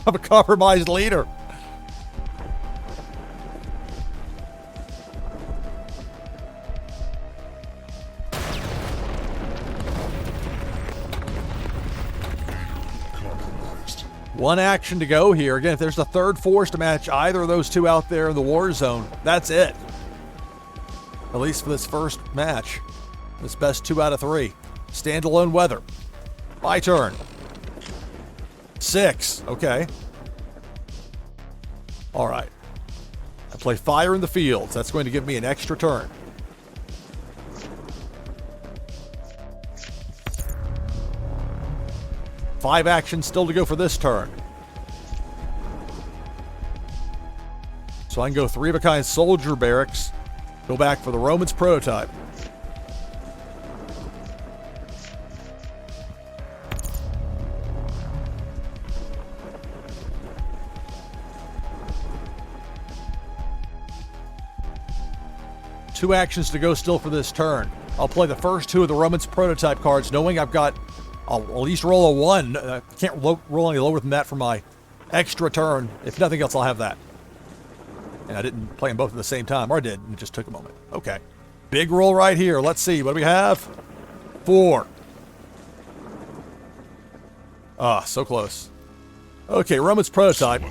I'm a compromised leader. Compromised. 1 action to go here. Again, if there's a 3rd force to match either of those 2 out there in the war zone, that's it. At least for this first match. This best 2 out of 3. Standalone weather. My turn. 6. Okay. All right. I play Fire in the Fields. That's going to give me an extra turn. Five actions still to go for this turn. So I can go 3 of a kind soldier barracks. Go back for the Romans prototype. Two actions to go still for this turn. I'll play the first 2 of the Romans prototype cards, knowing I'll at least roll a 1. I can't roll any lower than that for my extra turn. If nothing else, I'll have that. And I didn't play them both at the same time, or I did, and it just took a moment. Okay. Big roll right here. Let's see. What do we have? 4. Ah, so close. Okay, Romans prototype.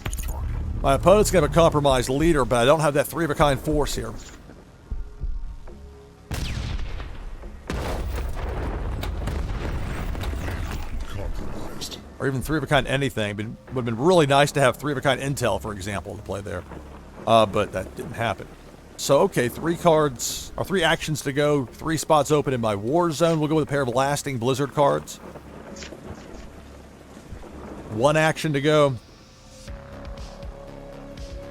My opponent's going to have a compromised leader, but I don't have that 3 of a kind force here. Or even 3 of a kind anything. But it would have been really nice to have 3 of a kind intel, for example, to play there. But that didn't happen. So, okay, 3 cards, or 3 actions to go, 3 spots open in my war zone. We'll go with a pair of lasting blizzard cards. 1 action to go.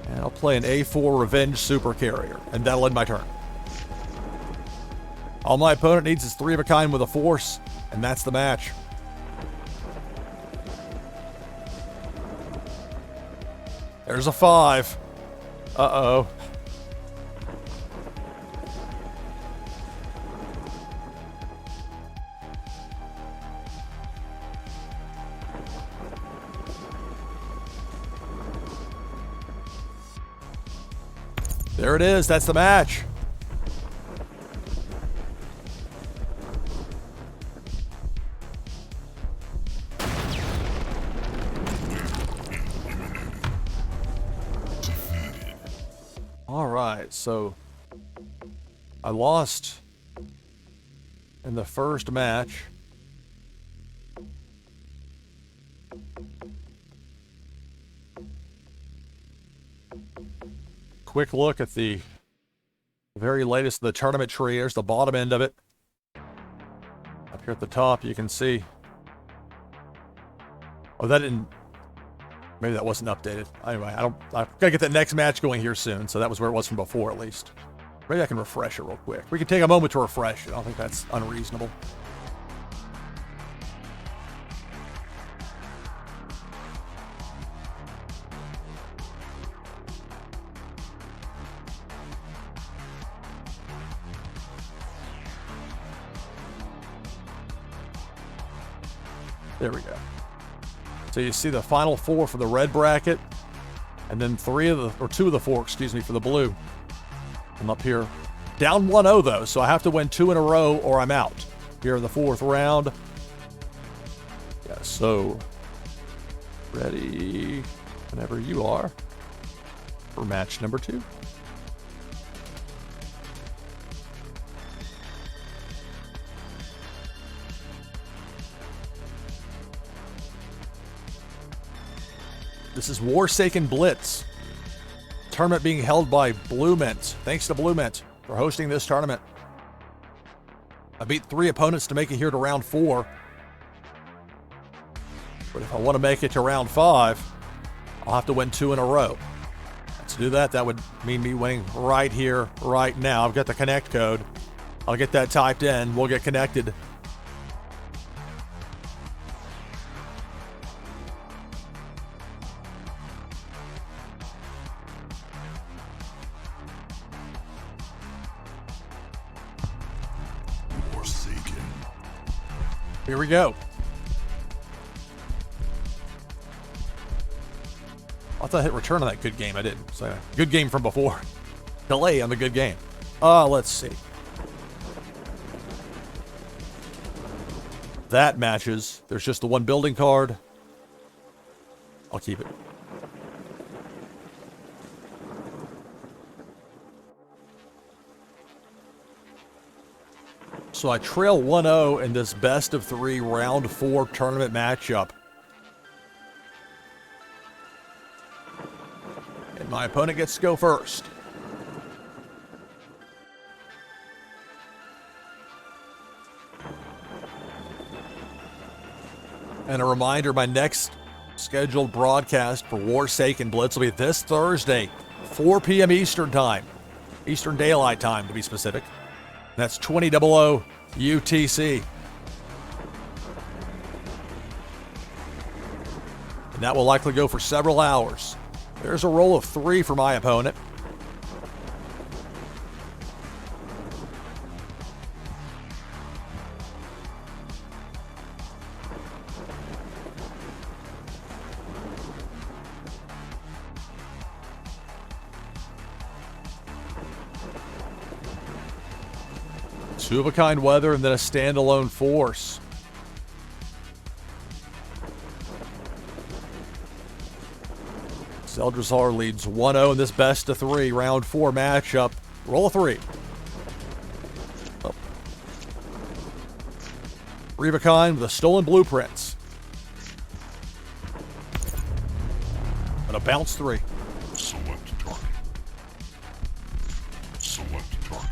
And I'll play an A4 Revenge Super Carrier, and that'll end my turn. All my opponent needs is 3 of a kind with a force, and that's the match. There's a 5. Uh-oh. There it is. That's the match. All right, so I lost in the first match. Quick look at the very latest of the tournament tree. There's the bottom end of it. Up here at the top, you can see. Oh, that didn't. Maybe that wasn't updated. Anyway, I gotta get that next match going here soon. So that was where it was from before, at least. Maybe I can refresh it real quick. We can take a moment to refresh it. I don't think that's unreasonable. There we go. So you see the final four for the red bracket, and then two of the four, excuse me, for the blue. I'm up here. Down 1-0 though, so I have to win 2 in a row or I'm out. Here in the 4th round. Yeah, so ready whenever you are for match number 2. This is Warsaken Blitz. Tournament being held by BluMint. Thanks to BluMint for hosting this tournament. I beat 3 opponents to make it here to round 4. But if I want to make it to round 5, I'll have to win 2 in a row. To do that, that would mean me winning right here, right now. I've got the connect code. I'll get that typed in. We'll get connected. Here we go. I thought I hit return on that good game. I didn't. So good game from before. Delay on the good game. Let's see. That matches. There's just the one building card. I'll keep it. So I trail 1-0 in this best of 3 round 4 tournament matchup. And my opponent gets to go first. And a reminder, my next scheduled broadcast for Warsaken Blitz will be this Thursday, 4 p.m. Eastern Time. Eastern Daylight Time, to be specific. That's 20:00 UTC. And that will likely go for several hours. There's a roll of 3 for my opponent. Two-of-a-kind weather and then a standalone force. Zeldrazar leads 1-0 in this best of 3 round 4 matchup. Roll of 3. Oh. Three-of-a-kind with the stolen blueprints. And a bounce 3. Select target. Select target.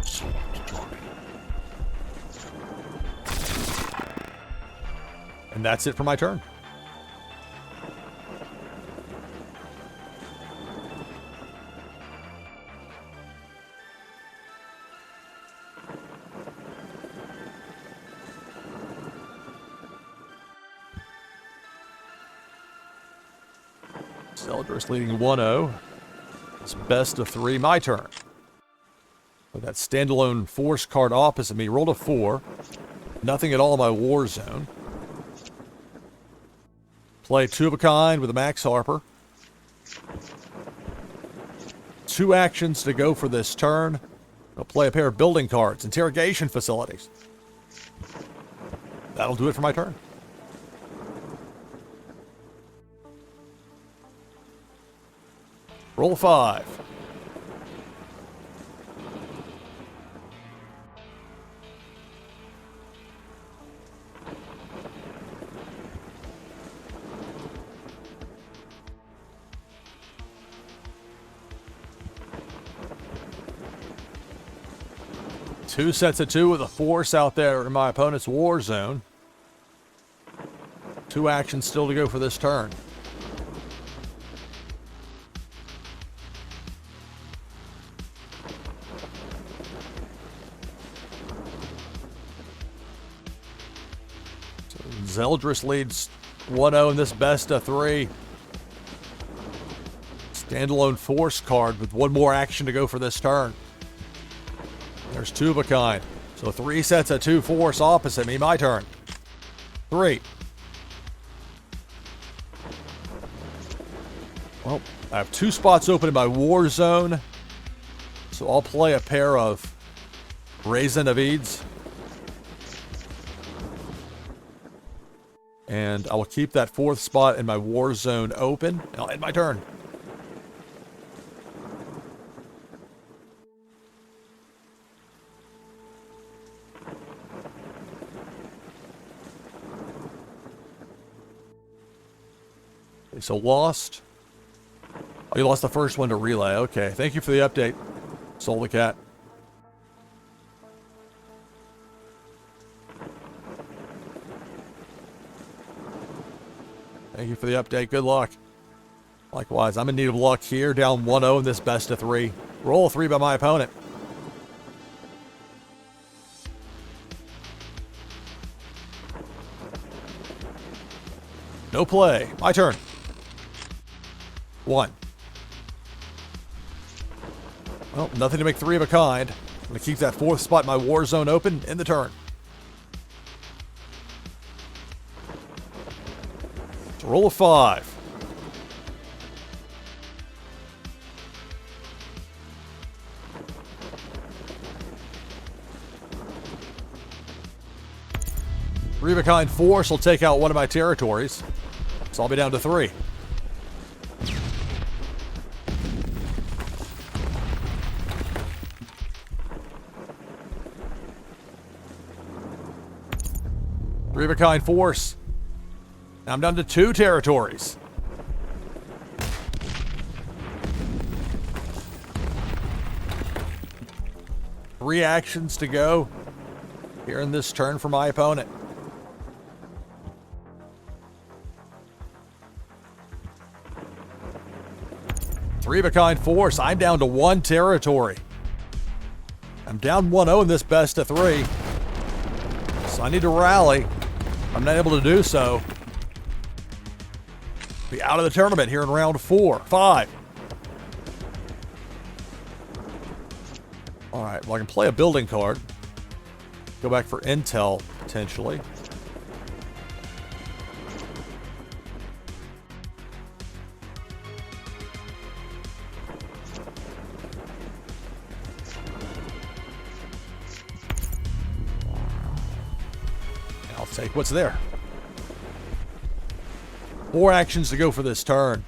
Select target. And that's it for my turn. Zeldris leading 1-0. It's best of 3, my turn. With that standalone force card opposite me, rolled a 4. Nothing at all in my war zone. Play two-of-a-kind with a Max Harper. 2 actions to go for this turn. I'll play a pair of building cards, interrogation facilities. That'll do it for my turn. Roll 5. 2 sets of 2 with a force out there in my opponent's war zone. 2 actions still to go for this turn. So Zeldris leads 1-0 in this best of 3. Standalone force card with 1 more action to go for this turn. There's 2 of a kind. So 3 sets of 2 force opposite me. My turn. 3. Well, I have 2 spots open in my war zone. So I'll play a pair of Raisin of Eads. And I will keep that 4th spot in my war zone open. And I'll end my turn. Okay, so lost. Oh, you lost the first one to relay. Okay, thank you for the update, Soul the Cat. Thank you for the update. Good luck. Likewise, I'm in need of luck here. Down 1-0 in this best of 3. Roll 3 by my opponent. No play. My turn. 1. Well, nothing to make 3 of a kind. I'm going to keep that 4th spot in my war zone open in the turn. So roll a 5. Three of a kind force will take out 1 of my territories. So I'll be down to 3. Three of a kind force. Now I'm down to 2 territories. Three actions to go here in this turn for my opponent. Three of a kind force. I'm down to 1 territory. I'm down 1-0 in this best of 3. So I need to rally. I'm not able to do so. Be out of the tournament here in round 4. 5. All right, well, I can play a building card. Go back for intel, potentially. I'll take what's there. 4 actions to go for this turn.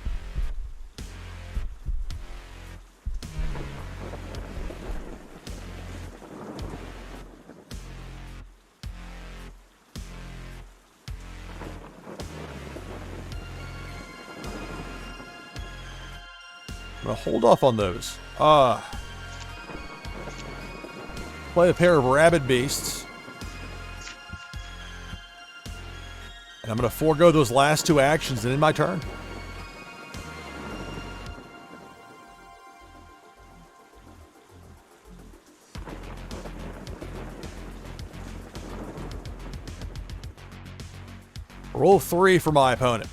I'm going to hold off on those. Play a pair of rabid beasts. And I'm going to forego those last 2 actions and end my turn. Roll 3 for my opponent.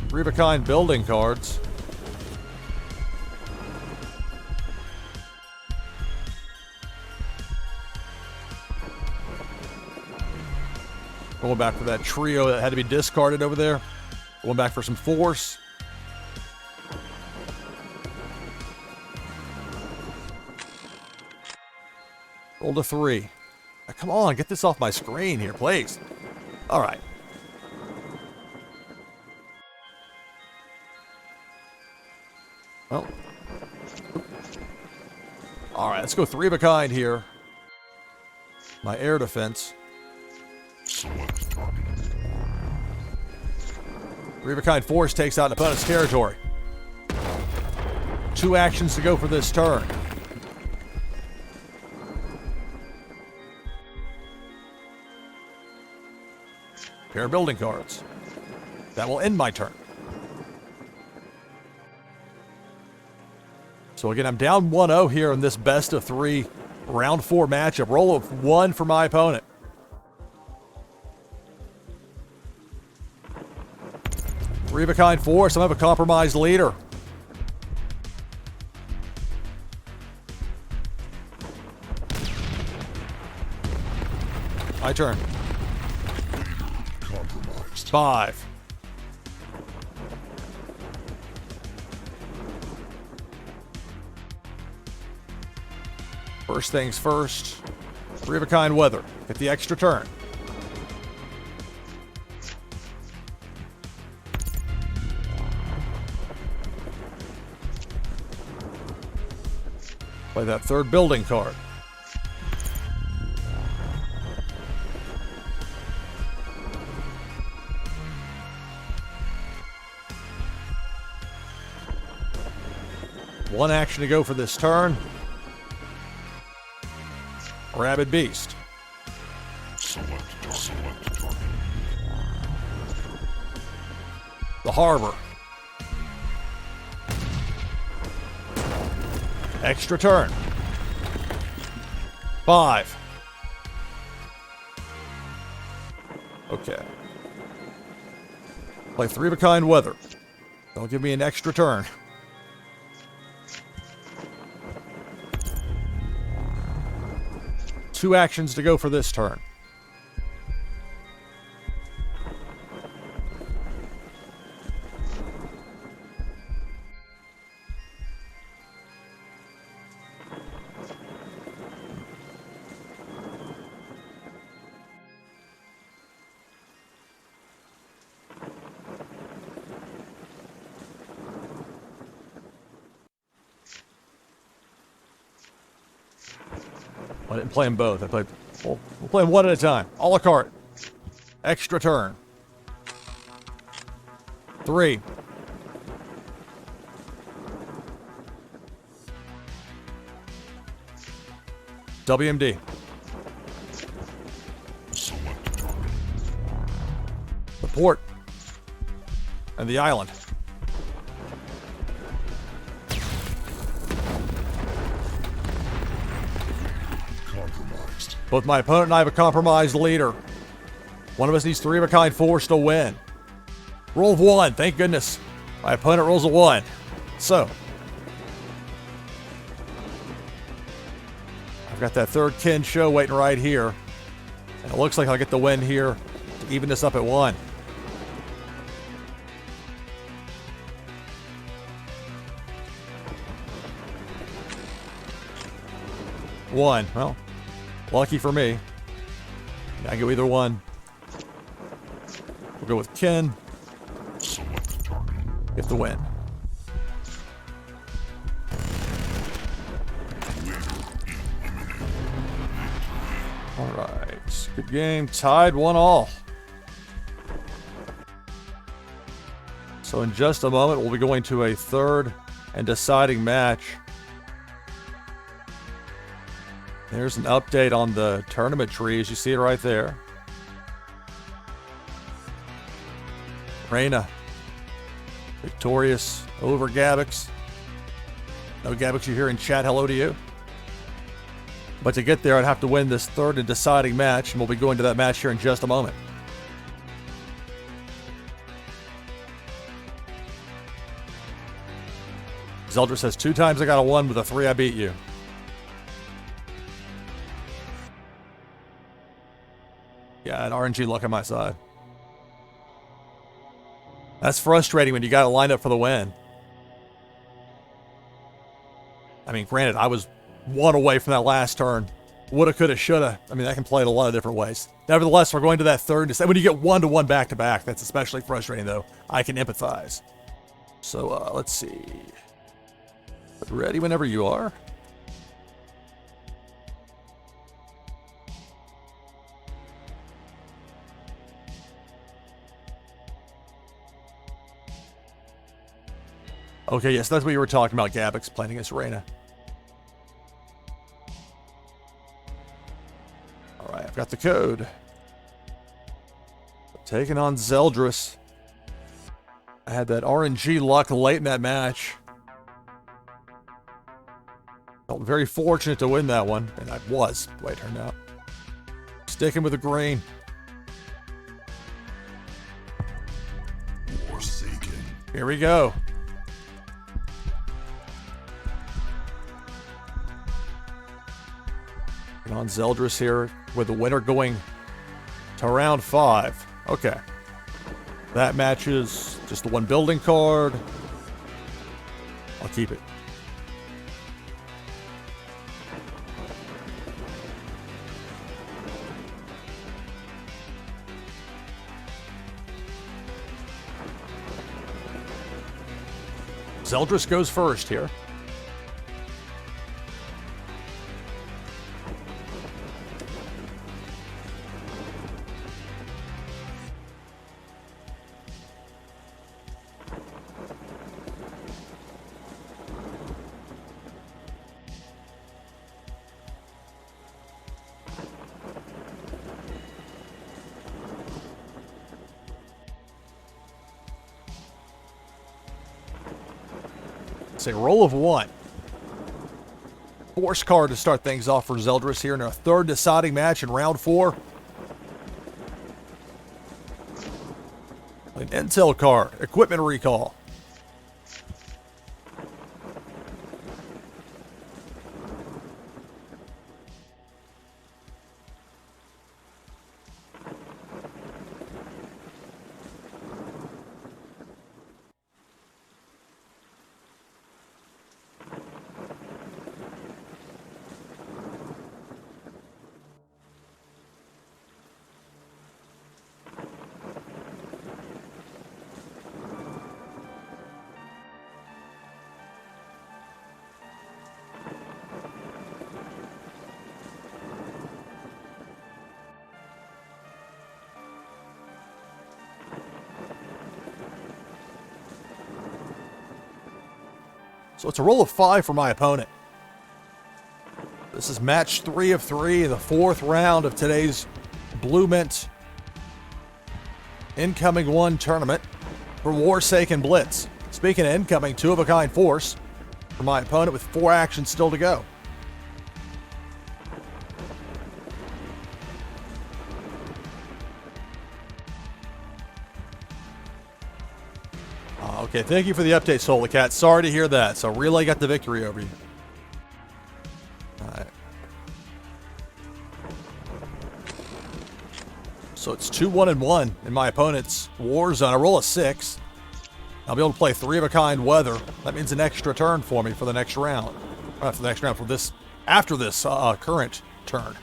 Three of a kind building cards. Going back for that trio that had to be discarded over there. Going back for some force. Roll to 3. Now, come on, get this off my screen here, please. All right. Well. All right, let's go 3 of a kind here. My air defense. Select target. Three of a kind force takes out an opponent's territory. 2 actions to go for this turn. Pair of building cards. That will end my turn. So again, I'm down 1-0 here in this best of 3 round 4 matchup. Roll of 1 for my opponent. Three of a kind force. I'm going to have a compromised leader. My turn. Compromised. 5. First things first. Three of a kind weather. Get the extra turn. Play that third building card. One action to go for this turn. Rabid Beast. Select target. The Harbor. Extra turn. 5. Okay. Play three of a kind weather. Don't give me an extra turn. Two actions to go for this turn. I didn't play them both. We'll play them one at a time. A la carte. Extra turn. 3. WMD. Select target. The port. And the island. Compromised. Both my opponent and I have a compromised leader. One of us needs three of a kind force to win. Roll of 1, thank goodness. My opponent rolls a 1. So, I've got that third kin show waiting right here. And it looks like I'll get the win here to even this up at 1. One. Well, lucky for me. I go either one. We'll go with Ken. Select target. Get the win. All right. Good game. Tied 1-1. So in just a moment, we'll be going to a third and deciding match. There's an update on the tournament trees. You see it right there. Reyna. Victorious over Gabix. No Gabix, you hear in chat, hello to you. But to get there, I'd have to win this third and deciding match, and we'll be going to that match here in just a moment. Zeldra says 2 times I got a 1, with a 3 I beat you. Yeah, an RNG luck on my side. That's frustrating when you got to line up for the win. I mean, granted, I was 1 away from that last turn. Woulda, coulda, shoulda. I mean, that can play in a lot of different ways. Nevertheless, we're going to that third. When you get 1-1 back-to-back, that's especially frustrating, though. I can empathize. So, let's see. Ready whenever you are. Okay, yes, that's what you were talking about, Gabix playing against Reyna. Alright, I've got the code. Taking on Zeldris. I had that RNG luck late in that match. Felt very fortunate to win that one, and I was, the way it turned out. Sticking with the green. Warsaken. Here we go. On Zeldris here, with the winner going to round 5. Okay. That match is just the one building card. I'll keep it. Zeldris goes first here. It's a roll of 1. Force card to start things off for Zeldris here in our third deciding match in round 4. An intel card, equipment recall. So it's a roll of 5 for my opponent. This is match 3 of 3, the 4th round of today's BluMint Incoming 1 tournament for Warsaken Blitz. Speaking of incoming, 2-of-a-kind force for my opponent with 4 actions still to go. Okay, thank you for the update, Solar Cat. Sorry to hear that. So Relay got the victory over you. Alright. So it's 2-1-1 in my opponent's war zone. I roll a 6. I'll be able to play 3-of-a-kind weather. That means an extra turn for me for the next round. For the next round, for this, after this current turn.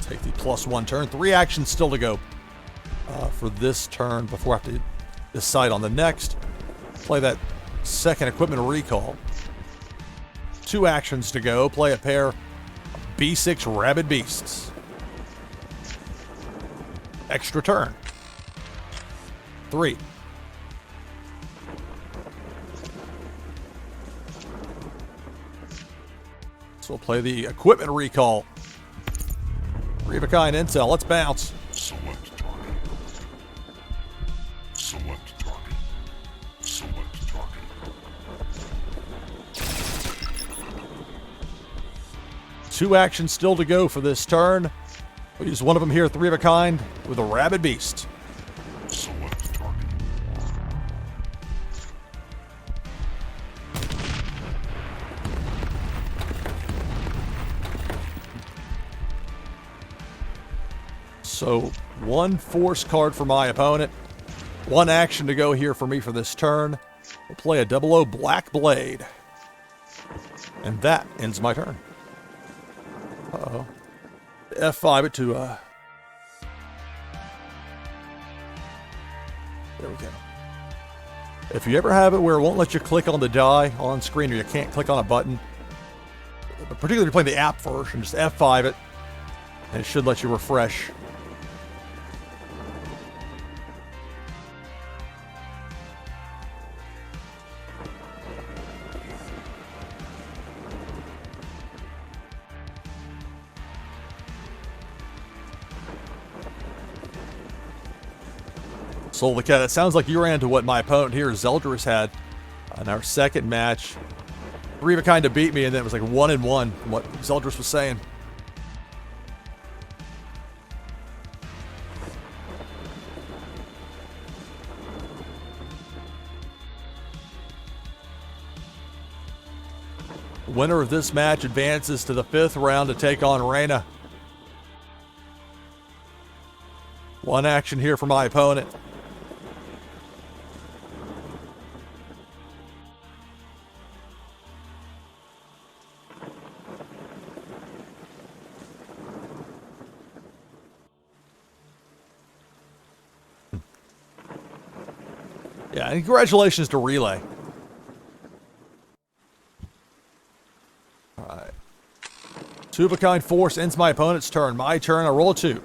Take the +1 turn. 3 actions still to go. For this turn before I have to decide on the next. Play that second equipment recall. 2 actions to go. Play a pair of B6 Rabid Beasts. Extra turn. 3. So we'll play the equipment recall. 3-of-a-kind intel. Let's bounce. Select target. Select target. Select target. 2 actions still to go for this turn. We'll use one of them here, 3-of-a-kind, with a Rabid Beast. Select target. So 1 force card for my opponent. 1 action to go here for me for this turn. We'll play a 00 Black Blade. And that ends my turn. Uh-oh. F5 it to, there we go. If you ever have it where it won't let you click on the die on screen or you can't click on a button, particularly if you're playing the app version, just F5 it, and it should let you refresh. Soul the Cat, it sounds like you ran into what my opponent here, Zeldris, had in our second match. 3 of a kind to beat me, and then it was like 1-1, what Zeldris was saying. Winner of this match advances to the 5th round to take on Reyna. One action here for my opponent. Yeah, and congratulations to Relay. Alright. 2 of a kind force ends my opponent's turn. My turn, I roll a 2.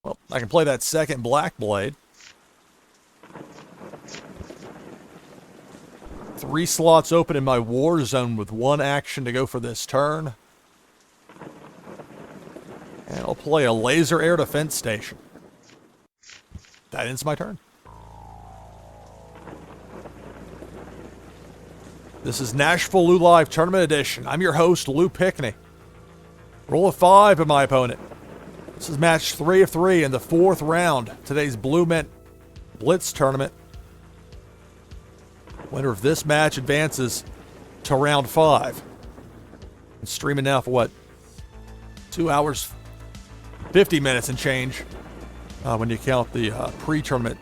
Well, I can play that second Black Blade. 3 slots open in my war zone with 1 action to go for this turn. And I'll play a laser air defense station. That ends my turn. This is NashvilleLou Live Tournament Edition. I'm your host, Lou Pickney. Roll a 5 of my opponent. This is match 3 of 3 in the 4th round. Today's BluMint Blitz Tournament. Winner of this match advances to round 5. I'm streaming now for what? 2 hours, 50 minutes and change when you count the pre-tournament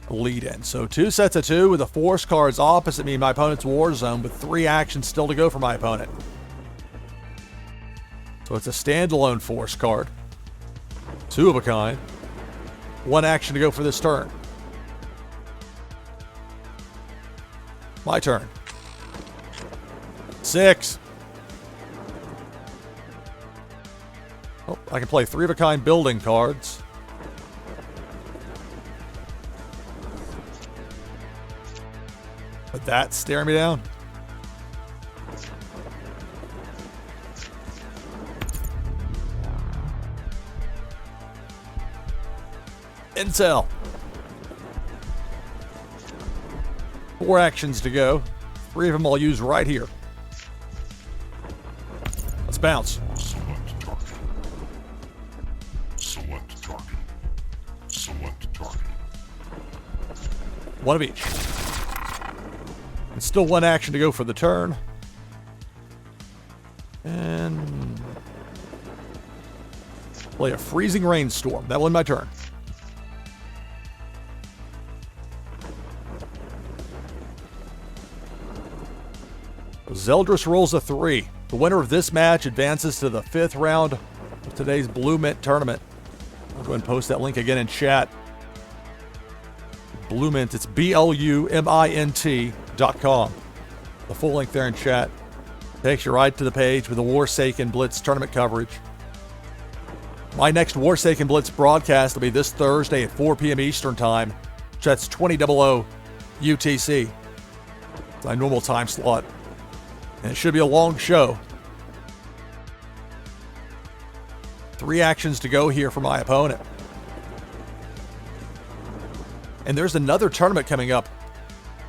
lead in. So 2 sets of 2 with the force cards opposite me in my opponent's war zone with 3 actions still to go for my opponent. So it's a standalone force card. 2 of a kind. 1 action to go for this turn. My turn. 6. Oh, I can play 3 of a kind building cards. But that's staring me down. Intel. 4 actions to go. 3 of them I'll use right here. Let's bounce. Select target. Select target. Select target. 1 of each. And still 1 action to go for the turn. And play a freezing rainstorm. That won my turn. Zeldris rolls a 3. The winner of this match advances to the 5th round of today's BluMint tournament. I'll go ahead and post that link again in chat. BluMint, it's BLUMINT.com. The full link there in chat takes you right to the page with the Warsaken Blitz tournament coverage. My next Warsaken Blitz broadcast will be this Thursday at 4 p.m. Eastern Time. That's 20:00 UTC. It's my normal time slot. And it should be a long show. 3 actions to go here for my opponent. And there's another tournament coming up.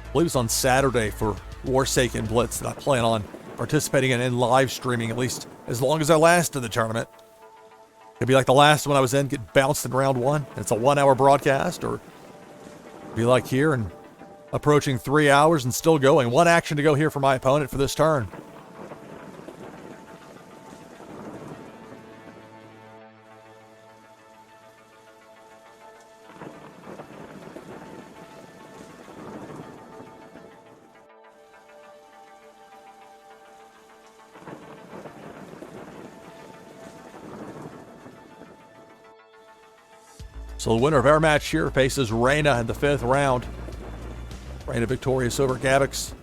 I believe it's on Saturday for Warsaken Blitz that I plan on participating in live streaming, at least as long as I last in the tournament. It'd be like the last one I was in, get bounced in round 1. It's a 1-hour broadcast, or be like here and approaching 3 hours and still going. 1 action to go here for my opponent for this turn. So the winner of our match here faces Reyna in the 5th round. Reyna victorious over Gabix.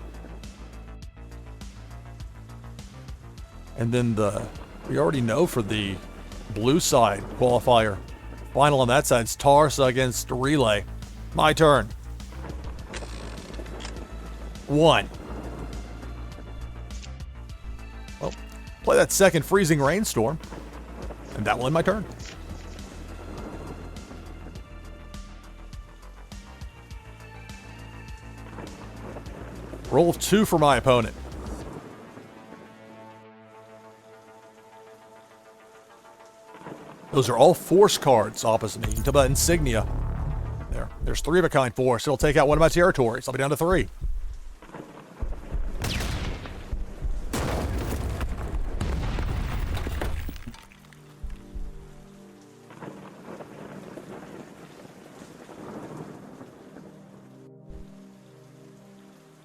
And then we already know for the blue side qualifier. Final on that side is Tarsa against Relay. My turn. 1. Well, play that second freezing rainstorm. And that will end my turn. Roll of 2 for my opponent. Those are all force cards opposite me. You can tell by that insignia. There's 3 of a kind force. It'll take out one of my territories. I'll be down to 3.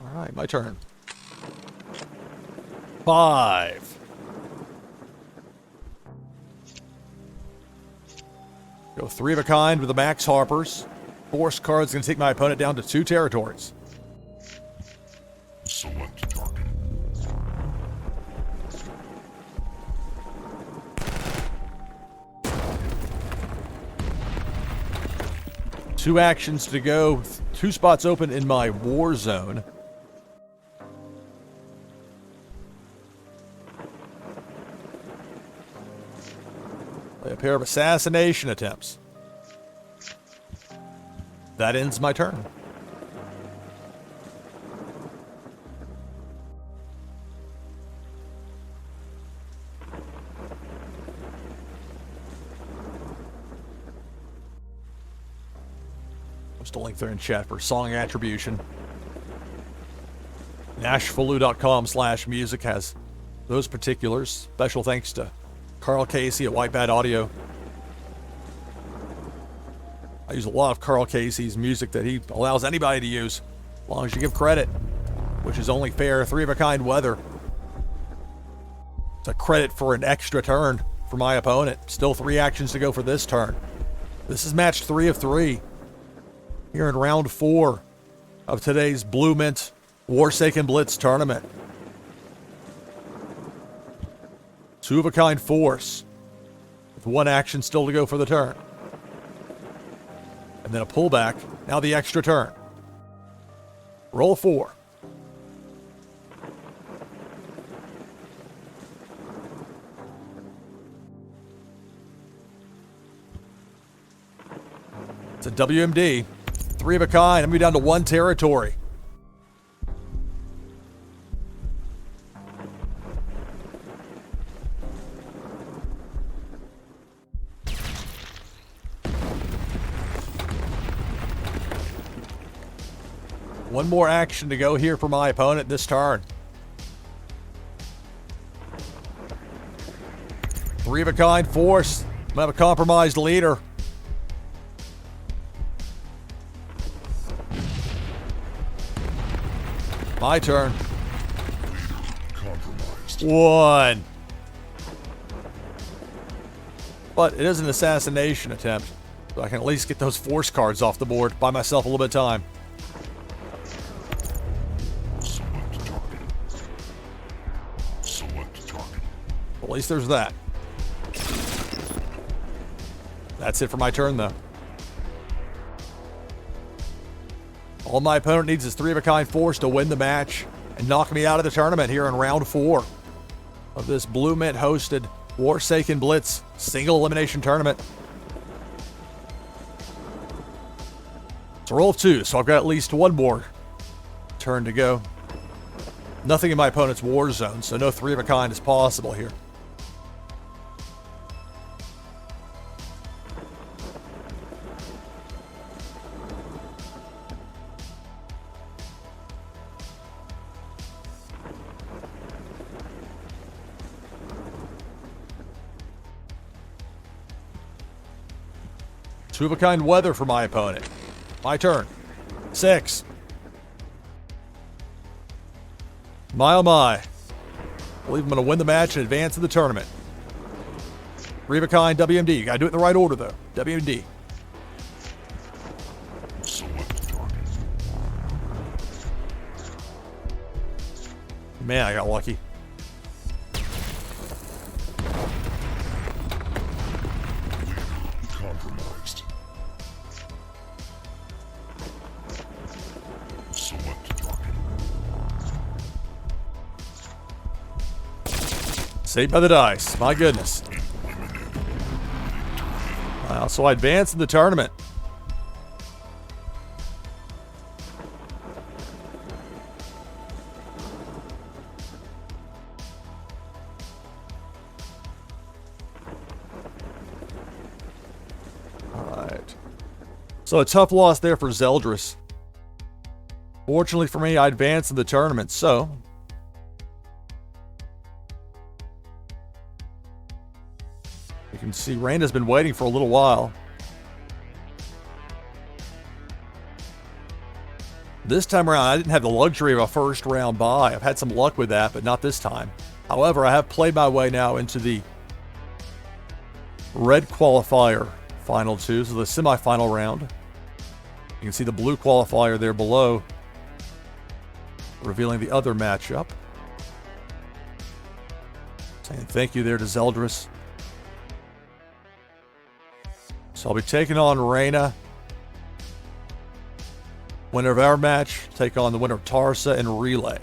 All right, my turn. 5. Go 3 of a kind with the Max Harpers. Force card's going to take my opponent down to 2 territories. Select target. Two actions to go. 2 spots open in my war zone. Play a pair of assassination attempts. That ends my turn. Post a link there in chat for song attribution. NashvilleLou.com/music has those particulars. Special thanks to Carl Casey at White Bat Audio. I use a lot of Carl Casey's music that he allows anybody to use, as long as you give credit, which is only fair. 3 of a kind weather. It's a credit for an extra turn for my opponent. Still 3 actions to go for this turn. This is match 3 of 3. Here in round 4 of today's BluMint Warsaken Blitz tournament. 2 of a kind force, with 1 action still to go for the turn. And then a pullback. Now the extra turn. Roll 4. It's a WMD. 3 of a kind. I'm going to be down to 1 territory. One more action to go here for my opponent this turn. 3 of a kind force. I'm gonna have a compromised leader. My turn. Compromised. 1. But it is an assassination attempt, so I can at least get those force cards off the board. Buy myself a little bit of time. Select target. Select target. At least there's that. That's it for my turn, though. All my opponent needs is 3 of a kind force to win the match and knock me out of the tournament here in round 4 of this BluMint hosted Warsaken Blitz single elimination tournament. It's a roll of 2, so I've got at least 1 more turn to go. Nothing in my opponent's war zone, so no 3 of a kind is possible here. Two of a kind weather for my opponent. My turn. 6. My oh my. I believe I'm going to win the match and advance to the tournament. 3 of a kind WMD. You got to do it in the right order, though. WMD. Select target. Man, I got lucky. Compromised. Select target. Saved by the dice. My goodness. Wow, so I advance in the tournament. So a tough loss there for Zeldris. Fortunately for me, I advanced in the tournament, so you can see Raina's been waiting for a little while. This time around, I didn't have the luxury of a first round bye. I've had some luck with that, but not this time. However, I have played my way now into the red qualifier final two, so the semifinal round. You can see the blue qualifier there below, revealing the other matchup. Saying thank you there to Zeldris. So I'll be taking on Raina. Winner of our match, take on the winner of Tarsa and Relay.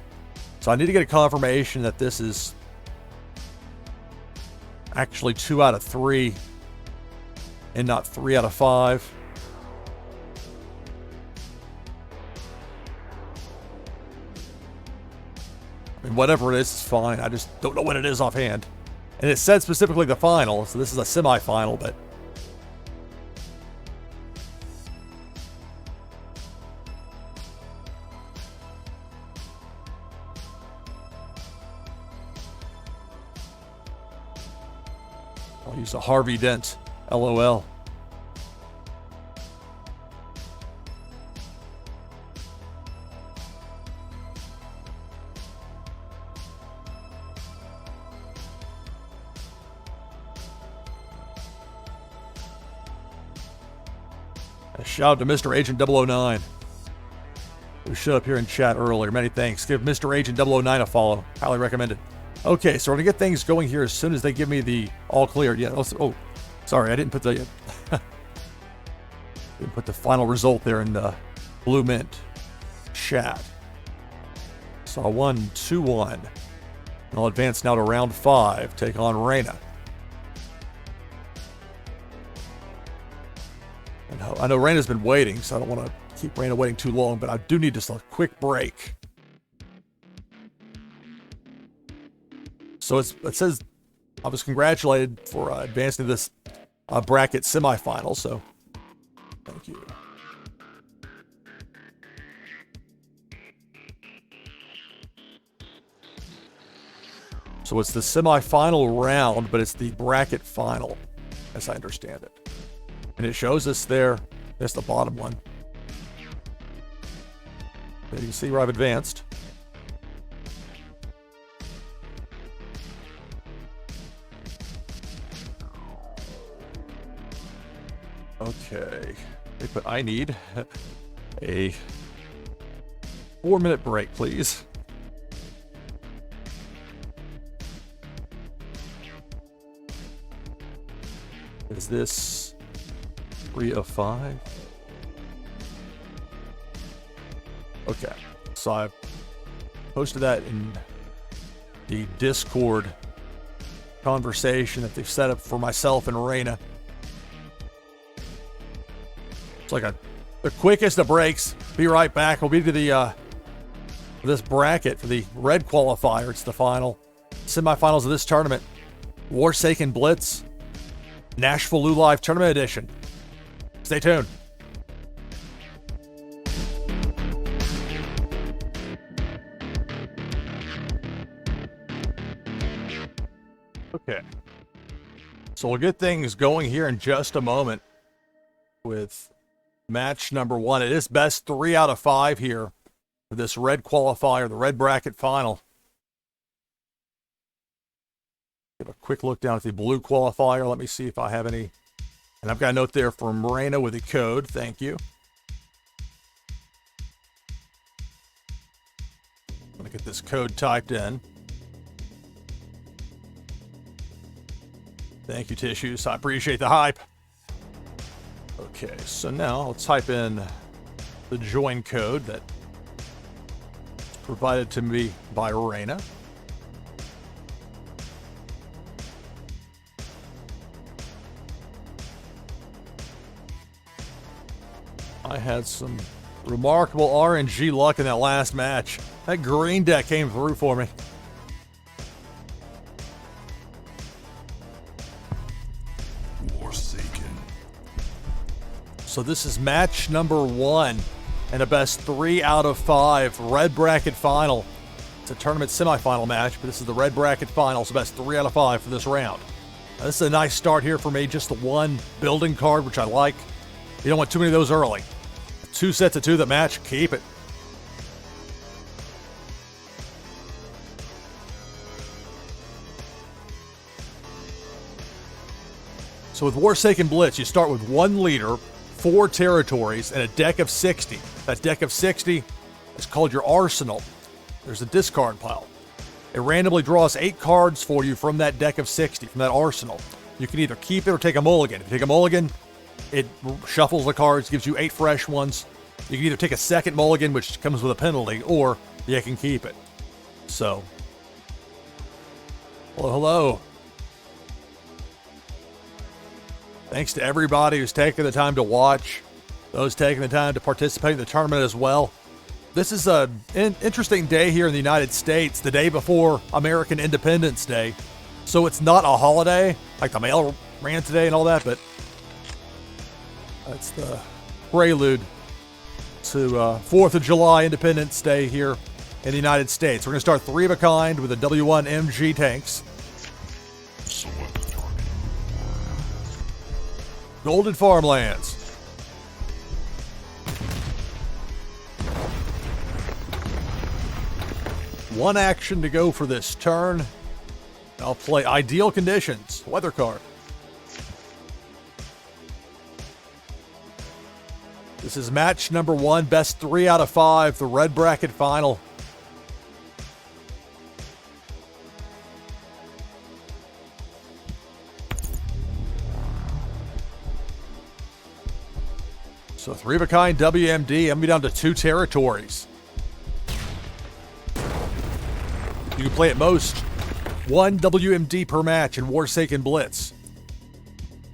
So I need to get a confirmation that this is actually 2 out of 3 and not 3 out of 5. I mean, whatever it is, it's fine. I just don't know what it is offhand. And it said specifically the final, so this is a semifinal, but I'll use a Harvey Dent. LOL. A shout out to Mr. Agent 009, who showed up here in chat earlier. Many thanks. Give Mr. Agent 009 a follow. Highly recommended. Okay, so we're going to get things going here as soon as they give me the all clear. Yeah, oh, sorry, I didn't put the final result there in the BluMint chat. So 1-2-1. And I'll advance now to round 5, take on Raina. And I know Raina's been waiting, so I don't want to keep Raina waiting too long, but I do need just a quick break. So it says I was congratulated for advancing to this bracket semifinal, so thank you. So it's the semifinal round, but it's the bracket final, as I understand it. And it shows us there, that's the bottom one. There you can see where I've advanced. Okay, but I need a 4-minute break, please. Is this 3 of 5? Okay, so I posted that in the Discord conversation that they've set up for myself and Raina. It's like the quickest of breaks. Be right back. We'll be to the this bracket for the red qualifier. It's the final semifinals of this tournament. Warsaken Blitz NashvilleLou Live Tournament Edition. Stay tuned. Okay. So we'll get things going here in just a moment with match number 1. It is best 3 out of 5 here for this red qualifier, the red bracket final. Give a quick look down at the blue qualifier. Let me see if I have any. And I've got a note there from Raina with a code. Thank you. I'm going to get this code typed in. Thank you, Tissues. I appreciate the hype. Okay, so now I'll type in the join code that's provided to me by Raina. I had some remarkable RNG luck in that last match. That green deck came through for me. So this is match number 1 and a best 3 out of 5 red bracket final. It's a tournament semifinal match, but this is the red bracket final, so best 3 out of 5 for this round. Now, this is a nice start here for me, just the one building card, which I like. You don't want too many of those early. 2 sets of 2 that match, keep it. So with Warsaken Blitz, you start with 1 leader, 4 territories, and a deck of 60. That deck of 60 is called your arsenal. There's a discard pile. It randomly draws 8 cards for you from that deck of 60, from that arsenal. You can either keep it or take a mulligan. If you take a mulligan, it shuffles the cards, gives you 8 fresh ones. You can either take a second mulligan, which comes with a penalty, or you can keep it. So, hello. Thanks to everybody who's taken the time to watch, those taking the time to participate in the tournament as well. This is an interesting day here in the United States, the day before American Independence Day. So it's not a holiday, like the mail ran today and all that, but that's the prelude to 4th of July Independence Day here in the United States. We're going to start 3 of a kind with the W1 MG tanks. Select the target. Golden Farmlands. One action to go for this turn. I'll play Ideal Conditions, weather card. This is match number 1, best 3 out of 5, the red bracket final. So 3 of a kind WMD. I'm gonna be down to 2 territories. You can play at most 1 WMD per match in Warsaken Blitz.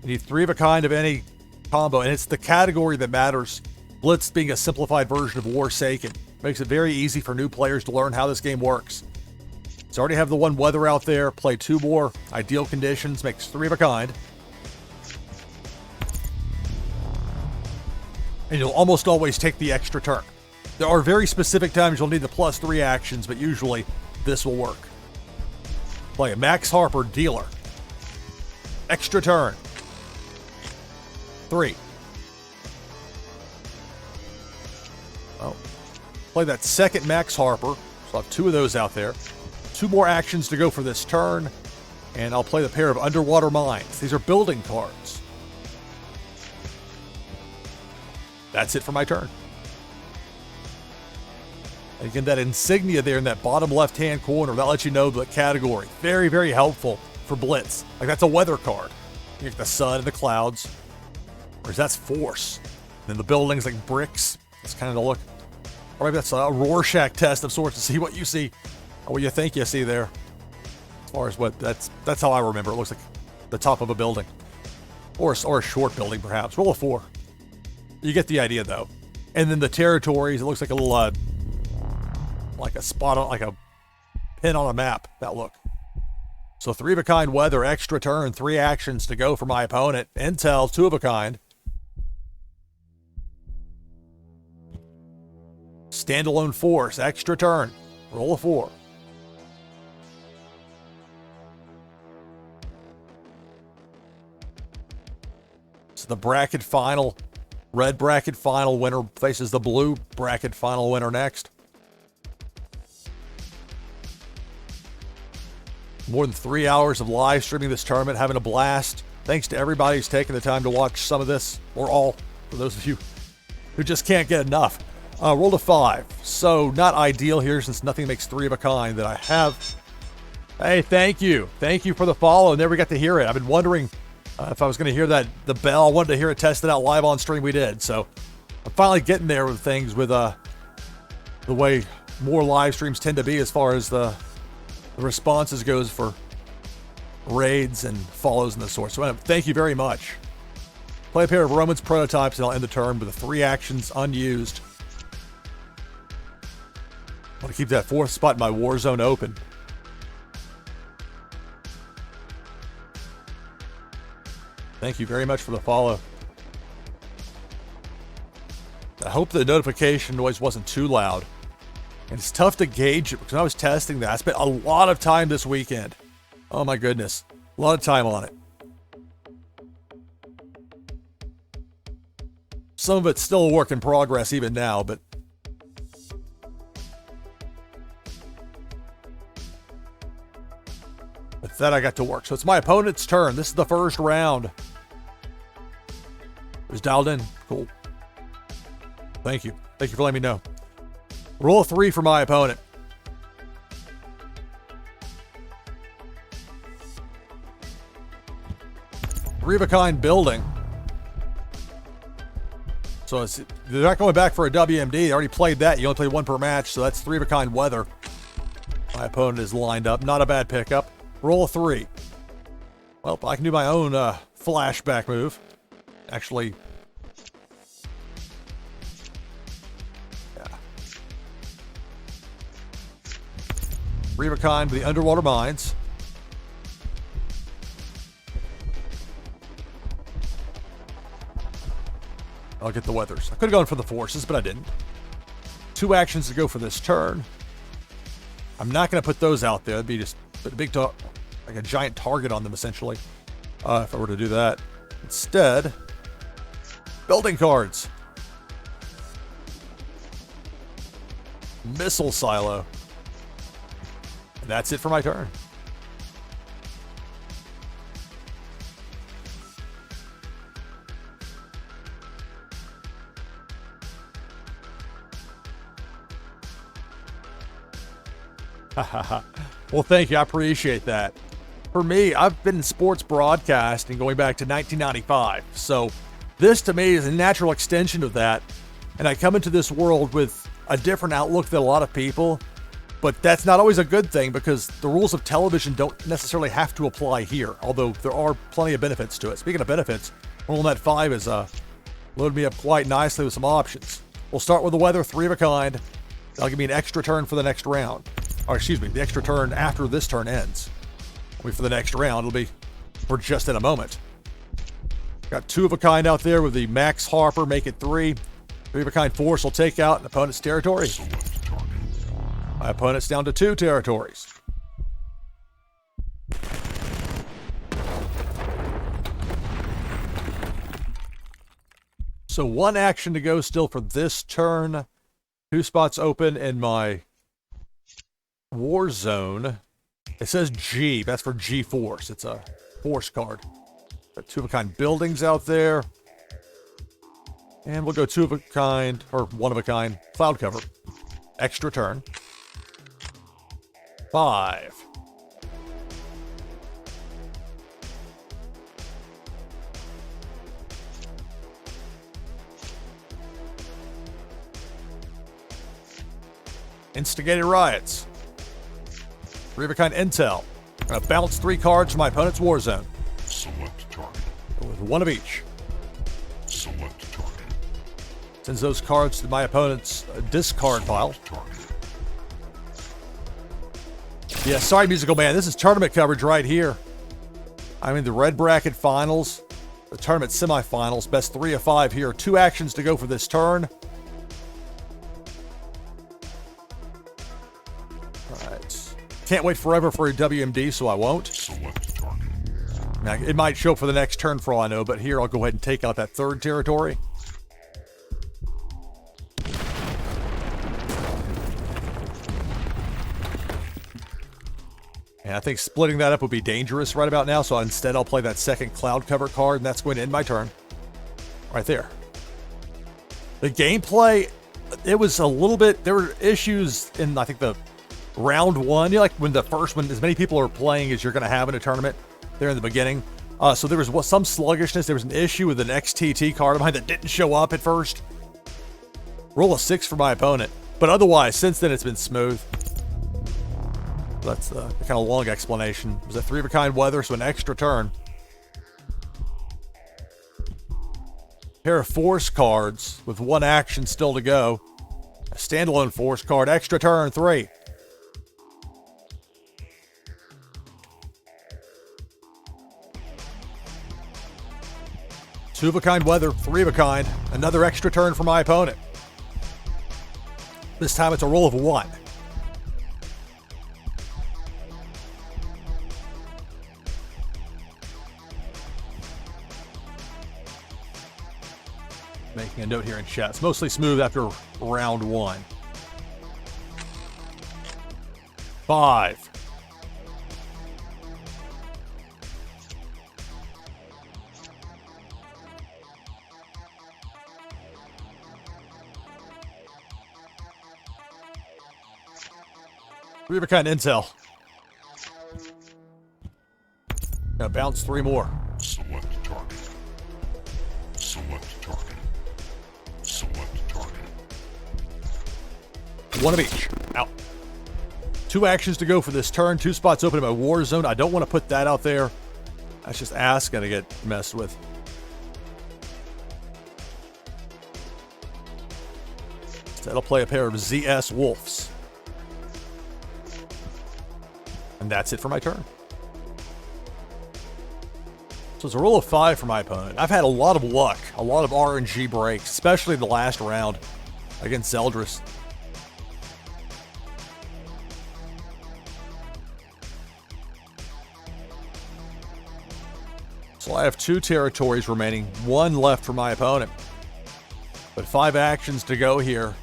You need 3 of a kind of any combo, and it's the category that matters. Blitz being a simplified version of Warsaken makes it very easy for new players to learn how this game works. So I already have the 1 weather out there. Play 2 more. Ideal Conditions makes 3 of a kind. And you'll almost always take the extra turn. There are very specific times you'll need the +3 actions, but usually this will work. Play a Max Harper Dealer. Extra turn. 3. Oh. Play that second Max Harper. So I'll have 2 of those out there. 2 more actions to go for this turn. And I'll play the pair of Underwater Mines. These are building cards. That's it for my turn. And again, that insignia there in that bottom left-hand corner, that lets you know the category. Very, very helpful for Blitz. Like, that's a weather card. You get the sun and the clouds. Whereas that's force. And then the buildings like bricks. That's kind of the look. Or maybe that's a Rorschach test of sorts to see what you see, or what you think you see there. As far as what, that's how I remember. It looks like the top of a building. Or a short building, perhaps. Roll a 4. You get the idea, though. And then the territories, it looks like a little, like a spot on, like a pin on a map, that look. So 3 of a kind weather, extra turn, 3 actions to go for my opponent. Intel, 2 of a kind. Standalone force, extra turn. Roll a 4. So the bracket final. Red bracket final winner faces the blue bracket final winner next. More than 3 hours of live streaming this tournament, having a blast. Thanks to everybody who's taken the time to watch some of this, or all, for those of you who just can't get enough. Rolled a 5. So not ideal here since nothing makes 3 of a kind that I have. Hey, thank you. Thank you for the follow. Never got to hear it. I've been wondering if I was going to hear the bell. I wanted to hear it tested out live on stream. We did. So I'm finally getting there with things with the way more live streams tend to be as far as the responses goes for raids and follows and the sort. So thank you very much. Play a pair of Romans prototypes and I'll end the turn with the 3 actions unused. I want to keep that 4th spot in my war zone open. Thank you very much for the follow. I hope the notification noise wasn't too loud. And it's tough to gauge it because I was testing that. I spent a lot of time this weekend. Oh my goodness. A lot of time on it. Some of it's still a work in progress even now, but with that I got to work. So it's my opponent's turn. This is the first round. It was dialed in. Cool. Thank you. Thank you for letting me know. Roll a 3 for my opponent. Three of a kind building. So they're not going back for a WMD. They already played that. You only play one per match, so that's three of a kind weather. My opponent is lined up. Not a bad pickup. Roll a 3. Well, I can do my own flashback move. Actually, yeah. Three of a kind with the underwater mines. I'll get the weathers. I could have gone for the forces, but I didn't. 2 actions to go for this turn. I'm not going to put those out there. That'd be just a big, like a giant target on them, essentially, if I were to do that. Instead, building cards. Missile silo. And that's it for my turn. Well, thank you. I appreciate that. For me, I've been in sports broadcasting going back to 1995. So this to me is a natural extension of that. And I come into this world with a different outlook than a lot of people. But that's not always a good thing because the rules of television don't necessarily have to apply here. Although there are plenty of benefits to it. Speaking of benefits, RollNet 5 is loaded me up quite nicely with some options. We'll start with the weather, 3 of a kind. That'll give me an extra turn for the next round. Or excuse me, the extra turn after this turn ends. Wait for the next round. It'll be for just in a moment. Got 2 of a kind out there with the Max Harper, make it 3. 3 of a kind force will take out an opponent's territory. My opponent's down to 2 territories. So 1 action to go still for this turn. 2 spots open in my war zone. It says G. That's for G-Force. It's a force card. Got 2 of a kind buildings out there. And we'll go 2 of a kind, or 1 of a kind, cloud cover. Extra turn. 5. Instigated riots. 3 of a kind intel. Gonna bounce 3 cards from my opponent's war zone. Select target. With 1 of each. Select target. Sends those cards to my opponent's discard pile. Target. Yeah, sorry, Musical Man. This is tournament coverage right here. I'm in the red bracket finals, the tournament semifinals, best 3 of 5 here. 2 actions to go for this turn. All right. Can't wait forever for a WMD, so I won't. Select target. Now, it might show up for the next turn for all I know, but here I'll go ahead and take out that 3rd territory. And I think splitting that up would be dangerous right about now, so instead I'll play that 2nd cloud cover card, and that's going to end my turn. Right there. The gameplay, it was a little bit, there were issues in, I think, the round 1. You know, like when the first one, as many people are playing as you're going to have in a tournament there in the beginning. So there was some sluggishness. There was an issue with an XTT card of mine that didn't show up at first. Roll a 6 for my opponent. But otherwise, since then, it's been smooth. That's the kind of long explanation. It was a 3 of a kind weather, so an extra turn. Pair of force cards with 1 action still to go. A standalone force card, extra turn, 3. Two of a kind weather, 3 of a kind. Another extra turn for my opponent. This time it's a roll of 1. Making a note here in chat. It's mostly smooth after round 1. 5. Three of a kind intel. Gonna bounce 3 more. Select target. Select target. Select target. 1 of each. Out. 2 actions to go for this turn. 2 spots open in my war zone. I don't want to put that out there. That's just ass gonna get messed with. Instead, I'll play a pair of ZS Wolves. And that's it for my turn. So it's a roll of 5 for my opponent. I've had a lot of luck, a lot of RNG breaks, especially the last round against Zeldris. So I have 2 territories remaining, 1 left for my opponent. But 5 actions to go here.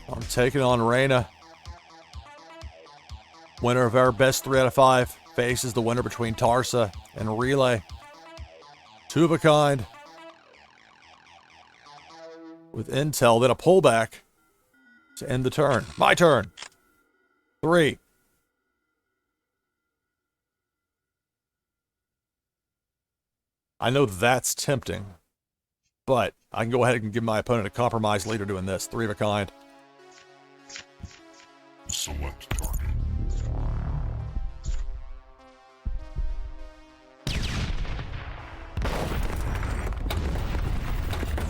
I'm taking on Reyna. Winner of our best 3 out of 5 faces the winner between Tarsa and Relay. 2 of a kind. With intel, then a pullback to end the turn. My turn. 3. I know that's tempting, but I can go ahead and give my opponent a compromise leader doing this. 3 of a kind. Select target.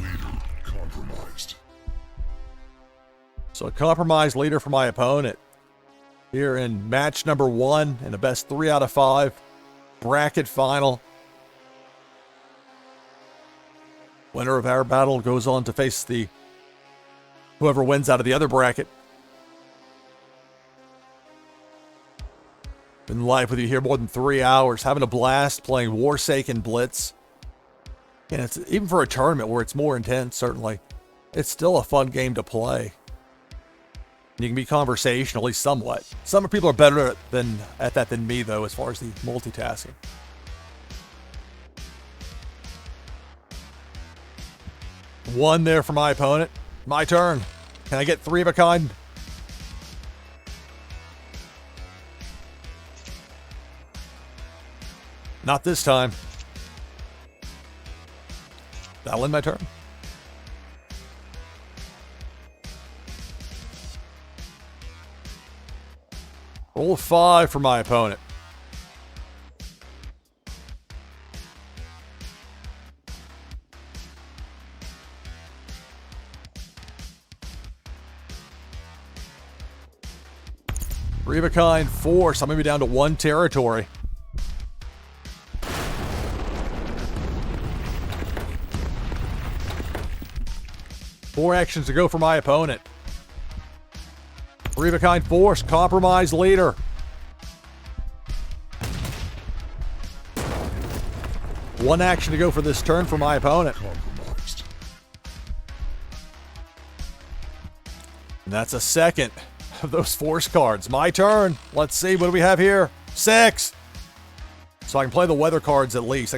Leader compromised. So a compromised leader for my opponent. Here in match number 1 in the best 3 out of 5 bracket final. Winner of our battle goes on to face whoever wins out of the other bracket. Been live with you here more than 3 hours, having a blast playing Warsaken Blitz. And it's even for a tournament where it's more intense, certainly, it's still a fun game to play. You can be conversational, at least somewhat. Some people are better at that than me, though, as far as the multitasking. One there for my opponent. My turn. Can I get 3 of a kind? Not this time. That'll end my turn. Roll of 5 for my opponent. Three of a kind, 4, so I'm going to be down to 1 territory. Four actions to go for my opponent. Three of a kind, force, compromise leader. One action to go for this turn for my opponent. Compromised. And that's a second of those force cards. My turn. Let's see, what do we have here? 6. So I can play the weather cards at least.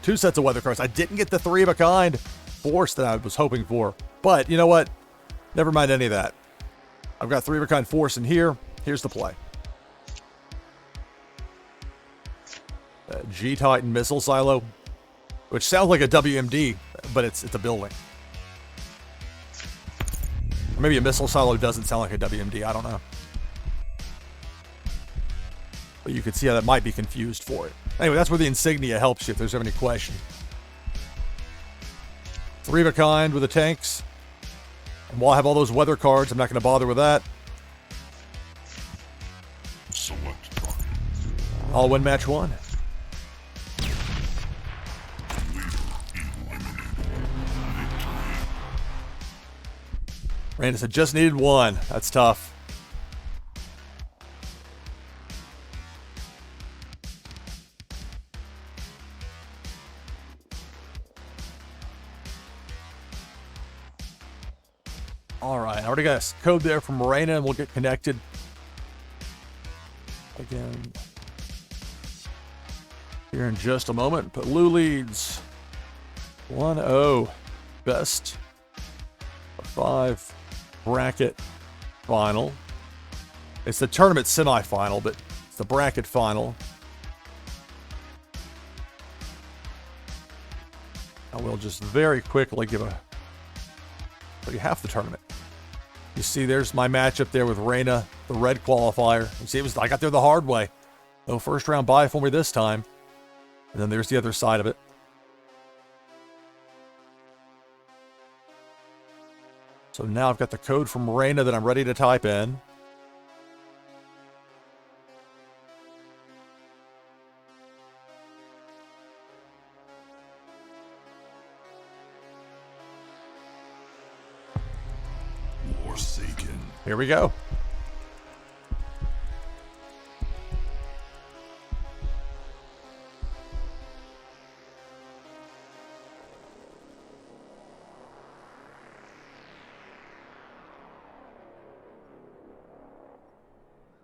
2 sets of weather cards. I didn't get the 3 of a kind force that I was hoping for. But you know what? Never mind any of that. I've got 3 of a kind force in here. Here's the play. G-Titan missile silo, which sounds like a WMD, but it's a building. Or maybe a missile silo doesn't sound like a WMD. I don't know. But you can see how that might be confused for it. Anyway, that's where the insignia helps you if there's ever any question. 3 of a kind with the tanks. And while I have all those weather cards, I'm not going to bother with that. Select target. I'll win match 1. Randall said, just needed 1. That's tough. All right, I already got a code there from Morena, and we'll get connected again here in just a moment. But Lou leads 1-0. Best of 5 bracket final. It's the tournament semifinal, but it's the bracket final. I will just very quickly give half the tournament. You see, there's my matchup there with Reyna, the red qualifier. You see, I got there the hard way. No first round bye for me this time. And then there's the other side of it. So now I've got the code from Reyna that I'm ready to type in. Warsaken. Here we go.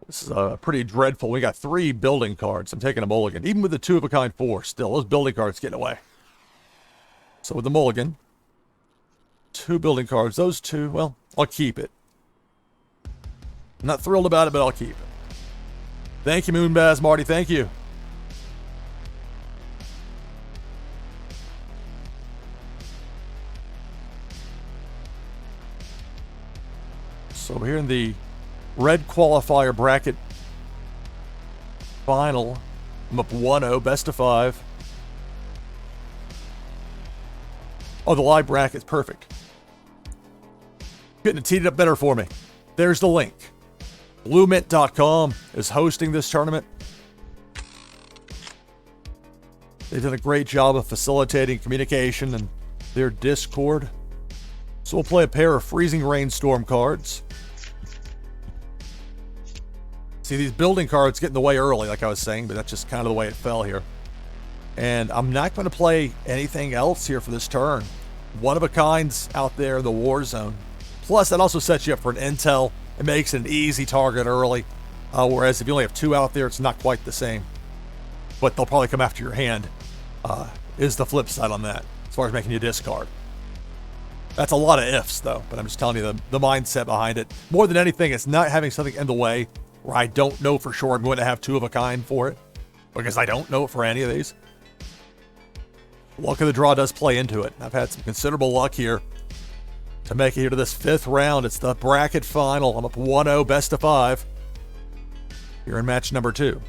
This is pretty dreadful. We got 3 building cards. I'm taking a mulligan. Even with the 2-of-a-kind 4, still, those building cards getting away. So with the mulligan, 2 building cards. Those 2, well, I'll keep it. I'm not thrilled about it, but I'll keep it. Thank you, Moonbaz Marty. Thank you. So we're here in the red qualifier bracket final. I'm up 1-0, best of 5. Oh, the live bracket's perfect. Getting it teed up better for me. There's the link. BluMint.com is hosting this tournament. They've done a great job of facilitating communication in their Discord. So we'll play a pair of Freezing Rainstorm cards. See, these building cards get in the way early, like I was saying, but that's just kind of the way it fell here. And I'm not going to play anything else here for this turn. One-of-a-kinds out there in the war zone. Plus, that also sets you up for an intel. It makes it an easy target early. Whereas if you only have 2 out there, it's not quite the same. But they'll probably come after your hand, is the flip side on that, as far as making you discard. That's a lot of ifs, though, but I'm just telling you the mindset behind it. More than anything, it's not having something in the way where I don't know for sure I'm going to have 2-of-a-kind for it, because I don't know it for any of these. Luck of the draw does play into it. I've had some considerable luck here to make it here to this 5th round. It's the bracket final. I'm up 1-0, best of 5. Here in match number 2.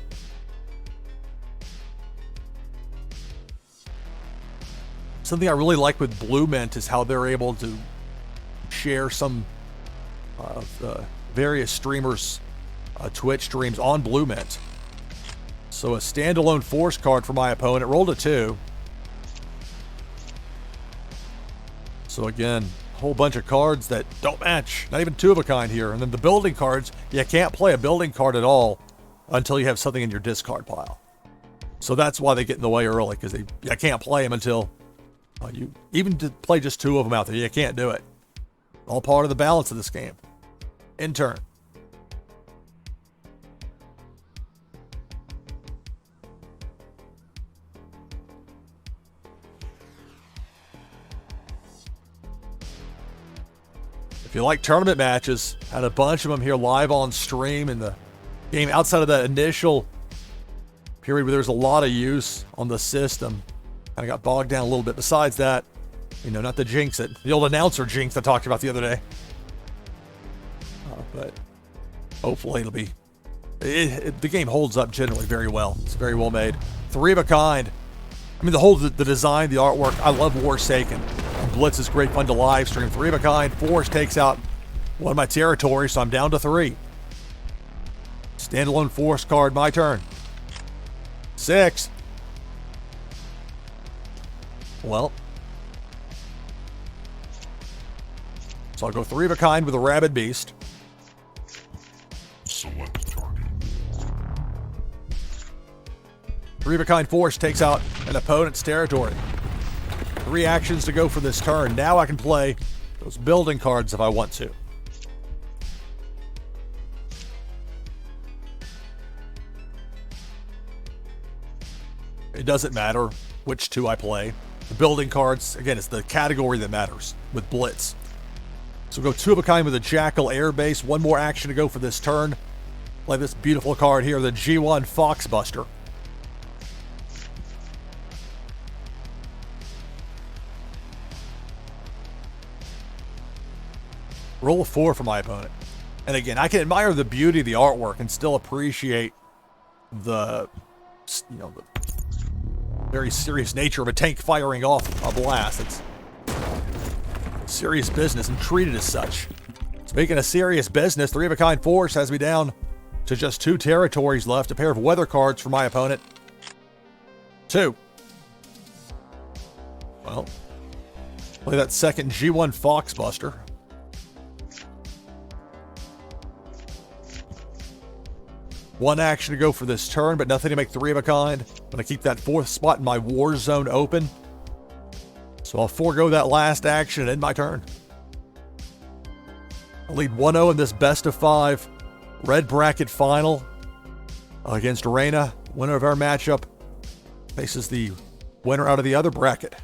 Something I really like with BluMint is how they're able to share some of the various streamers' Twitch streams on BluMint. So a standalone force card for my opponent. Rolled a 2. So again, a whole bunch of cards that don't match. Not even 2-of-a-kind here. And then the building cards, you can't play a building card at all until you have something in your discard pile. So that's why they get in the way early, because you can't play them until you even to play just 2 of them out there. You can't do it. All part of the balance of this game. In turn. If you like tournament matches, had a bunch of them here live on stream in the game outside of that initial period where there was a lot of use on the system. Kind of got bogged down a little bit. Besides that, not to jinx it. The old announcer jinx I talked about the other day. But hopefully it'll be... the game holds up generally very well. It's very well made. 3-of-a-kind. I mean, the design, the artwork. I love Warsaken. Blitz is great fun to live stream. 3-of-a-kind. Force takes out one of my territories, so I'm down to 3. Standalone force card, my turn. 6. Well. So I'll go 3 of a kind with a rabid beast. Select target. 3 of a kind force takes out an opponent's territory. 3 actions to go for this turn. Now I can play those building cards if I want to. It doesn't matter which 2 I play. The building cards, again, it's the category that matters with Blitz. So go 2 of a kind with a Jackal Air Base. 1 more action to go for this turn. Play this beautiful card here, the G1 Foxbuster. Roll a 4 for my opponent. And again, I can admire the beauty of the artwork and still appreciate the, the very serious nature of a tank firing off a blast. It's serious business and treated as such. Speaking of serious business, 3 of a kind force has me down to just 2 territories left. A pair of weather cards for my opponent. 2. Well, play that second G1 Foxbuster. One action to go for this turn, but nothing to make 3 of a kind. I'm going to keep that 4th spot in my war zone open. So I'll forego that last action and end my turn. I'll lead 1-0 in this best of 5 red bracket final against Arena. Winner of our matchup faces the winner out of the other bracket.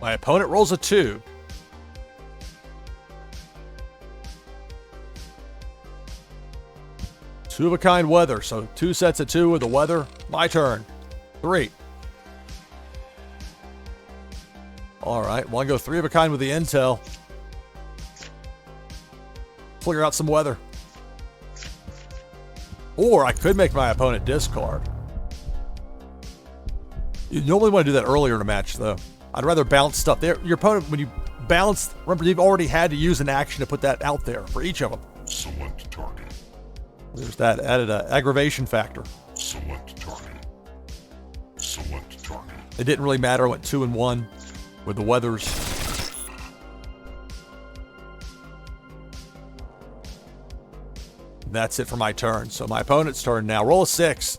My opponent rolls a 2. Two of a kind weather, so 2 sets of 2 with the weather. My turn. 3. All right, well, I go 3 of a kind with the intel. Clear out some weather. Or I could make my opponent discard. You normally want to do that earlier in a match, though. I'd rather bounce stuff there. Your opponent, when you bounce, remember, you've already had to use an action to put that out there for each of them. Select target. There's that added aggravation factor. Select target. Select target. It didn't really matter. I went 2 and 1 with the weathers. That's it for my turn. So my opponent's turn now. Roll a 6.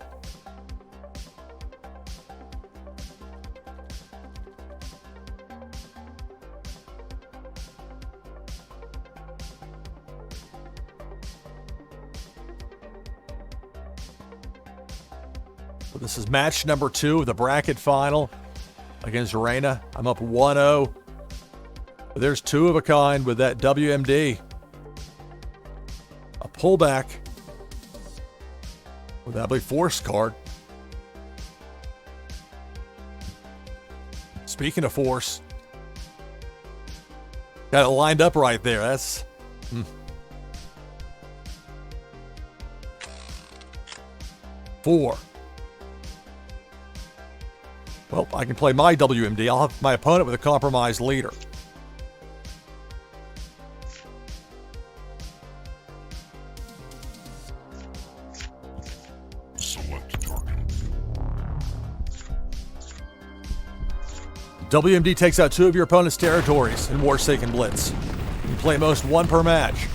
This is match number 2 of the bracket final against Arena. I'm up 1-0. But there's 2 of a kind with that WMD. A pullback with that big force card. Speaking of force, got it lined up right there. That's... 4. Well, I can play my WMD. I'll have my opponent with a compromised leader. Select target. WMD takes out 2 of your opponent's territories in Warsaken Blitz. You can play most 1 per match.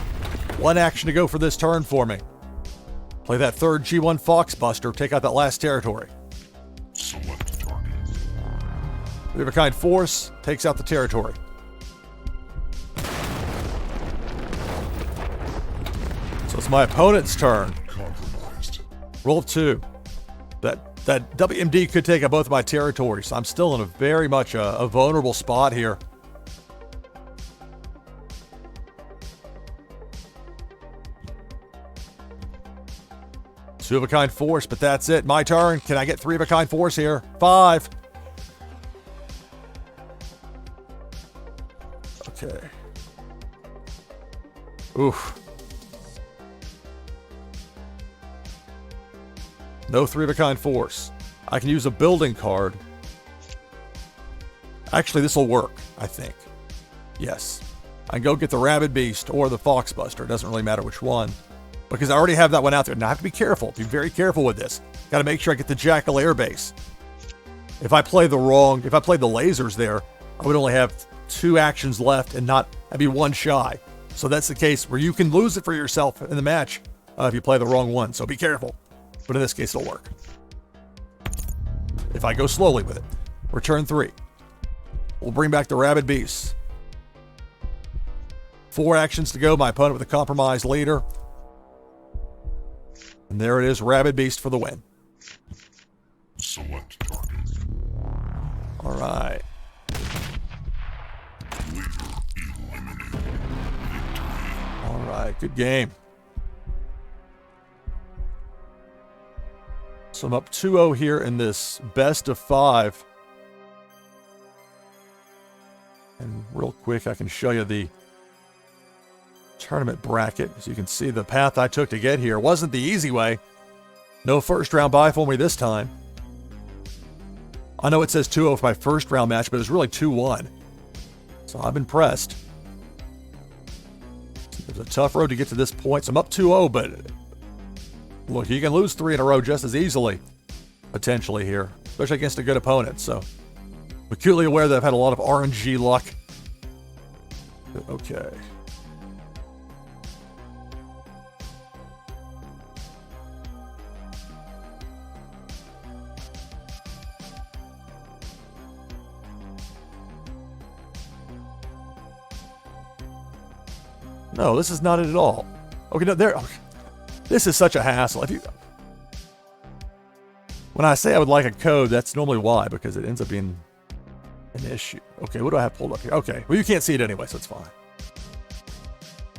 1 action to go for this turn for me. Play that 3rd G1 Foxbuster. Take out that last territory. Select. 3 of a kind force takes out the territory. So it's my opponent's turn. Compromised. Roll 2. That WMD could take out both of my territories. I'm still in a very much a vulnerable spot here. Two of a kind force, but that's it. My turn. Can I get 3 of a kind force here? 5. Okay. No three-of-a-kind force. I can use a building card. Actually, this will work, I think. Yes. I can go get the Rabid Beast or the Foxbuster. It doesn't really matter which one. Because I already have that one out there. Now I have to be careful. Be very careful with this. Got to make sure I get the Jackal Airbase. If I play the lasers there, I would only have 2 actions left and I'd be 1 shy. So that's the case where you can lose it for yourself in the match if you play the wrong one. So be careful. But in this case, it'll work. If I go slowly with it. Return 3. We'll bring back the Rabid Beast. 4 actions to go. My opponent with a compromised leader. And there it is. Rabid Beast for the win. Select target. All right. Leader eliminated. Victory. All right. Good game. So I'm up 2-0 here in this best of 5. And real quick, I can show you the tournament bracket. As you can see, the path I took to get here wasn't the easy way. No first round bye for me this time. I know it says 2-0 for my first round match, but it was really 2-1. So I'm impressed. It was a tough road to get to this point. So I'm up 2-0, but look, you can lose 3 in a row just as easily, potentially here, especially against a good opponent. So I'm acutely aware that I've had a lot of RNG luck. Okay. No, this is not it at all. Okay, no, there. Okay. This is such a hassle. When I say I would like a code, that's normally why, because it ends up being an issue. Okay, what do I have pulled up here? Okay, well, you can't see it anyway, so it's fine.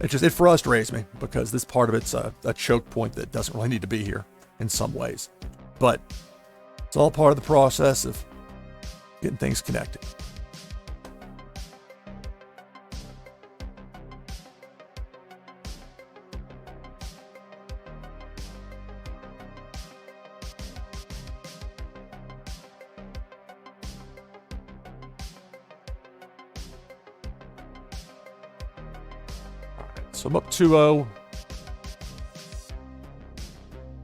It frustrates me because this part of it's a choke point that doesn't really need to be here in some ways. But it's all part of the process of getting things connected. So I'm up 2-0.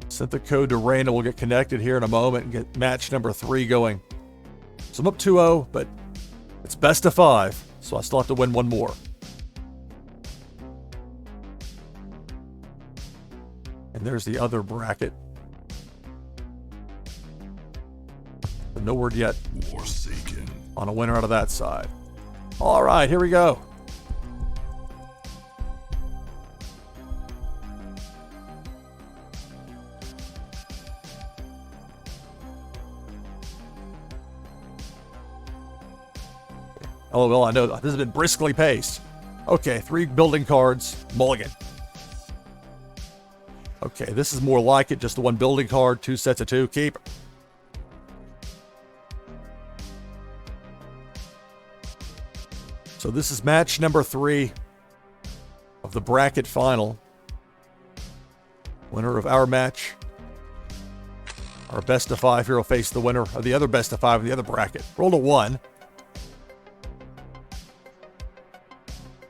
Sent the code to Raina. We'll get connected here in a moment and get match number 3 going. So I'm up 2-0, but it's best of 5, so I still have to win 1 more. And there's the other bracket. But no word yet Warsaken. on a winner out of that side. All right, here we go. Oh, well, I know this has been briskly paced. Okay, 3 building cards, mulligan. Okay, this is more like it, just the 1 building card, 2 sets of 2, keep. So this is match number 3 of the bracket final. Winner of our match. Our best of 5 here will face the winner of the other best of 5 of the other bracket. Roll a 1.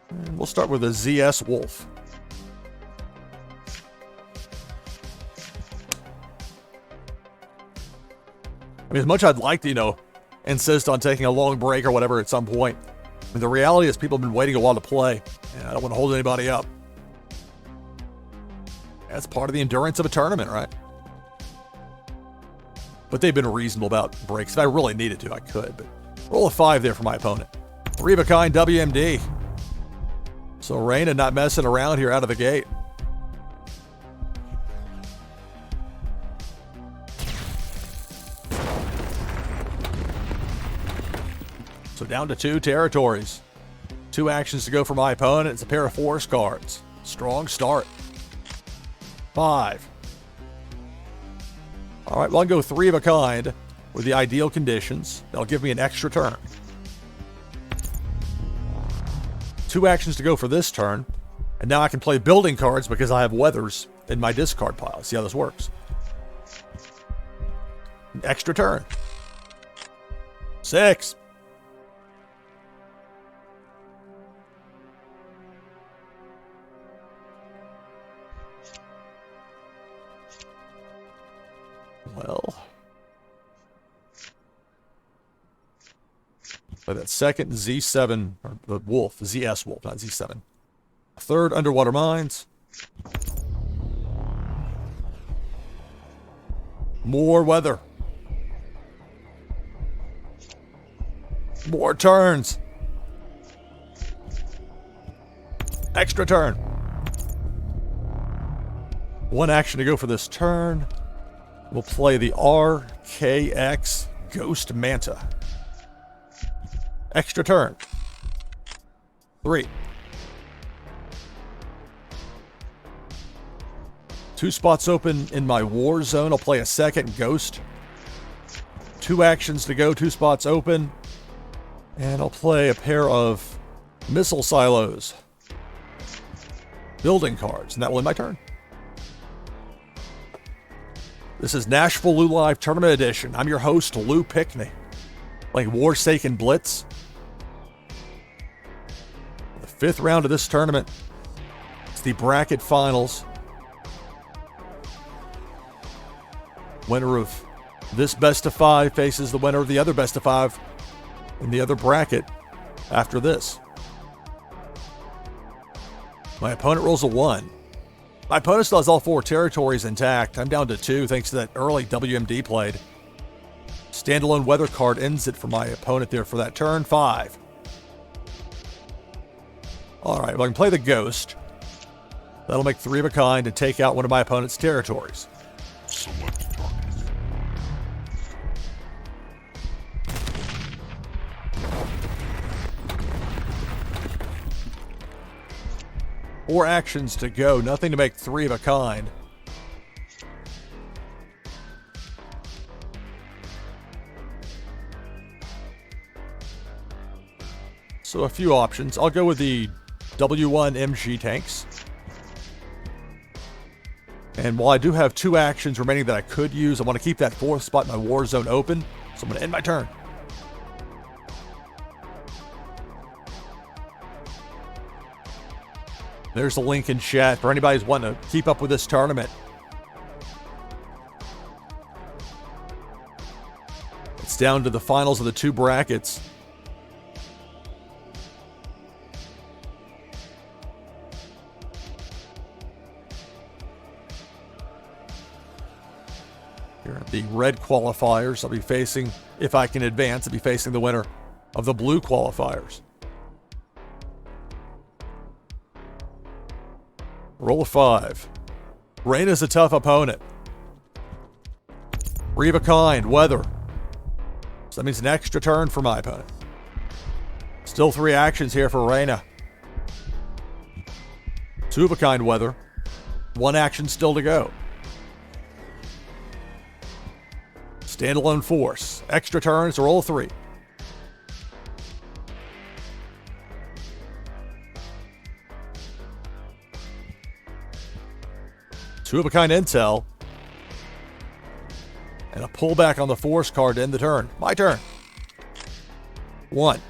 And we'll start with a ZS Wolf. I mean, as much I'd like to, insist on taking a long break or whatever at some point. I mean, the reality is people have been waiting a while to play, and I don't want to hold anybody up. That's part of the endurance of a tournament, right? But they've been reasonable about breaks. If I really needed to, I could, but roll a 5 there for my opponent. 3 of a kind WMD. So Raina not messing around here out of the gate. So down to 2 territories. 2 actions to go for my opponent. It's a pair of force cards. Strong start. 5. All right, well, I'll go 3 of a kind with the ideal conditions. That'll give me an extra turn. 2 actions to go for this turn. And now I can play building cards because I have weathers in my discard pile. See how this works. Extra turn. 6. Well, play that second Z7, or the wolf, ZS wolf, not Z7. Third, underwater mines. More weather. More turns. Extra turn. One action to go for this turn. We'll play the RKX Ghost Manta. Extra turn. 3. 2 spots open in my war zone. I'll play a second Ghost. 2 actions to go, 2 spots open. And I'll play a pair of missile silos. Building cards, and that will end my turn. This is NashvilleLou Live Tournament Edition. I'm your host, Lou Pickney. Playing Warsaken Blitz. The 5th round of this tournament. It's the bracket finals. Winner of this best of 5 faces the winner of the other best of 5 in the other bracket after this. My opponent rolls a 1. My opponent still has all 4 territories intact. I'm down to 2 thanks to that early WMD played. Standalone weather card ends it for my opponent there for that turn. 5. Alright, well, I can play the Ghost. That'll make 3 of a kind and take out one of my opponent's territories. Select target. 4 actions to go. Nothing to make 3 of a kind. So a few options. I'll go with the W1 MG tanks. And while I do have 2 actions remaining that I could use, I want to keep that 4th spot in my war zone open. So I'm going to end my turn. There's the link in chat for anybody who's wanting to keep up with this tournament. It's down to the finals of the 2 brackets. Here are the red qualifiers. I'll be facing, if I can advance, I'll be facing the winner of the blue qualifiers. Roll a 5. Rain is a tough opponent. 3 of a kind, weather. So that means an extra turn for my opponent. Still 3 actions here for Reyna. 2 of a kind, weather. 1 action still to go. Standalone force. Extra turns, roll a 3. Two of a kind intel. And a pullback on the force card to end the turn. My turn. 1.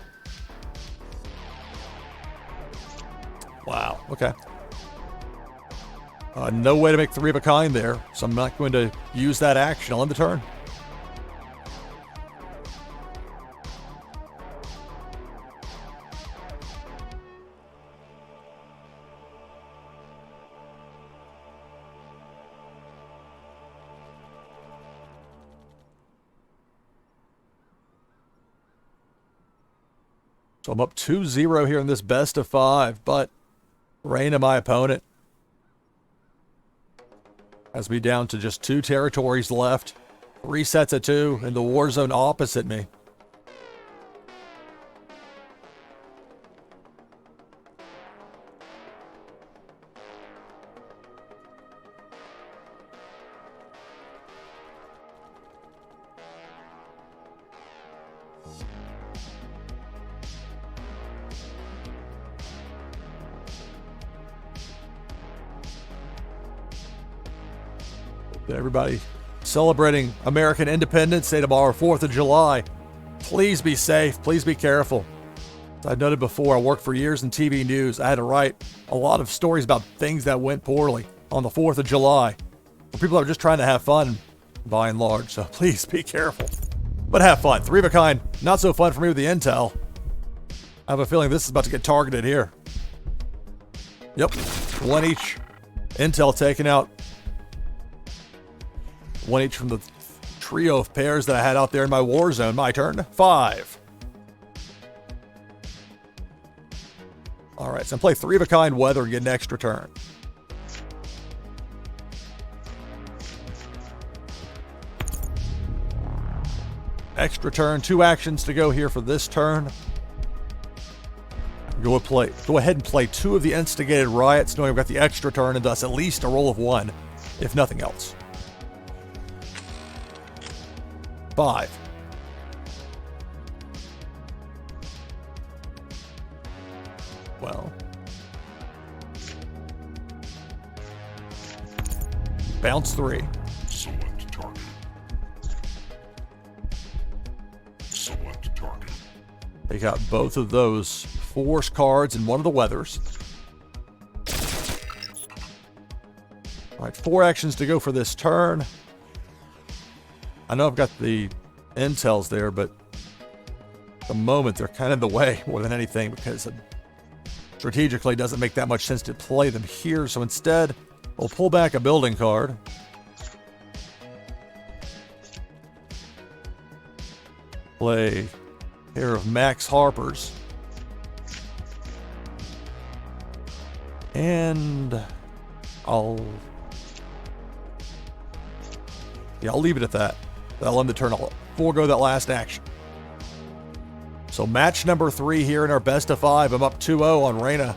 Wow, okay. No way to make 3 of a kind there, so I'm not going to use that action. I'll end the turn. So I'm up 2-0 here in this best of 5, but Reyna, my opponent, has me down to just 2 territories left. 3 sets of 2 in the war zone opposite me. Everybody celebrating American Independence Day tomorrow, 4th of July. Please be safe. Please be careful. As I noted before, I worked for years in TV news. I had to write a lot of stories about things that went poorly on the 4th of July. For people that are just trying to have fun, by and large. So please be careful. But have fun. 3 of a kind. Not so fun for me with the intel. I have a feeling this is about to get targeted here. Yep. 1 each. Intel taken out. 1 each from the trio of pairs that I had out there in my war zone. My turn. 5. All right, so I'm play 3 of a kind weather and get an extra turn. Extra turn, 2 actions to go here for this turn. Go ahead and play 2 of the instigated riots, knowing I've got the extra turn and thus at least a roll of 1, if nothing else. 5. Well. Bounce 3. Select target. Select target. They got both of those force cards and 1 of the weathers. All right, 4 actions to go for this turn. I know I've got the intels there, but at the moment they're kind of in the way more than anything because strategically it doesn't make that much sense to play them here. So instead, we'll pull back a building card. Play a pair of Max Harpers. And I'll leave it at that. That'll end the turn. I'll forego that last action. So match number 3 here in our best of 5. I'm up 2-0 on Reyna.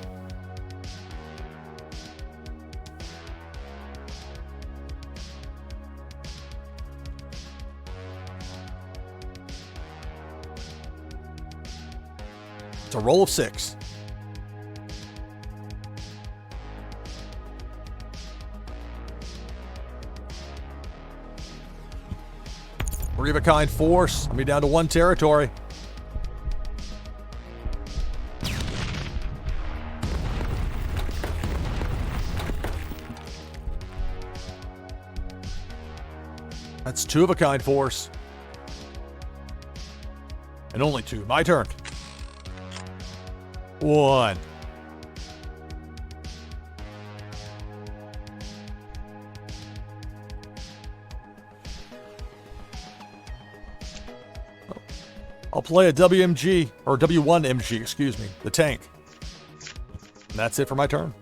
It's a roll of 6. Three of a kind force. I'll be down to 1 territory. That's 2 of a kind force. And only 2. My turn. 1. I'll play a WMG, or W1MG, excuse me, the tank. And that's it for my turn.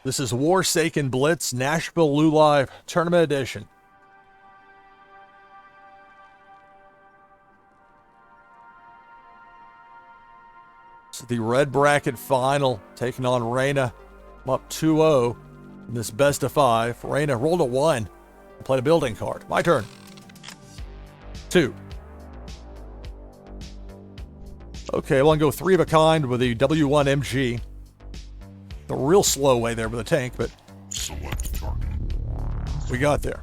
This is Warsaken Blitz NashvilleLou Live Tournament Edition. This is the red bracket final, taking on Reyna. I'm up 2-0 in this best of 5. Reyna rolled a 1 and played a building card. My turn. 2. Okay, I'm going to go 3 of a kind with the W1MG. The real slow way there with a tank, but Select target. we got there.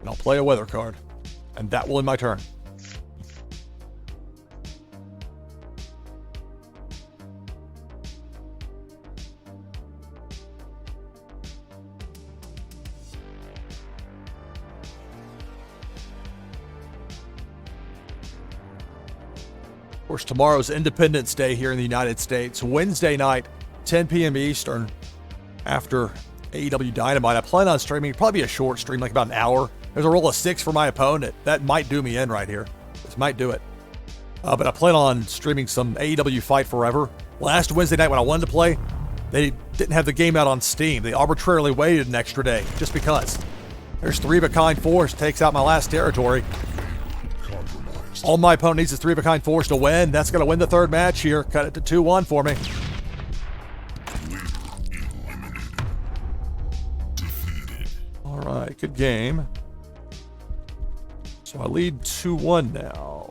And I'll play a weather card, and that will end my turn. Of course, tomorrow's Independence Day here in the United States. Wednesday night, 10 p.m. Eastern, after AEW Dynamite. I plan on streaming, probably be a short stream, like about an hour. There's a roll of 6 for my opponent. That might do me in right here. This might do it. But I plan on streaming some AEW Fight Forever. Last Wednesday night when I wanted to play, they didn't have the game out on Steam. They arbitrarily waited an extra day, just because. There's 3-of-a-kind force, takes out my last territory. Compromised. All my opponent needs is 3-of-a-kind force to win. That's going to win the third match here. Cut it to 2-1 for me. Leader eliminated. Defeated. All right, good game. So I lead 2-1 now.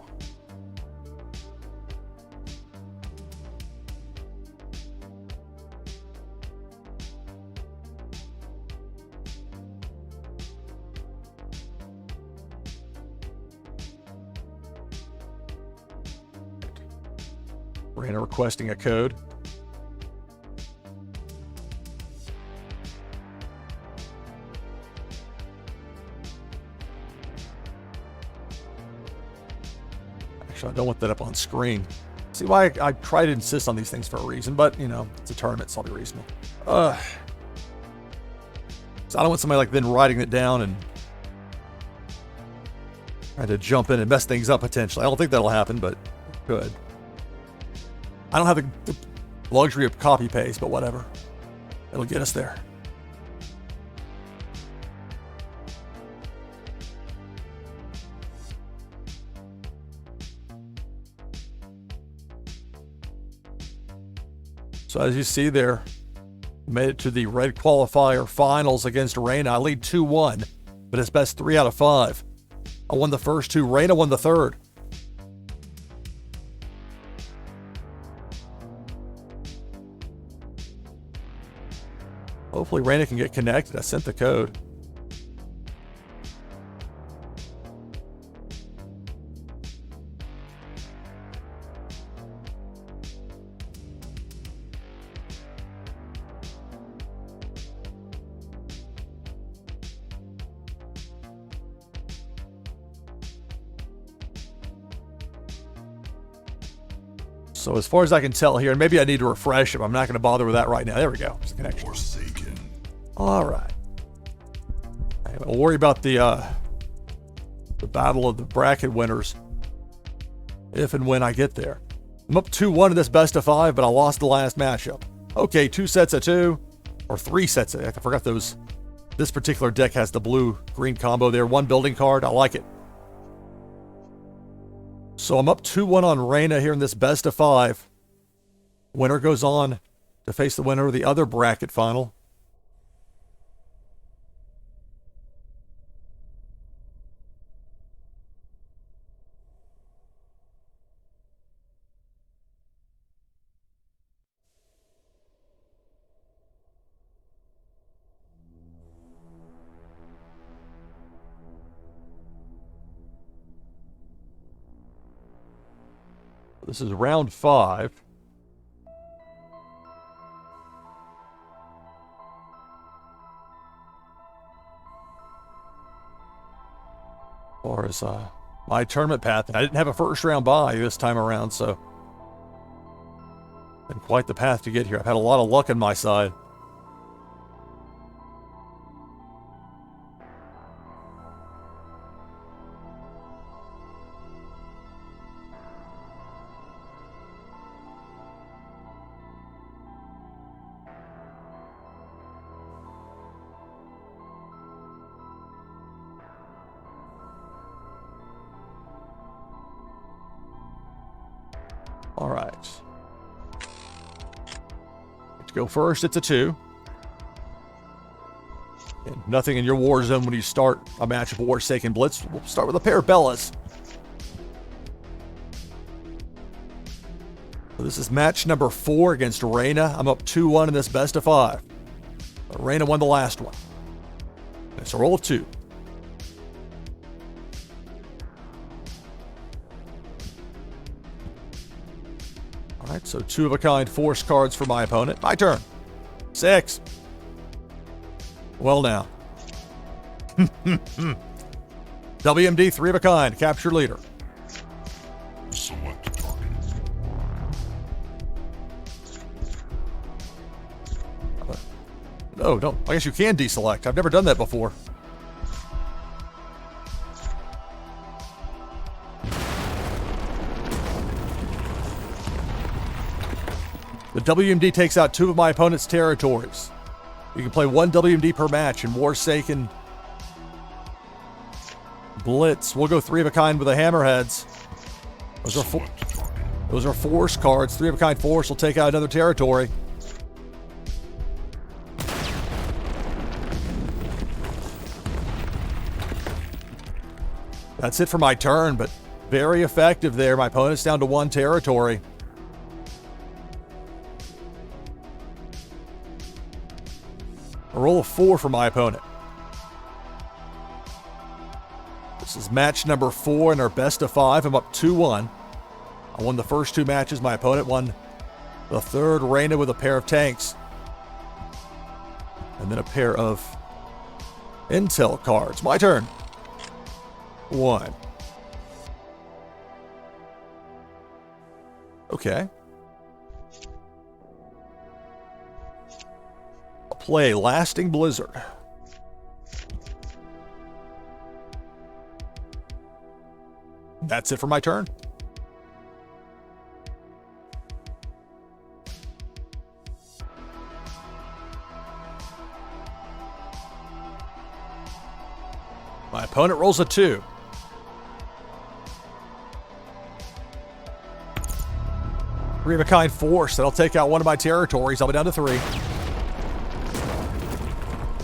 Raina requesting a code. Actually, I don't want that up on screen. See why I try to insist on these things for a reason, but you know, it's a tournament, so I'll be reasonable. So I don't want somebody like then writing it down and trying to jump in and mess things up potentially. I don't think that'll happen, but it could. I don't have the luxury of copy paste, but whatever. It'll get us there. So as you see there, made it to the red qualifier finals against Raina. I lead 2-1, but it's best 3 out of 5. I won the first 2. Raina won the third. Hopefully Raina can get connected. I sent the code. So as far as I can tell here, and maybe I need to refresh him. I'm not going to bother with that right now. There we go. There's a connection. Warsaken. All right. I'll worry about the battle of the bracket winners if and when I get there. I'm up 2-1 in this best of 5, but I lost the last matchup. Okay, 2 sets of 2, or 3 sets of, I forgot those. This particular deck has the blue-green combo there. 1 building card. I like it. So I'm up 2-1 on Raina here in this best of 5. Winner goes on to face the winner of the other bracket final. This is round 5. As far as my tournament path, and I didn't have a first round bye this time around, so been quite the path to get here. I've had a lot of luck on my side. All right. To go first, it's a 2. And nothing in your war zone when you start a match of Warsaken Blitz. We'll start with a pair of Bellas. So this is match number 4 against Raina. I'm up 2-1 in this best of 5. But Raina won the last one. It's a roll of 2. All right, so 2-of-a-kind force cards for my opponent. My turn. 6. Well now. WMD 3-of-a-kind. Capture leader. Select target. No, don't. I guess you can deselect. I've never done that before. The WMD takes out 2 of my opponent's territories. You can play 1 WMD per match in Warsaken Blitz. We'll go 3 of a kind with the hammerheads. Those are force cards. 3 of a kind force will take out another territory. That's it for my turn, but very effective there. My opponent's down to 1 territory. A roll of 4 for my opponent. This is match number 4 in our best of 5. I'm up 2-1. I won the first 2 matches. My opponent won the third, Reina with a pair of tanks. And then a pair of intel cards. My turn. 1. Okay. I'll play Lasting Blizzard. That's it for my turn. My opponent rolls a 2. Three of a kind force. That'll take out 1 of my territories. I'll be down to 3.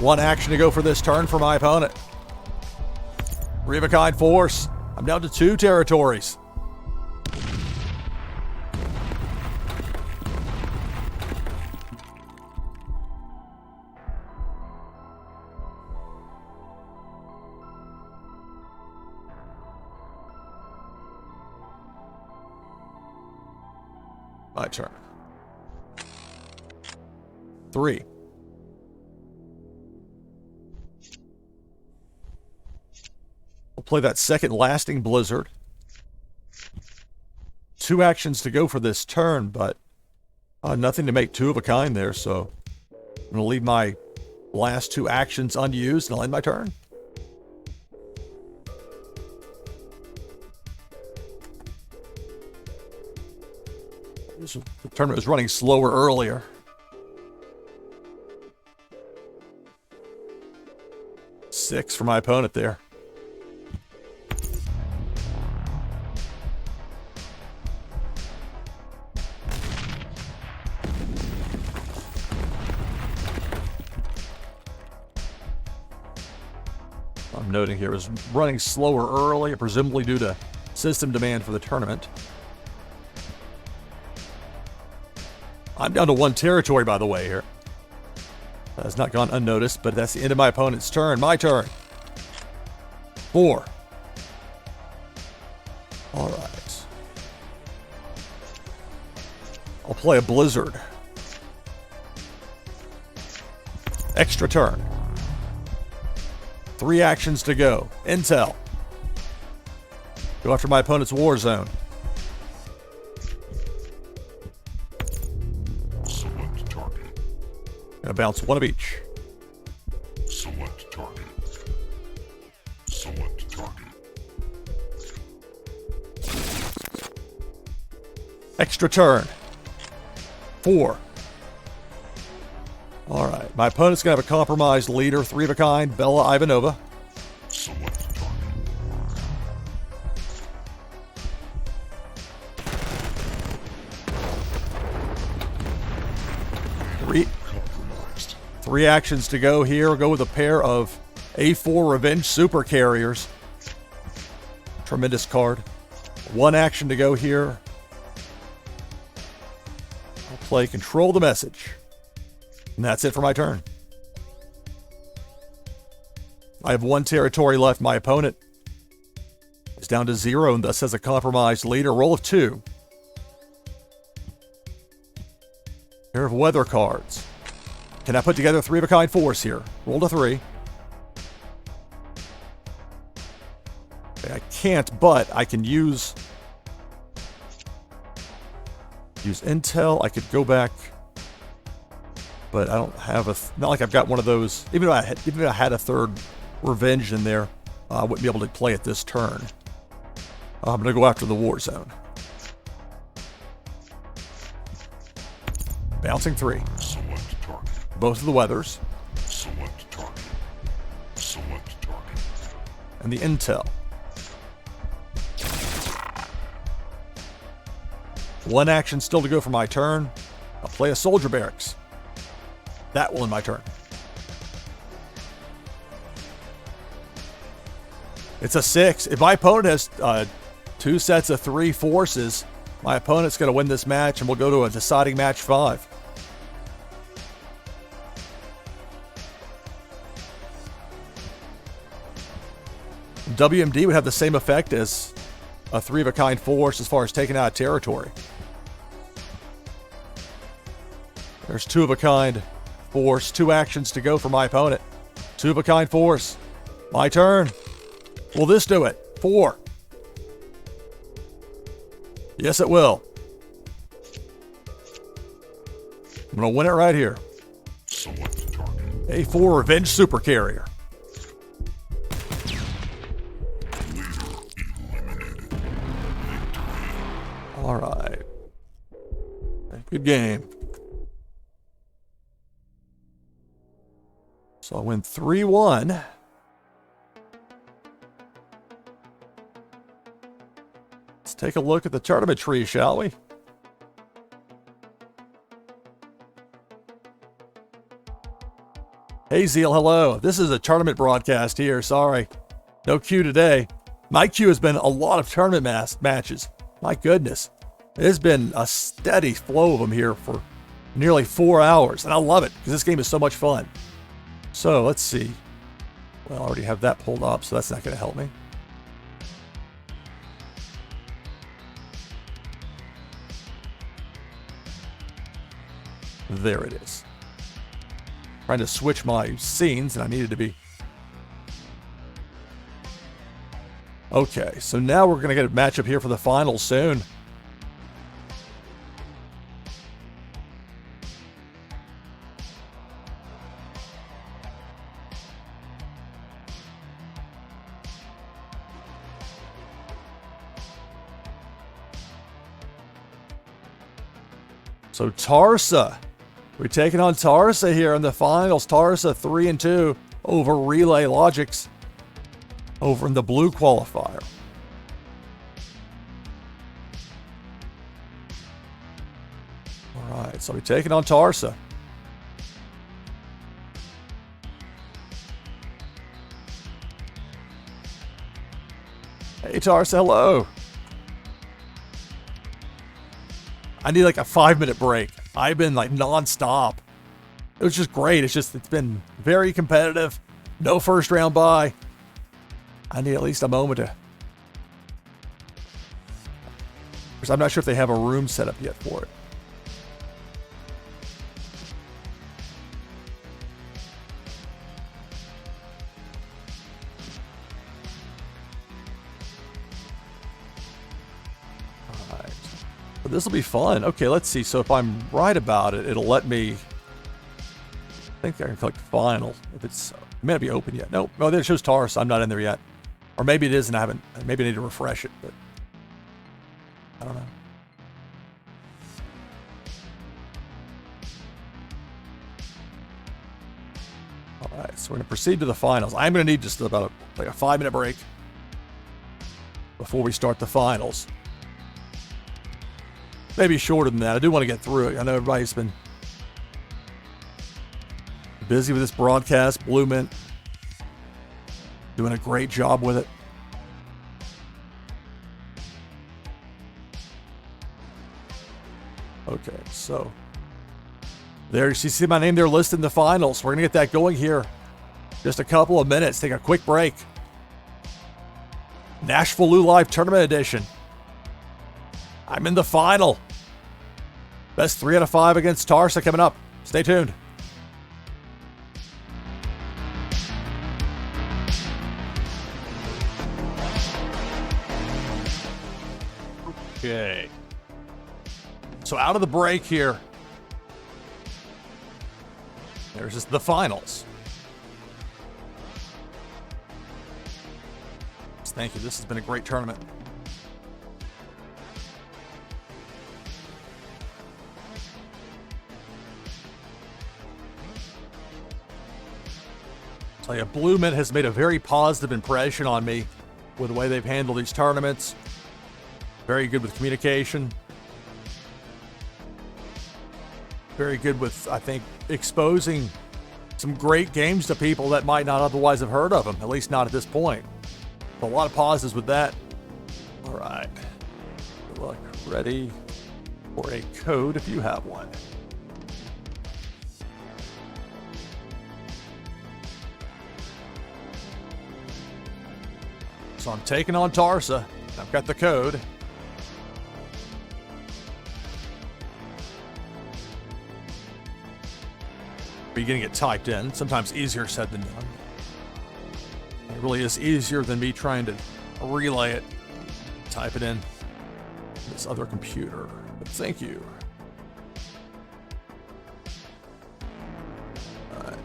1 action to go for this turn for my opponent. 3 of a kind force. I'm down to 2 territories. My turn. 3. We'll play that second Lasting Blizzard. 2 actions to go for this turn, but nothing to make 2 of a kind there, so I'm going to leave my last 2 actions unused and I'll end my turn. The tournament was running slower earlier. Six for my opponent there. I'm noting here it was running slower early, presumably due to system demand for the tournament. I'm down to 1 territory, by the way, here. That has not gone unnoticed, but that's the end of my opponent's turn. My turn. 4. All right. I'll play a Blizzard. Extra turn. 3 actions to go. Intel. Go after my opponent's war zone. Gonna bounce 1 of each. Select target. Select target. Extra turn. 4. All right. My opponent's gonna have a compromised leader, 3 of a kind, Bella Ivanova. Select target. Three actions to go here. We'll go with a pair of A4 Revenge Super Carriers. Tremendous card. 1 action to go here. I'll play Control the Message. And that's it for my turn. I have 1 territory left. My opponent is down to 0 and thus has a compromised leader. Roll of 2. Pair of weather cards. Can I put together 3 of a kind force here? Roll to 3. Okay, I can't, but I can use intel. I could go back, but I don't have not like I've got one of those. Even if I had a 3rd revenge in there, I wouldn't be able to play it this turn. I'm going to go after the war zone. Bouncing 3. Select target. Both of the weathers. Select target. Select target. And the intel. One action still to go for my turn. I'll play a soldier barracks. That will end my turn. It's a 6. If my opponent has 2 sets of 3 forces, my opponent's going to win this match, and we'll go to a deciding match 5. WMD would have the same effect as a 3-of-a-kind force as far as taking out territory. There's 2-of-a-kind force, 2 actions to go for my opponent. 2-of-a-kind force. My turn. Will this do it? 4. Yes, it will. I'm going to win it right here. Select target. A4 Revenge Super Carrier. All right. Good game. So I win 3-1. Let's take a look at the tournament tree, shall we? Hey, Zeal, hello. This is a tournament broadcast here. Sorry. No queue today. My queue has been a lot of tournament matches. My goodness. It has been a steady flow of them here for nearly 4 hours. And I love it because this game is so much fun. So let's see. Well, I already have that pulled up, so that's not going to help me. There it is. Trying to switch my scenes, and I needed to be. Okay, so now we're going to get a matchup here for the finals soon. So Tarsa, we're taking on Tarsa here in the finals. Tarsa 3-2 over Relay Logics over in the blue qualifier. All right, so we're taking on Tarsa. Hey Tarsa, hello. I need like a 5-minute break. I've been like nonstop. It was just great. It's been very competitive. No first round bye. I need at least a moment to. Because I'm not sure if they have a room set up yet for it. This will be fun. Okay, let's see. So if I'm right about it, it'll let me. I think I can click final. If it's, it may not be open yet. Nope. Oh, there it shows Tarsa. I'm not in there yet. Or maybe it is and I haven't. Maybe I need to refresh it, but I don't know. All right, so we're going to proceed to the finals. I'm going to need just about a 5-minute break before we start the finals. Maybe shorter than that. I do want to get through it. I know everybody's been busy with this broadcast. BluMint doing a great job with it. Okay, so there you see my name there listed in the finals. We're going to get that going here. Just a couple of minutes. Take a quick break. NashvilleLou Live Tournament Edition. I'm in the final. Best 3 out of 5 against Tarsa coming up. Stay tuned. Okay. So out of the break here. There's just the finals. Thank you. This has been a great tournament. Tell you, BluMint has made a very positive impression on me with the way they've handled these tournaments. Very good with communication. Very good with, I think, exposing some great games to people that might not otherwise have heard of them, at least not at this point. A lot of pauses with that. All right. Good luck. Ready for a code if you have one. So I'm taking on Tarsa. I've got the code. Getting it typed in. Sometimes easier said than done. It really is easier than me trying to relay it, type it in this other computer. But thank you. All right.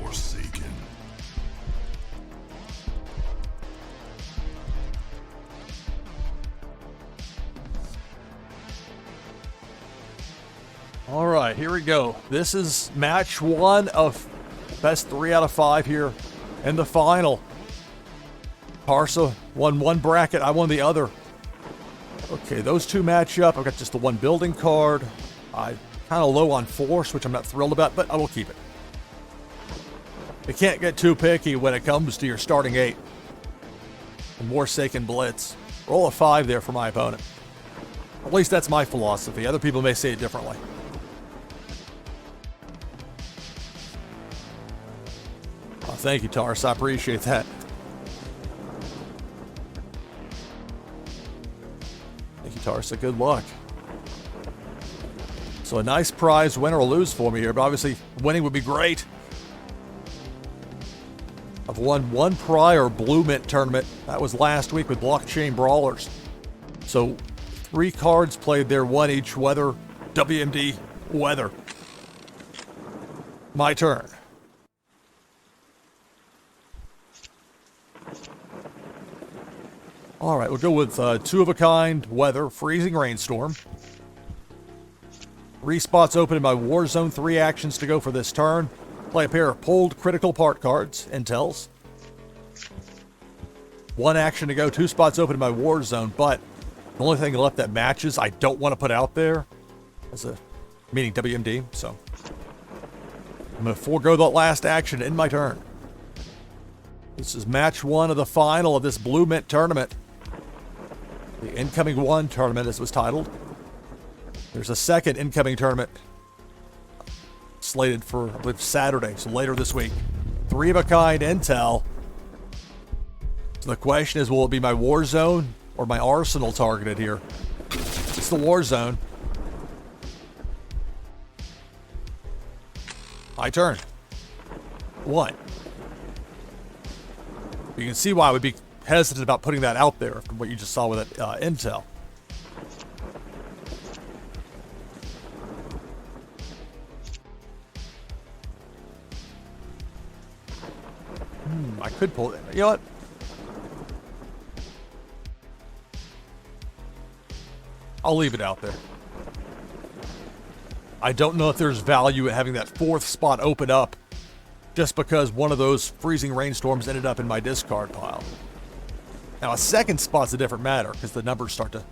Warsaken. All right, here we go. This is match 1 of best 3 out of 5 here in the final. Tarsa won one bracket, I won the other. Okay, those two match up. I've got just the one building card. I'm kind of low on force, which I'm not thrilled about, but I will keep it. You can't get too picky when it comes to your starting 8. And Warsaken Blitz. Roll a 5 there for my opponent. At least that's my philosophy. Other people may say it differently. Oh, thank you, Tars. I appreciate that. Thank you, Tarsa. Good luck. So a nice prize, win or lose for me here, but obviously winning would be great. I've won one prior BluMint tournament. That was last week with Blockchain Brawlers. So 3 cards played there, 1 each weather, WMD weather. My turn. All right, we'll go with 2 of a kind weather, freezing rainstorm. 3 spots open in my war zone, 3 actions to go for this turn. Play a pair of pulled critical part cards, intels. 1 action to go, 2 spots open in my war zone, but the only thing left that matches I don't want to put out there, meaning WMD, so I'm going to forego that last action in my turn. This is match 1 of the final of this BluMint tournament. The Incoming 1 tournament, as it was titled. There's a second incoming tournament slated for, I believe, Saturday, so later this week. 3 of a kind intel. So the question is, will it be my war zone or my arsenal targeted here? It's the war zone. My turn. 1. You can see why I would be hesitant about putting that out there from what you just saw with that intel. I could pull it. You know what? I'll leave it out there. I don't know if there's value in having that 4th spot open up just because one of those freezing rainstorms ended up in my discard pile. Now, a 2nd spot's a different matter because the numbers start to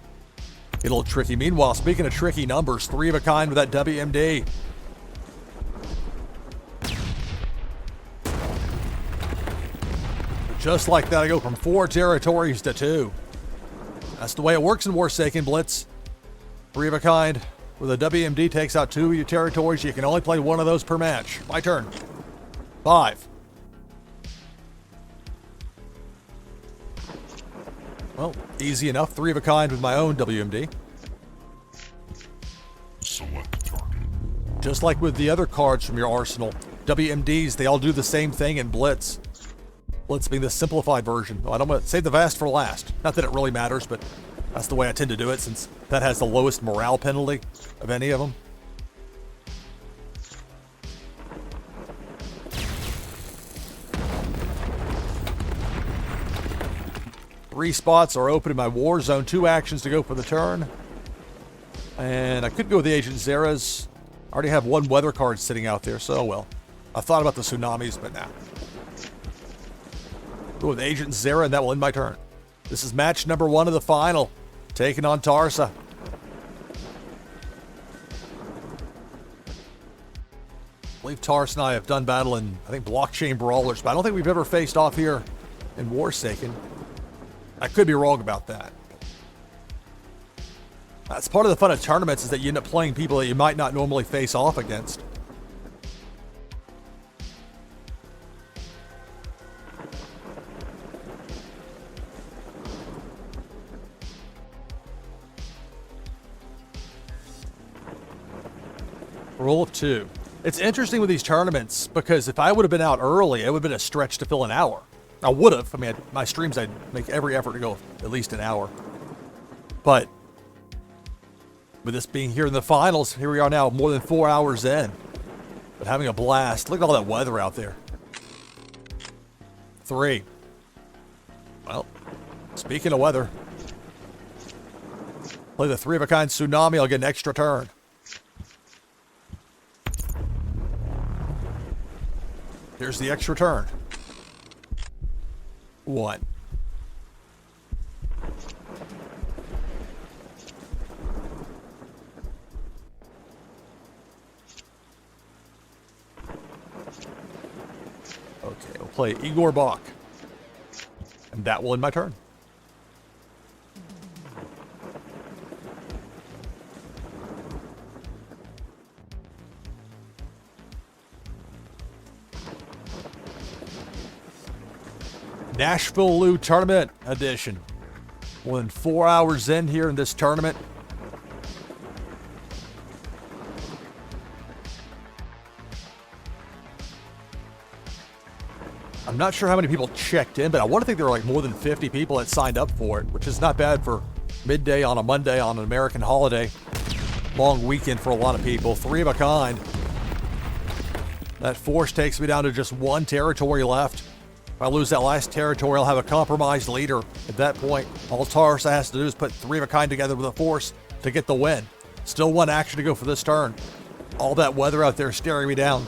get a little tricky. Meanwhile, speaking of tricky numbers, 3 of a kind with that WMD. Just like that, I go from 4 territories to 2. That's the way it works in Warsaken Blitz. 3 of a kind with a WMD takes out 2 of your territories. You can only play 1 of those per match. My turn. 5. Well, easy enough. 3 of a kind with my own WMD. Select target. Just like with the other cards from your arsenal, WMDs, they all do the same thing in Blitz. Blitz being the simplified version. Well, I'm going to save the vast for last. Not that it really matters, but that's the way I tend to do it since that has the lowest morale penalty of any of them. Three spots are open in my war zone. 2 actions to go for the turn. And I could go with the Agent Zeras. I already have 1 weather card sitting out there, so well. I thought about the tsunamis, but nah. Go with Agent Zera, and that will end my turn. This is match number 1 of the final. Taking on Tarsa. I believe Tarsa and I have done battle in, I think, Blockchain Brawlers, but I don't think we've ever faced off here in Warsaken. I could be wrong about that. That's part of the fun of tournaments, is that you end up playing people that you might not normally face off against. Rule of 2. It's interesting with these tournaments because if I would have been out early, it would have been a stretch to fill an hour. I would have. I mean, my streams, I'd make every effort to go at least an hour. But with this being here in the finals, here we are now, more than 4 hours in. But having a blast. Look at all that weather out there. 3. Well, speaking of weather, play the 3-of-a-kind Tsunami, I'll get an extra turn. Here's the extra turn. 1. Okay, we'll play Igor Bach. And that will end my turn. NashvilleLou Tournament Edition. More than 4 hours in here in this tournament. I'm not sure how many people checked in, but I want to think there were like more than 50 people that signed up for it, which is not bad for midday on a Monday on an American holiday. Long weekend for a lot of people. 3 of a kind. That force takes me down to just 1 territory left. If I lose that last territory, I'll have a compromised leader. At that point, all Tarsa has to do is put 3 of a kind together with a force to get the win. Still 1 action to go for this turn. All that weather out there staring me down.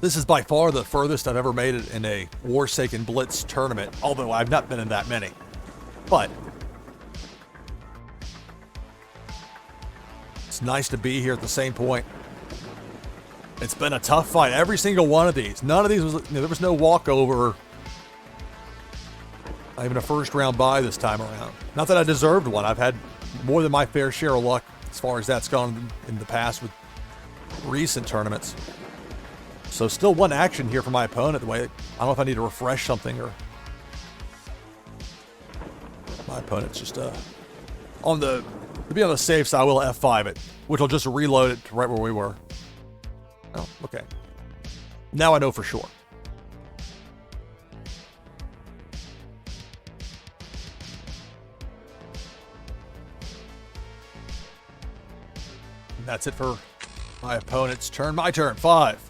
This is by far the furthest I've ever made it in a Warsaken Blitz tournament, although I've not been in that many. But it's nice to be here at the same point. It's been a tough fight. Every single one of these. None of these was, there was no walkover. Not even a first round bye this time around. Not that I deserved one. I've had more than my fair share of luck as far as that's gone in the past with recent tournaments. So still 1 action here for my opponent. The way, I don't know if I need to refresh something or my opponent's just to be on the safe side, I will F5 it, which will just reload it to right where we were. Oh, okay. Now I know for sure. And that's it for my opponent's turn. My turn. 5.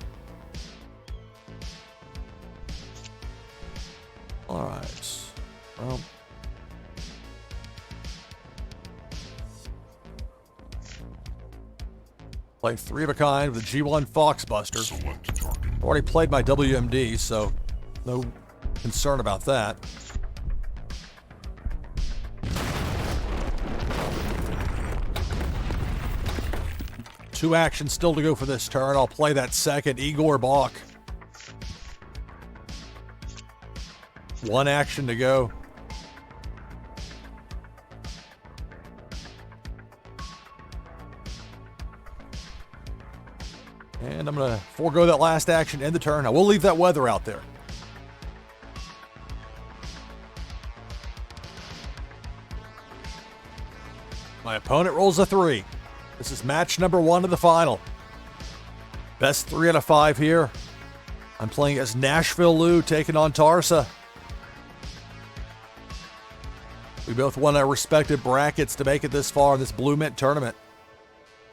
All right. Well, play 3 of a kind with a G1 Foxbuster. Select target. Already played my WMD, so no concern about that. Two actions still to go for this turn. I'll play that second Igor Bach. 1 action to go. And I'm going to forego that last action, end the turn. I will leave that weather out there. My opponent rolls a 3. This is match number 1 of the final. Best 3 out of 5 here. I'm playing as NashvilleLou taking on Tarsa. We both won our respective brackets to make it this far in this BluMint tournament.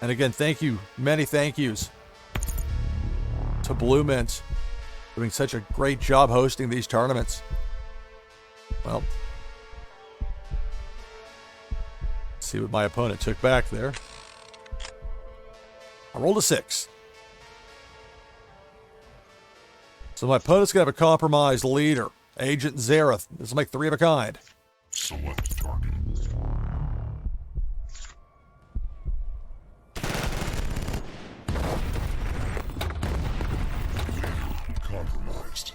And again, thank you, many thank yous to BluMint, doing such a great job hosting these tournaments. Well, let's see what my opponent took back there. I rolled a 6. So my opponent's going to have a compromised leader. Agent Zareth. This will make 3 of a kind. Select target. Compromised.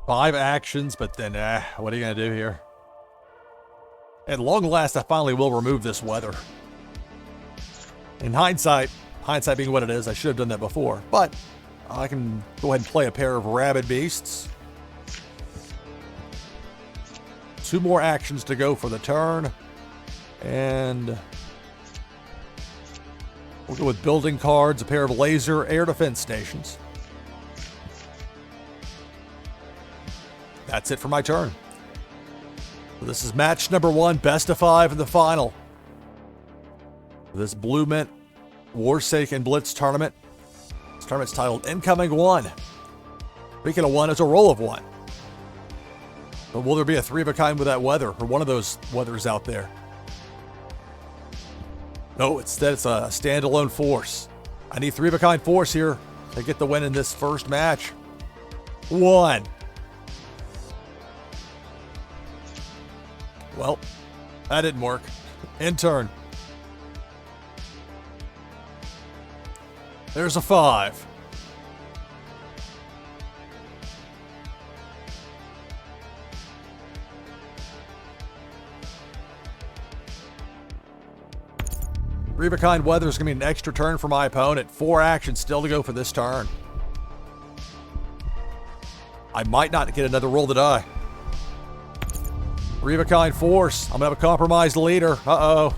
5 actions, but then, what are you going to do here? At long last, I finally will remove this weather. In hindsight being what it is, I should have done that before. But I can go ahead and play a pair of rabid beasts. 2 more actions to go for the turn. And we'll go with building cards, a pair of laser air defense stations. That's it for my turn. So this is match number 1, best of 5 in the final. This BluMint Warsaken Blitz tournament. This tournament's titled Incoming 1. Speaking of 1, it's a roll of 1. But will there be a 3 of a kind with that weather, or one of those weathers out there? No, instead it's a standalone force. I need 3 of a kind force here to get the win in this first match. 1. Well, that didn't work. In turn. There's a 5. Three of a kind weather is going to be an extra turn for my opponent. 4 actions still to go for this turn. I might not get another roll to die. 3 of a kind force. I'm going to have a compromised leader. Uh-oh.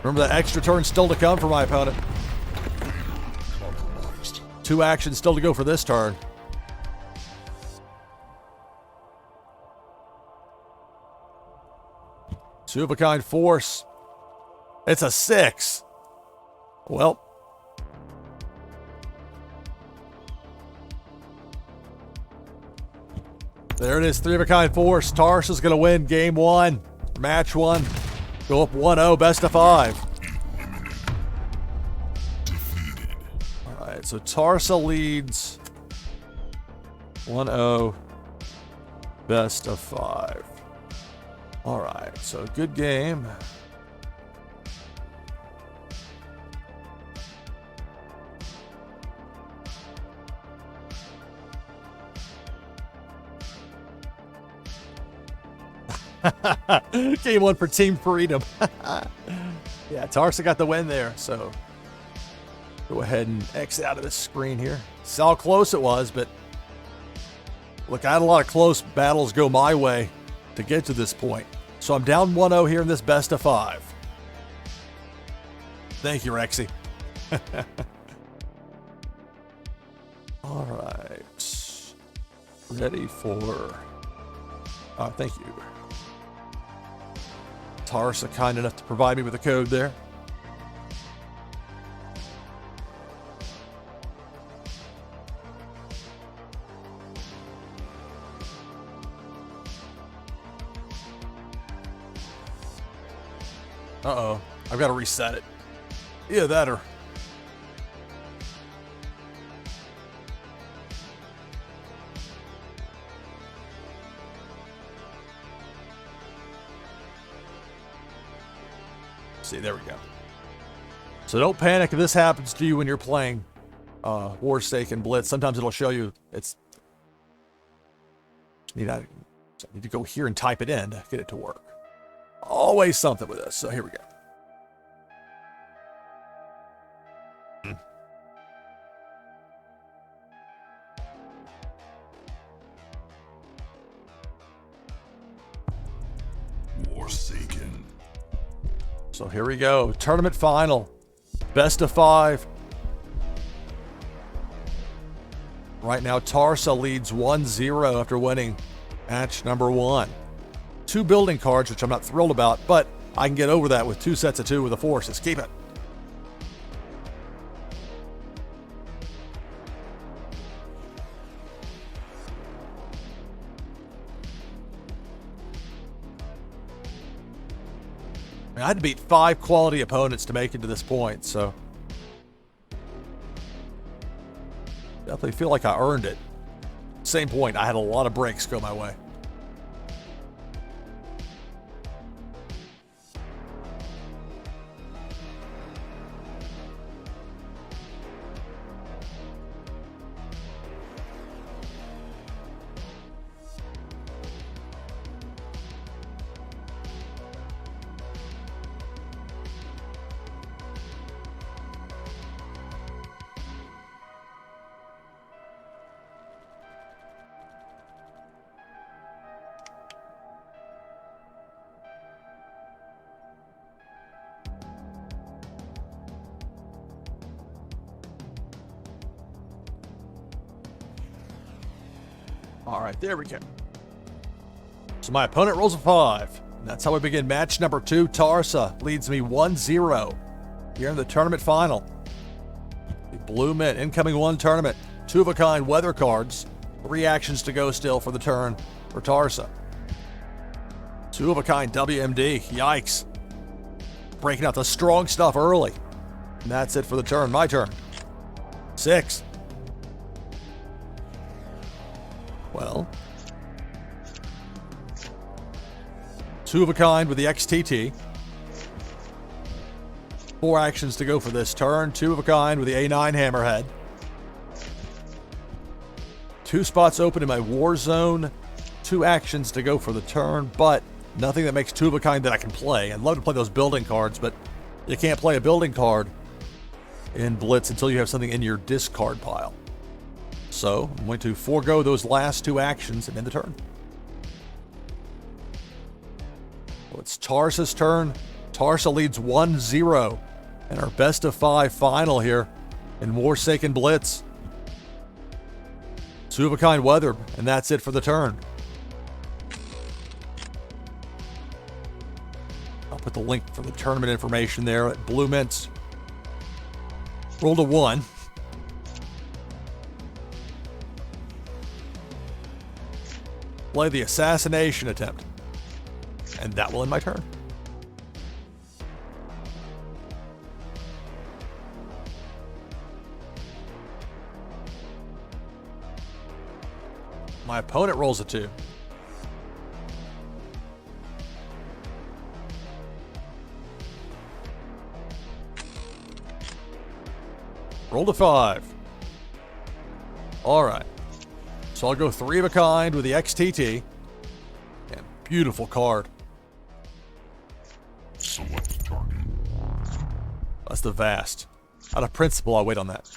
Remember that extra turn still to come for my opponent. 2 actions still to go for this turn. Two of a kind force. It's a 6. Well. There it is, 3 of a kind force. Tarsh is going to win game 1. Match 1. Go up 1-0, best of 5. Alright, so Tarsa leads 1-0, best of 5. Alright, so good game. Game 1 for Team Freedom. Yeah, Tarsa got the win there, so go ahead and exit out of this screen here. Saw how close it was, but look, I had a lot of close battles go my way to get to this point. So I'm down 1-0 here in this best of 5. Thank you, Rexy. All right. Ready for... thank you. Tarsa kind enough to provide me with a code there. Uh-oh. I've got to reset it. Either that or... See, there we go. So don't panic if this happens to you when you're playing Warsaken Blitz. Sometimes it'll show you it's... I need to go here and type it in to get it to work. Always something with this. So here we go. Warsaken. So here we go. Tournament final. Best of 5. Right now, Tarsa leads 1-0 after winning match number 1. 2 building cards, which I'm not thrilled about, but I can get over that with 2 sets of 2 with the forces. Keep it. I had to beat 5 quality opponents to make it to this point, so definitely feel like I earned it. Same point, I had a lot of breaks go my way. All right, there we go. So my opponent rolls a 5. And that's how we begin match number 2. Tarsa leads me 1-0 here in the tournament final. The BluMint incoming 1 tournament. 2-of-a-kind weather cards. 3 actions to go still for the turn for Tarsa. 2-of-a-kind WMD. Yikes. Breaking out the strong stuff early. And that's it for the turn. My turn. 6. Well, 2-of-a-kind with the XTT. 4 actions to go for this turn. 2-of-a-kind with the A9 Hammerhead. 2 spots open in my war zone. 2 actions to go for the turn, but nothing that makes 2-of-a-kind that I can play. I'd love to play those building cards, but you can't play a building card in Blitz until you have something in your discard pile. So I'm going to forego those last 2 actions and end the turn. Well, it's Tarsa's turn. Tarsa leads 1-0 in our best of 5 final here in Warsaken Blitz. 2-of-a-kind weather, and that's it for the turn. I'll put the link for the tournament information there at BluMint. Rolled a 1. Play the assassination attempt. And that will end my turn. My opponent rolls a 2. Rolled a 5. All right. So I'll go 3-of-a-kind with the XTT. And beautiful card. Select target. That's the Vast. Out of principle, I'll wait on that.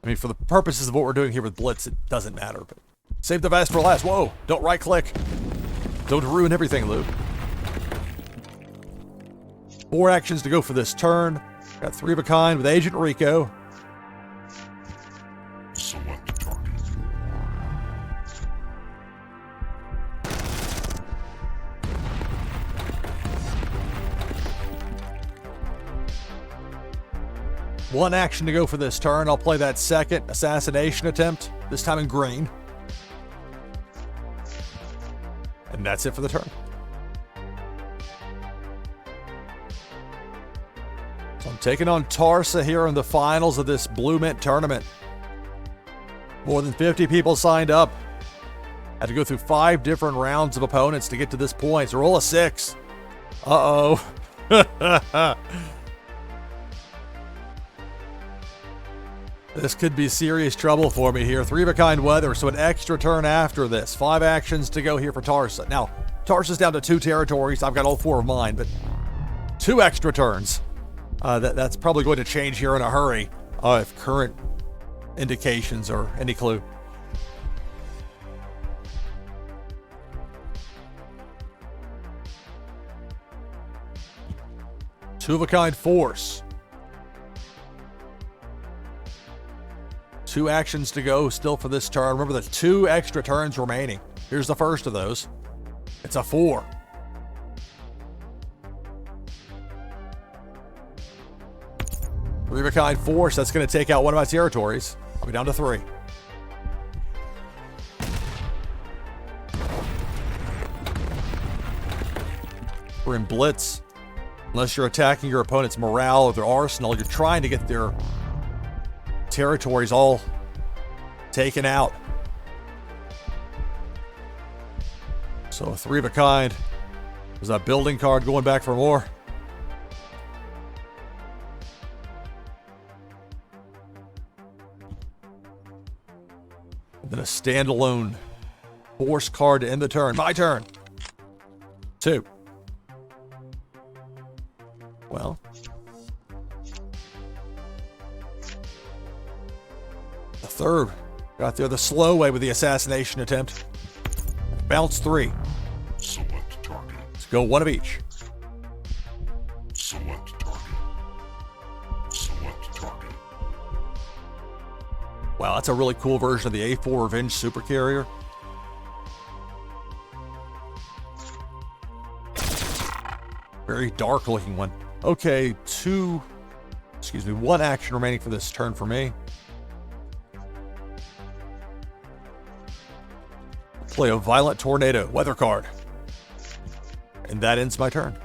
I mean, for the purposes of what we're doing here with Blitz, it doesn't matter. But save the Vast for last. Whoa! Don't right-click. Don't ruin everything, Lou. 4 actions to go for this turn. Got 3-of-a-kind with Agent Rico. Select target. One action to go for this turn. I'll play that second assassination attempt, this time in green. And that's it for the turn. So I'm taking on Tarsa here in the finals of this BluMint tournament. More than 50 people signed up. Had to go through 5 different rounds of opponents to get to this point. So roll a 6. Uh-oh. This could be serious trouble for me here. 3-of-a-kind weather, so an extra turn after this. 5 actions to go here for Tarsa. Now, Tarsa's down to 2 territories. I've got all 4 of mine, but 2 extra turns. That's probably going to change here in a hurry if current indications are any clue. Two-of-a-kind force. 2 actions to go still for this turn. Remember, the 2 extra turns remaining. Here's the first of those. It's a 4. Three-of-a-kind force. That's going to take out one of my territories. I'll be down to 3. We're in Blitz. Unless you're attacking your opponent's morale or their arsenal, you're trying to get their territories all taken out. So a 3 of a kind. There's that building card going back for more. And then a standalone force card to end the turn. My turn. 2. Well. The 3rd. Got there the slow way with the assassination attempt. Bounce 3. Select target. Let's go 1 of each. Select target. Select target. Wow, that's a really cool version of the A4 Revenge Super Carrier. Very dark looking one. Okay, 1 action remaining for this turn for me. Play a Violent Tornado weather card. And that ends my turn.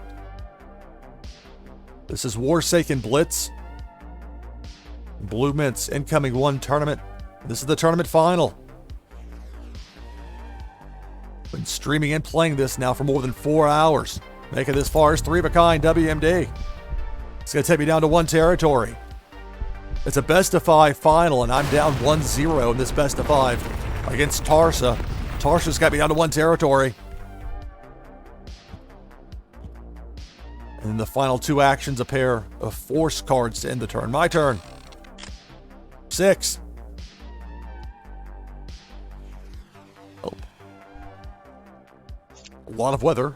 This is Warsaken Blitz BluMint's incoming 1 tournament. This is the tournament final. Been streaming and playing this now for more than 4 hours. Making this far as 3 of a kind WMD. It's going to take me down to 1 territory. It's a best of 5 final, and I'm down 1-0 in this best of 5 against Tarsa. Tarsa's got me down to 1 territory. And then the final 2 actions, a pair of force cards to end the turn. My turn. 6. Oh. A lot of weather.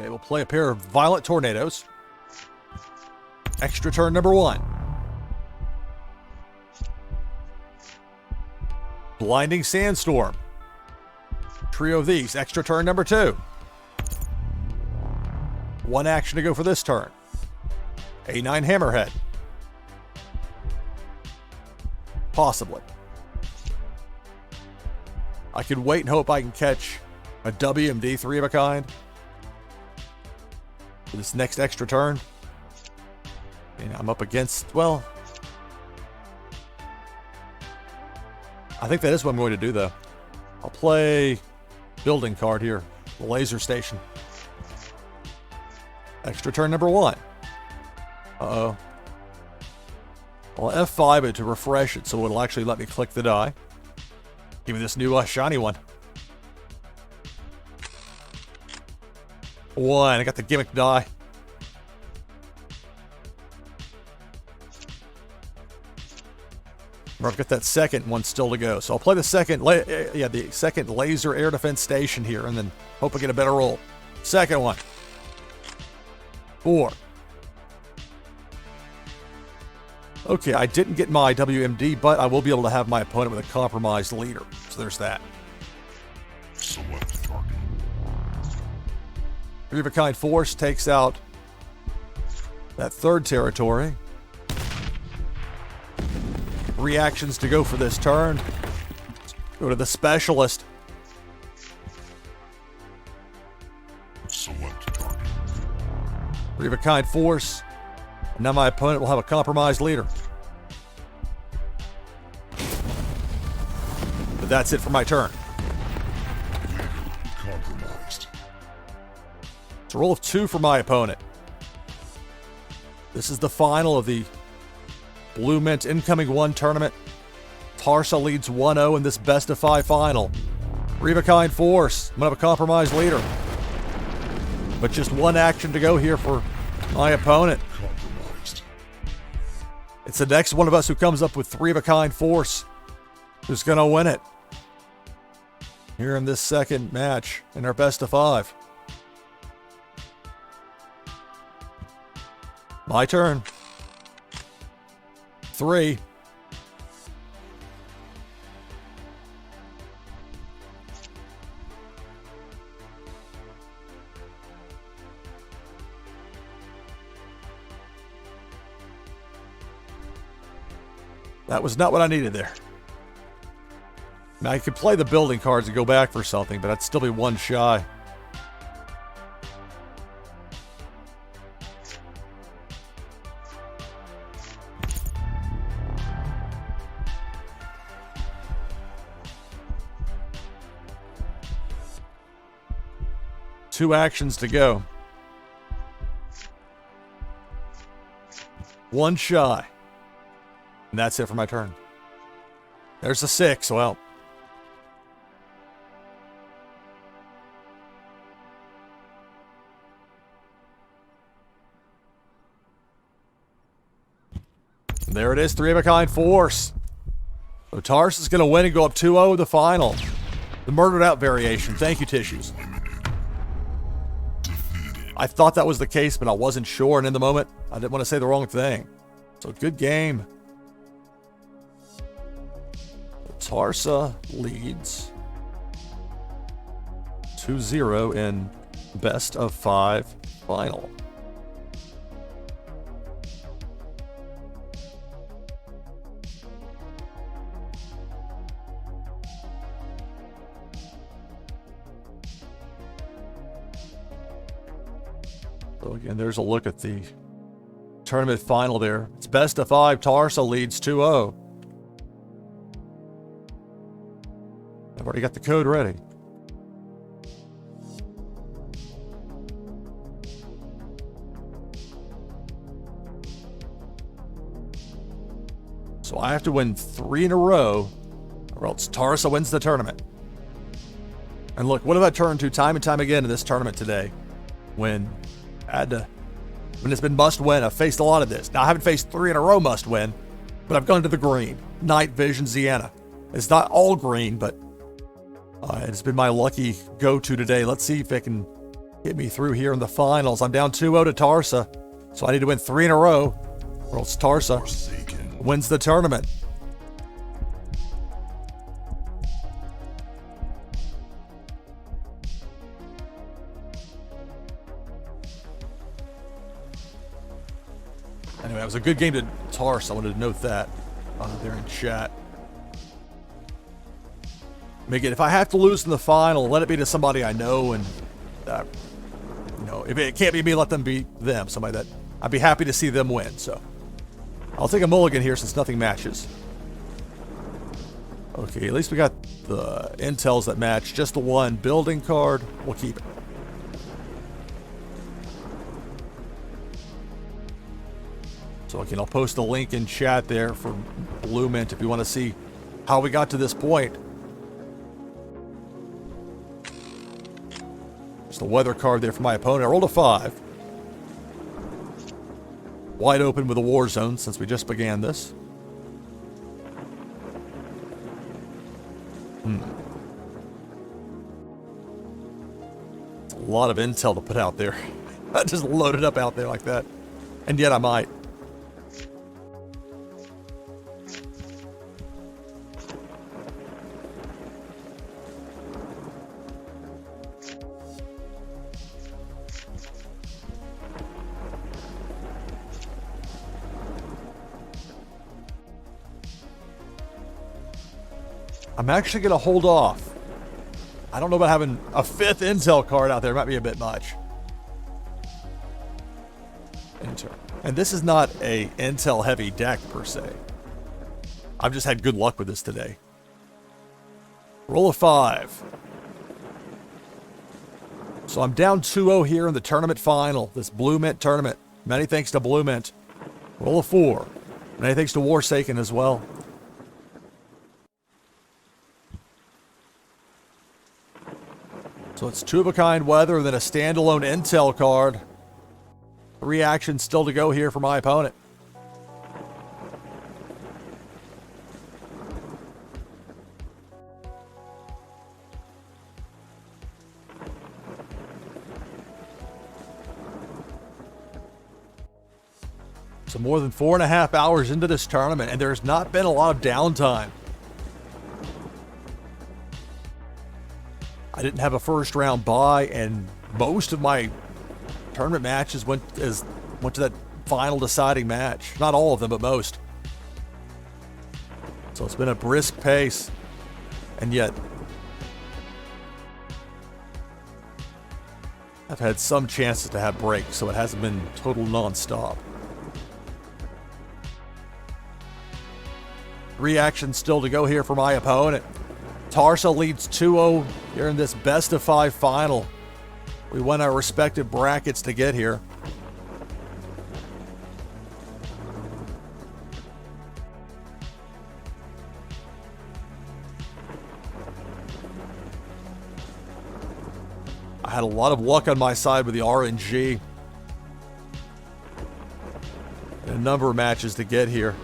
Okay, we'll play a pair of Violent Tornadoes. Extra turn number 1. Blinding Sandstorm. Trio of these. Extra turn number 2. 1 action to go for this turn. A9 Hammerhead. Possibly. I could wait and hope I can catch a WMD 3 of a kind for this next extra turn. And I'm up against, well, I think that is what I'm going to do, though. I'll play building card here, the laser station. Extra turn number 1. Uh-oh. Well, F5 it to refresh it, so it'll actually let me click the die. Give me this new shiny one. 1. I got the gimmick die. I've got that second one still to go. So I'll play the second laser air defense station here and then hope I get a better roll. Second one. 4. Okay, I didn't get my WMD, but I will be able to have my opponent with a compromised leader. So there's that. Select target. 3 of a kind force takes out that 3rd territory. 3 actions to go for this turn. Go to the specialist. Select target. 3 of a kind force. Now my opponent will have a compromised leader. But that's it for my turn. Leader compromised. It's a roll of 2 for my opponent. This is the final of the BluMint incoming 1 tournament. Tarsa leads 1-0 in this best of 5 final. 3 of a kind force. I'm going to have a compromised leader. But just 1 action to go here for my opponent. Compromised. It's the next one of us who comes up with 3 of a kind force who's going to win it. Here in this second match in our best of 5. My turn. 3. That was not what I needed there. Now, I could play the building cards and go back for something, but I'd still be one shy. Two actions to go. One shy. And that's it for my turn. There's a 6. Well. There it is. 3 of a kind force. So Tars is going to win and go up 2-0 in the final. The murdered out variation. Thank you, Tissues. I thought that was the case, but I wasn't sure, and in the moment, I didn't want to say the wrong thing. So good game. Tarsa leads 2-0 in best of 5 final. So again, there's a look at the tournament final there. It's best of 5. Tarsa leads 2-0. I've already got the code ready. So I have to win 3 in a row, or else Tarsa wins the tournament. And look, what have I turned to time and time again in this tournament today? When it's been must win, I've faced a lot of this. Now, I haven't faced 3 in a row must win, but I've gone to the green. Night Vision, Sienna. It's not all green, but it's been my lucky go-to today. Let's see if it can get me through here in the finals. I'm down 2-0 to Tarsa, so I need to win 3 in a row, or else Tarsa wins the tournament. Anyway, it was a good game to Tarsa. I wanted to note that there in chat. Make it, if I have to lose in the final, let it be to somebody I know, and if it can't be me, let them be them. Somebody that I'd be happy to see them win. So I'll take a mulligan here since nothing matches. Okay, at least we got the intels that match. Just the one building card. We'll keep it. So again, I'll post a link in chat there for BluMint if you want to see how we got to this point. Just the weather card there for my opponent. I rolled a 5. Wide open with a war zone since we just began this. It's a lot of intel to put out there. I just loaded up out there like that. And yet I might. I'm actually going to hold off. I don't know about having a 5th intel card out there. It might be a bit much. Enter. And this is not a intel heavy deck per se. I've just had good luck with this today. Roll a 5. So I'm down 2-0 here in the tournament final. This BluMint tournament. Many thanks to BluMint. Roll a 4. Many thanks to Warsaken as well. So it's 2 of a kind weather and then a standalone intel card. 3 actions still to go here for my opponent. So more than 4.5 hours into this tournament, and there's not been a lot of downtime. I didn't have a first round bye, and most of my tournament matches went to that final deciding match. Not all of them, but most. So it's been a brisk pace, and yet I've had some chances to have breaks, so it hasn't been total non-stop. 3 actions still to go here for my opponent. Tarsa leads 2-0 here in this best of 5 final. We won our respective brackets to get here. I had a lot of luck on my side with the RNG. And a number of matches to get here.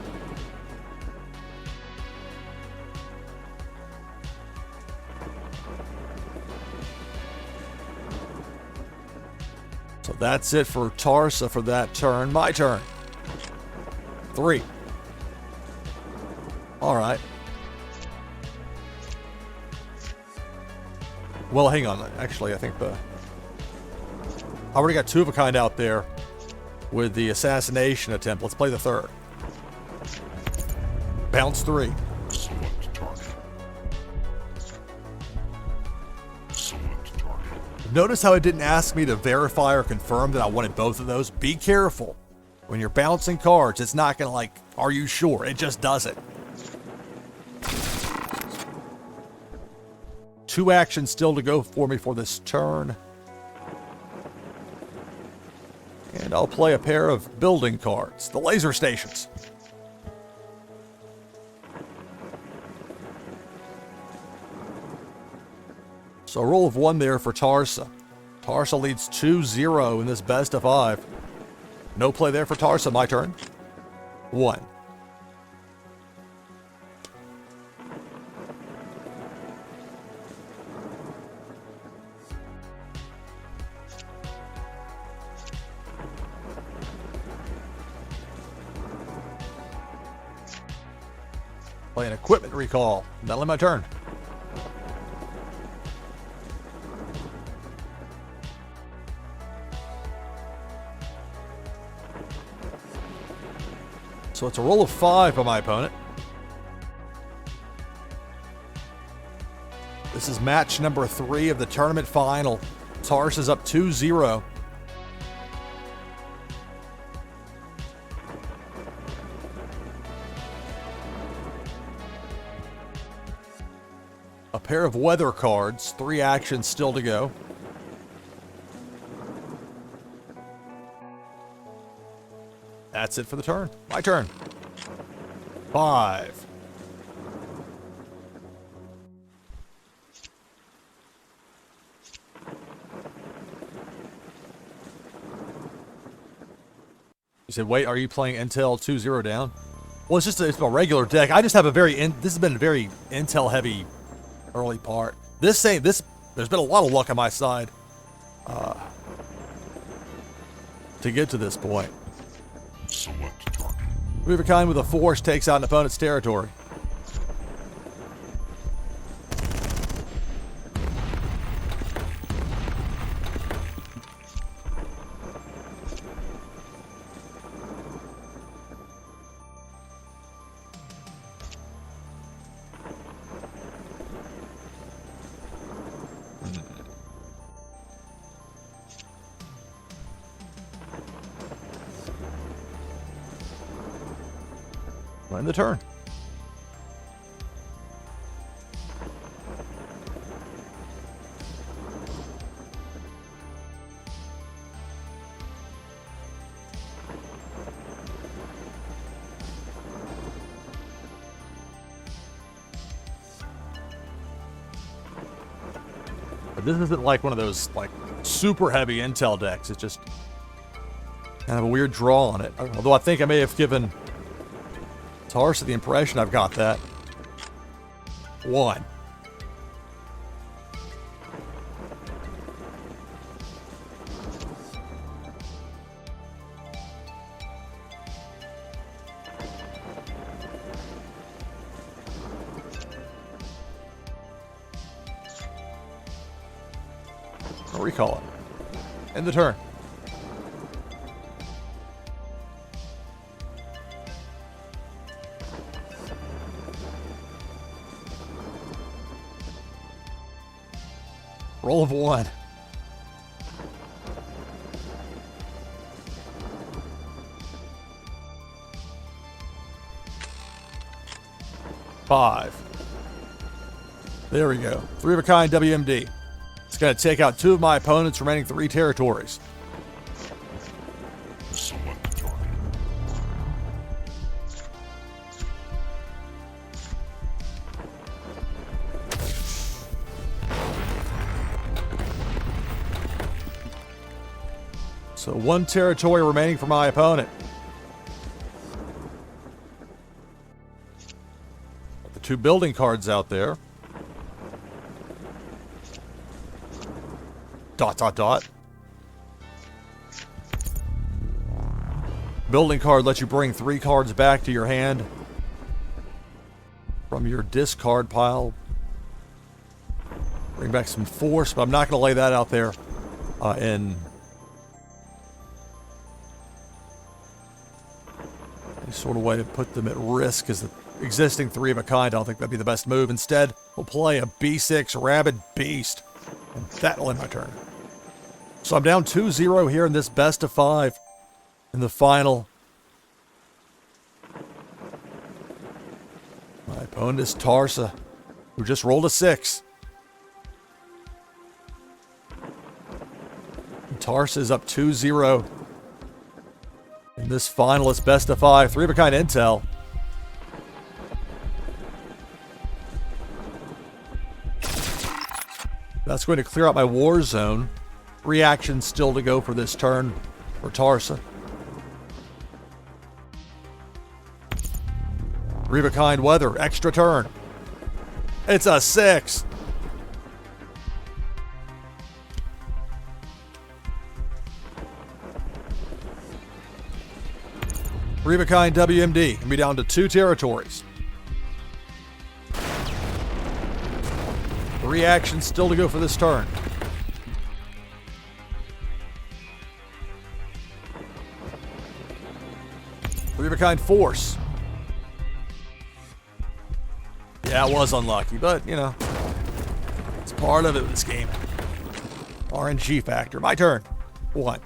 So that's it for Tarsa for that turn. My turn. 3. All right. Well, hang on. Actually, I think I already got 2 of a kind out there with the assassination attempt. Let's play the 3rd. Bounce 3. Select target. Select target. Notice how it didn't ask me to verify or confirm that I wanted both of those. Be careful. When you're bouncing cards, it's not going to like, are you sure? It just does it. 2 actions still to go for me for this turn. And I'll play a pair of building cards, the laser stations. So a roll of 1 there for Tarsa. Tarsa leads 2-0 in this best of 5. No play there for Tarsa. My turn. 1. Play an equipment recall. That'll end my turn. So it's a roll of 5 by my opponent. This is match number 3 of the tournament final. Tarsa is up 2-0. A pair of weather cards, 3 actions still to go. That's it for the turn. My turn. 5. You said, wait, are you playing Intel 2-0 down? Well, it's a regular deck. I just have a this has been a very Intel heavy early part. There's been a lot of luck on my side to get to this point. Select target. Three of a kind with a force takes out an opponent's territory. End the turn. But this isn't like one of those like super heavy Intel decks. It's just kind of a weird draw on it. Although I think I may have given Tarsa the impression I've got that. 1. I'll recall it. End the turn. Roll of 1. Five. There we go. 3 of a kind WMD. It's going to take out 2 of my opponent's remaining 3 territories. Select target. So 1 territory remaining for my opponent. The 2 building cards out there. Dot, dot, dot. Building card lets you bring 3 cards back to your hand from your discard pile. Bring back some force, but I'm not going to lay that out there in any sort of way to put them at risk as the existing 3 of a kind. I don't think that'd be the best move. Instead, we'll play a B6 Rabid Beast, and that'll end my turn. So I'm down 2-0 here in this best of 5 in the final. My opponent is Tarsa, who just rolled a 6. And Tarsa is up 2-0 in this final. It's best of 5. 3 of a kind intel. That's going to clear out my war zone. 3 actions still to go for this turn for Tarsa. 3 of a kind weather, extra turn. It's a 6. Three of a kind WMD can be down to 2 territories. 3 actions still to go for this turn. Three of a kind force. Yeah, it was unlucky, but you know, it's part of it with this game. RNG factor. My turn. 1.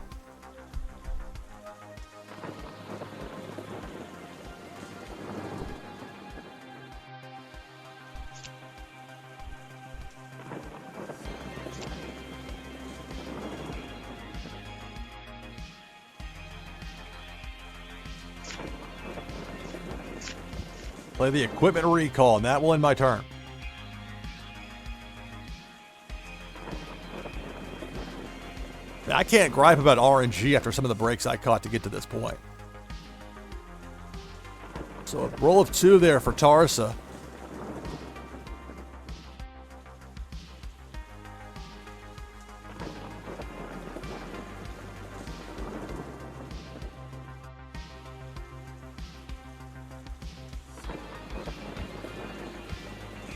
Play the equipment recall, and that will end my turn. I can't gripe about RNG after some of the breaks I caught to get to this point. So a roll of 2 there for Tarsa.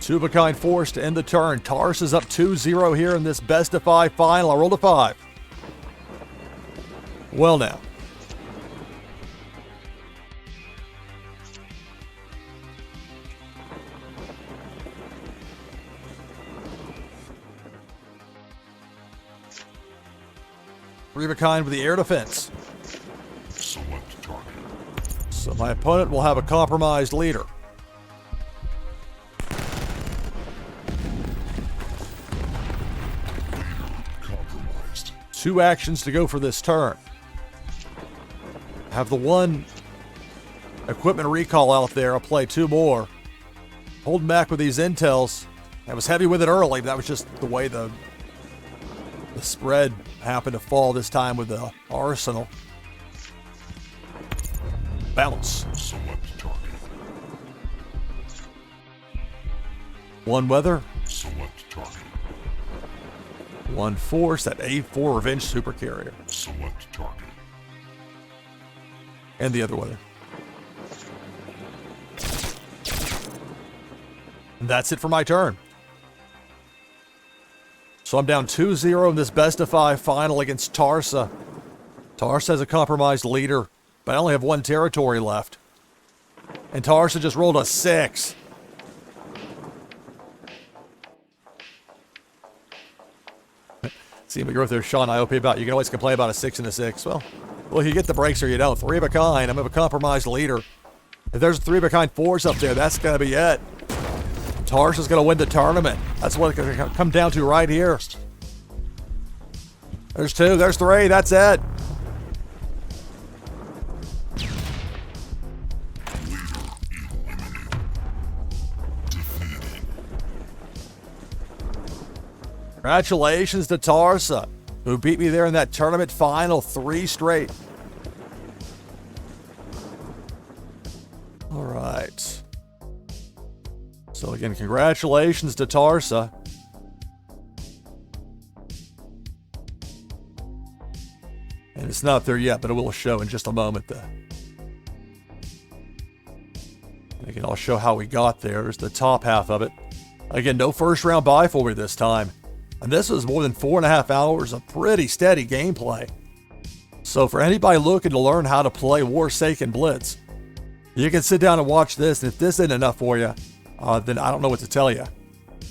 Two of a kind force to end the turn. Tarsa's up 2-0 here in this best of 5 final. I rolled a 5. Well now. Three of a kind with the air defense. Select target. So my opponent will have a compromised leader. Compromised. 2 actions to go for this turn. Have the 1 equipment recall out there. I'll play 2 more. Holding back with these intels. I was heavy with it early, but that was just the way the spread happened to fall this time with the arsenal. Bounce. Select target. 1 weather. Select target. 1 force. That A4 Revenge Supercarrier. Select target. And the other weather. And that's it for my turn. So I'm down 2-0 in this best of 5 final against Tarsa. Tarsa has a compromised leader, but I only have 1 territory left. And Tarsa just rolled a 6. See me growth there, Sean IOP about. You can always complain about a 6 and a 6. Well, you get the breaks or you don't. 3 of a kind. I'm a compromised leader. If there's 3 of a kind 4s up there, that's going to be it. Tarsha's going to win the tournament. That's what it's going to come down to right here. There's 2. There's 3. That's it. Congratulations to Tarsa, who beat me there in that tournament final 3 straight. All right. So again, congratulations to Tarsa. And it's not there yet, but it will show in just a moment. Again, I'll show how we got there. There's the top half of it. Again, no first round bye for me this time. And this was more than 4.5 hours of pretty steady gameplay. So for anybody looking to learn how to play Warsaken Blitz, you can sit down and watch this. And if this isn't enough for you, then I don't know what to tell you.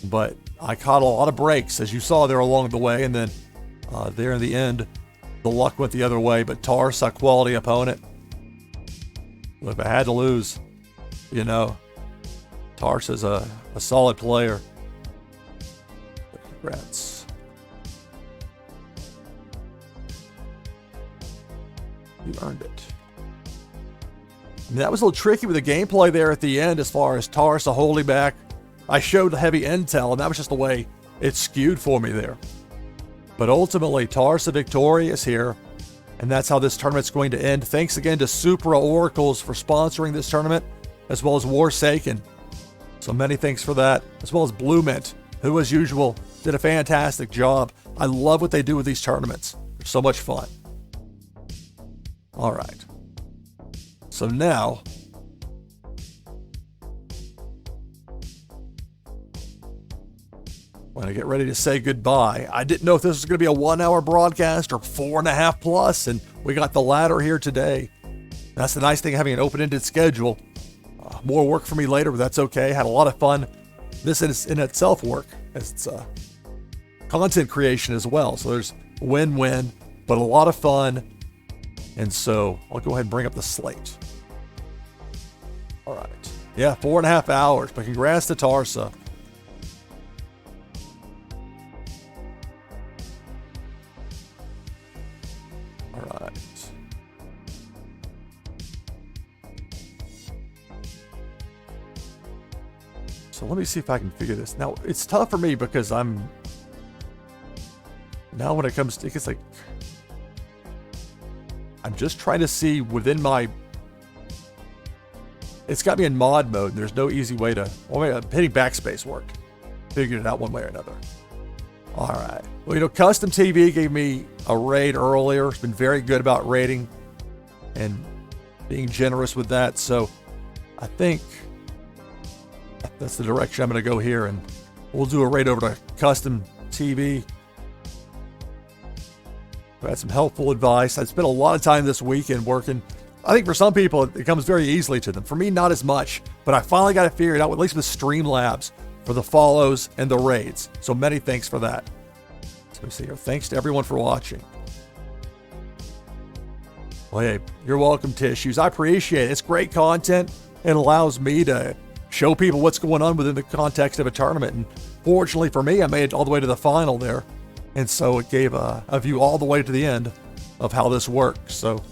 But I caught a lot of breaks, as you saw there along the way. And then there in the end, the luck went the other way. But Tarsa, quality opponent. Look, if I had to lose, you know, Tarsa's a solid player. Congrats. You earned it. I mean, that was a little tricky with the gameplay there at the end as far as Tarsa holding back. I showed heavy intel, and that was just the way it skewed for me there. But ultimately, Tarsa victorious here, and that's how this tournament's going to end. Thanks again to Supra Oracles for sponsoring this tournament, as well as Warsaken. So many thanks for that, as well as BluMint, who, as usual, did a fantastic job. I love what they do with these tournaments. They're so much fun. All right. So now, when I get ready to say goodbye, I didn't know if this was going to be a 1-hour broadcast or 4.5 plus, and we got the latter here today. That's the nice thing of having an open-ended schedule. More work for me later, but that's okay. Had a lot of fun. This is in itself work. It's content creation as well. So there's win-win, but a lot of fun. And so I'll go ahead and bring up the slate. All right. Yeah, 4.5 hours, but congrats to Tarsa. All right. So let me see if I can figure this. Now, it's tough for me because now when it comes to, it's like, I'm just trying to see within my, it's got me in mod mode. And there's no easy way to, hitting backspace worked. Figured it out one way or another. All right. Well, Custom TV gave me a raid earlier. It's been very good about raiding and being generous with that. So I think that's the direction I'm going to go here, and we'll do a raid over to Custom TV. I had some helpful advice. I spent a lot of time this weekend working. I think for some people, it comes very easily to them. For me, not as much, but I finally got it figured out, at least with Streamlabs, for the follows and the raids. So many thanks for that. So we see here. Thanks to everyone for watching. Well, hey, you're welcome, Tissues. I appreciate it. It's great content. It allows me to show people what's going on within the context of a tournament. And fortunately for me, I made it all the way to the final there. And so it gave a view all the way to the end of how this works. So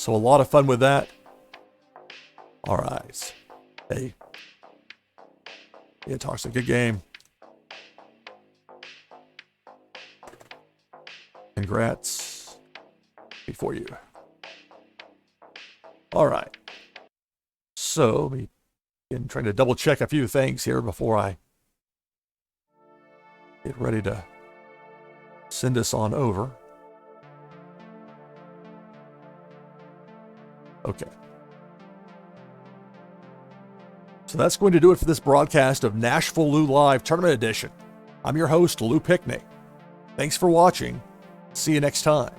a lot of fun with that. All right. Hey. Yeah, Tarsa, good game. Congrats. Before you. All right. So let me trying to double check a few things here before I get ready to send this on over. Okay. So that's going to do it for this broadcast of NashvilleLou Live Tournament Edition. I'm your host, Lou Pickney. Thanks for watching. See you next time.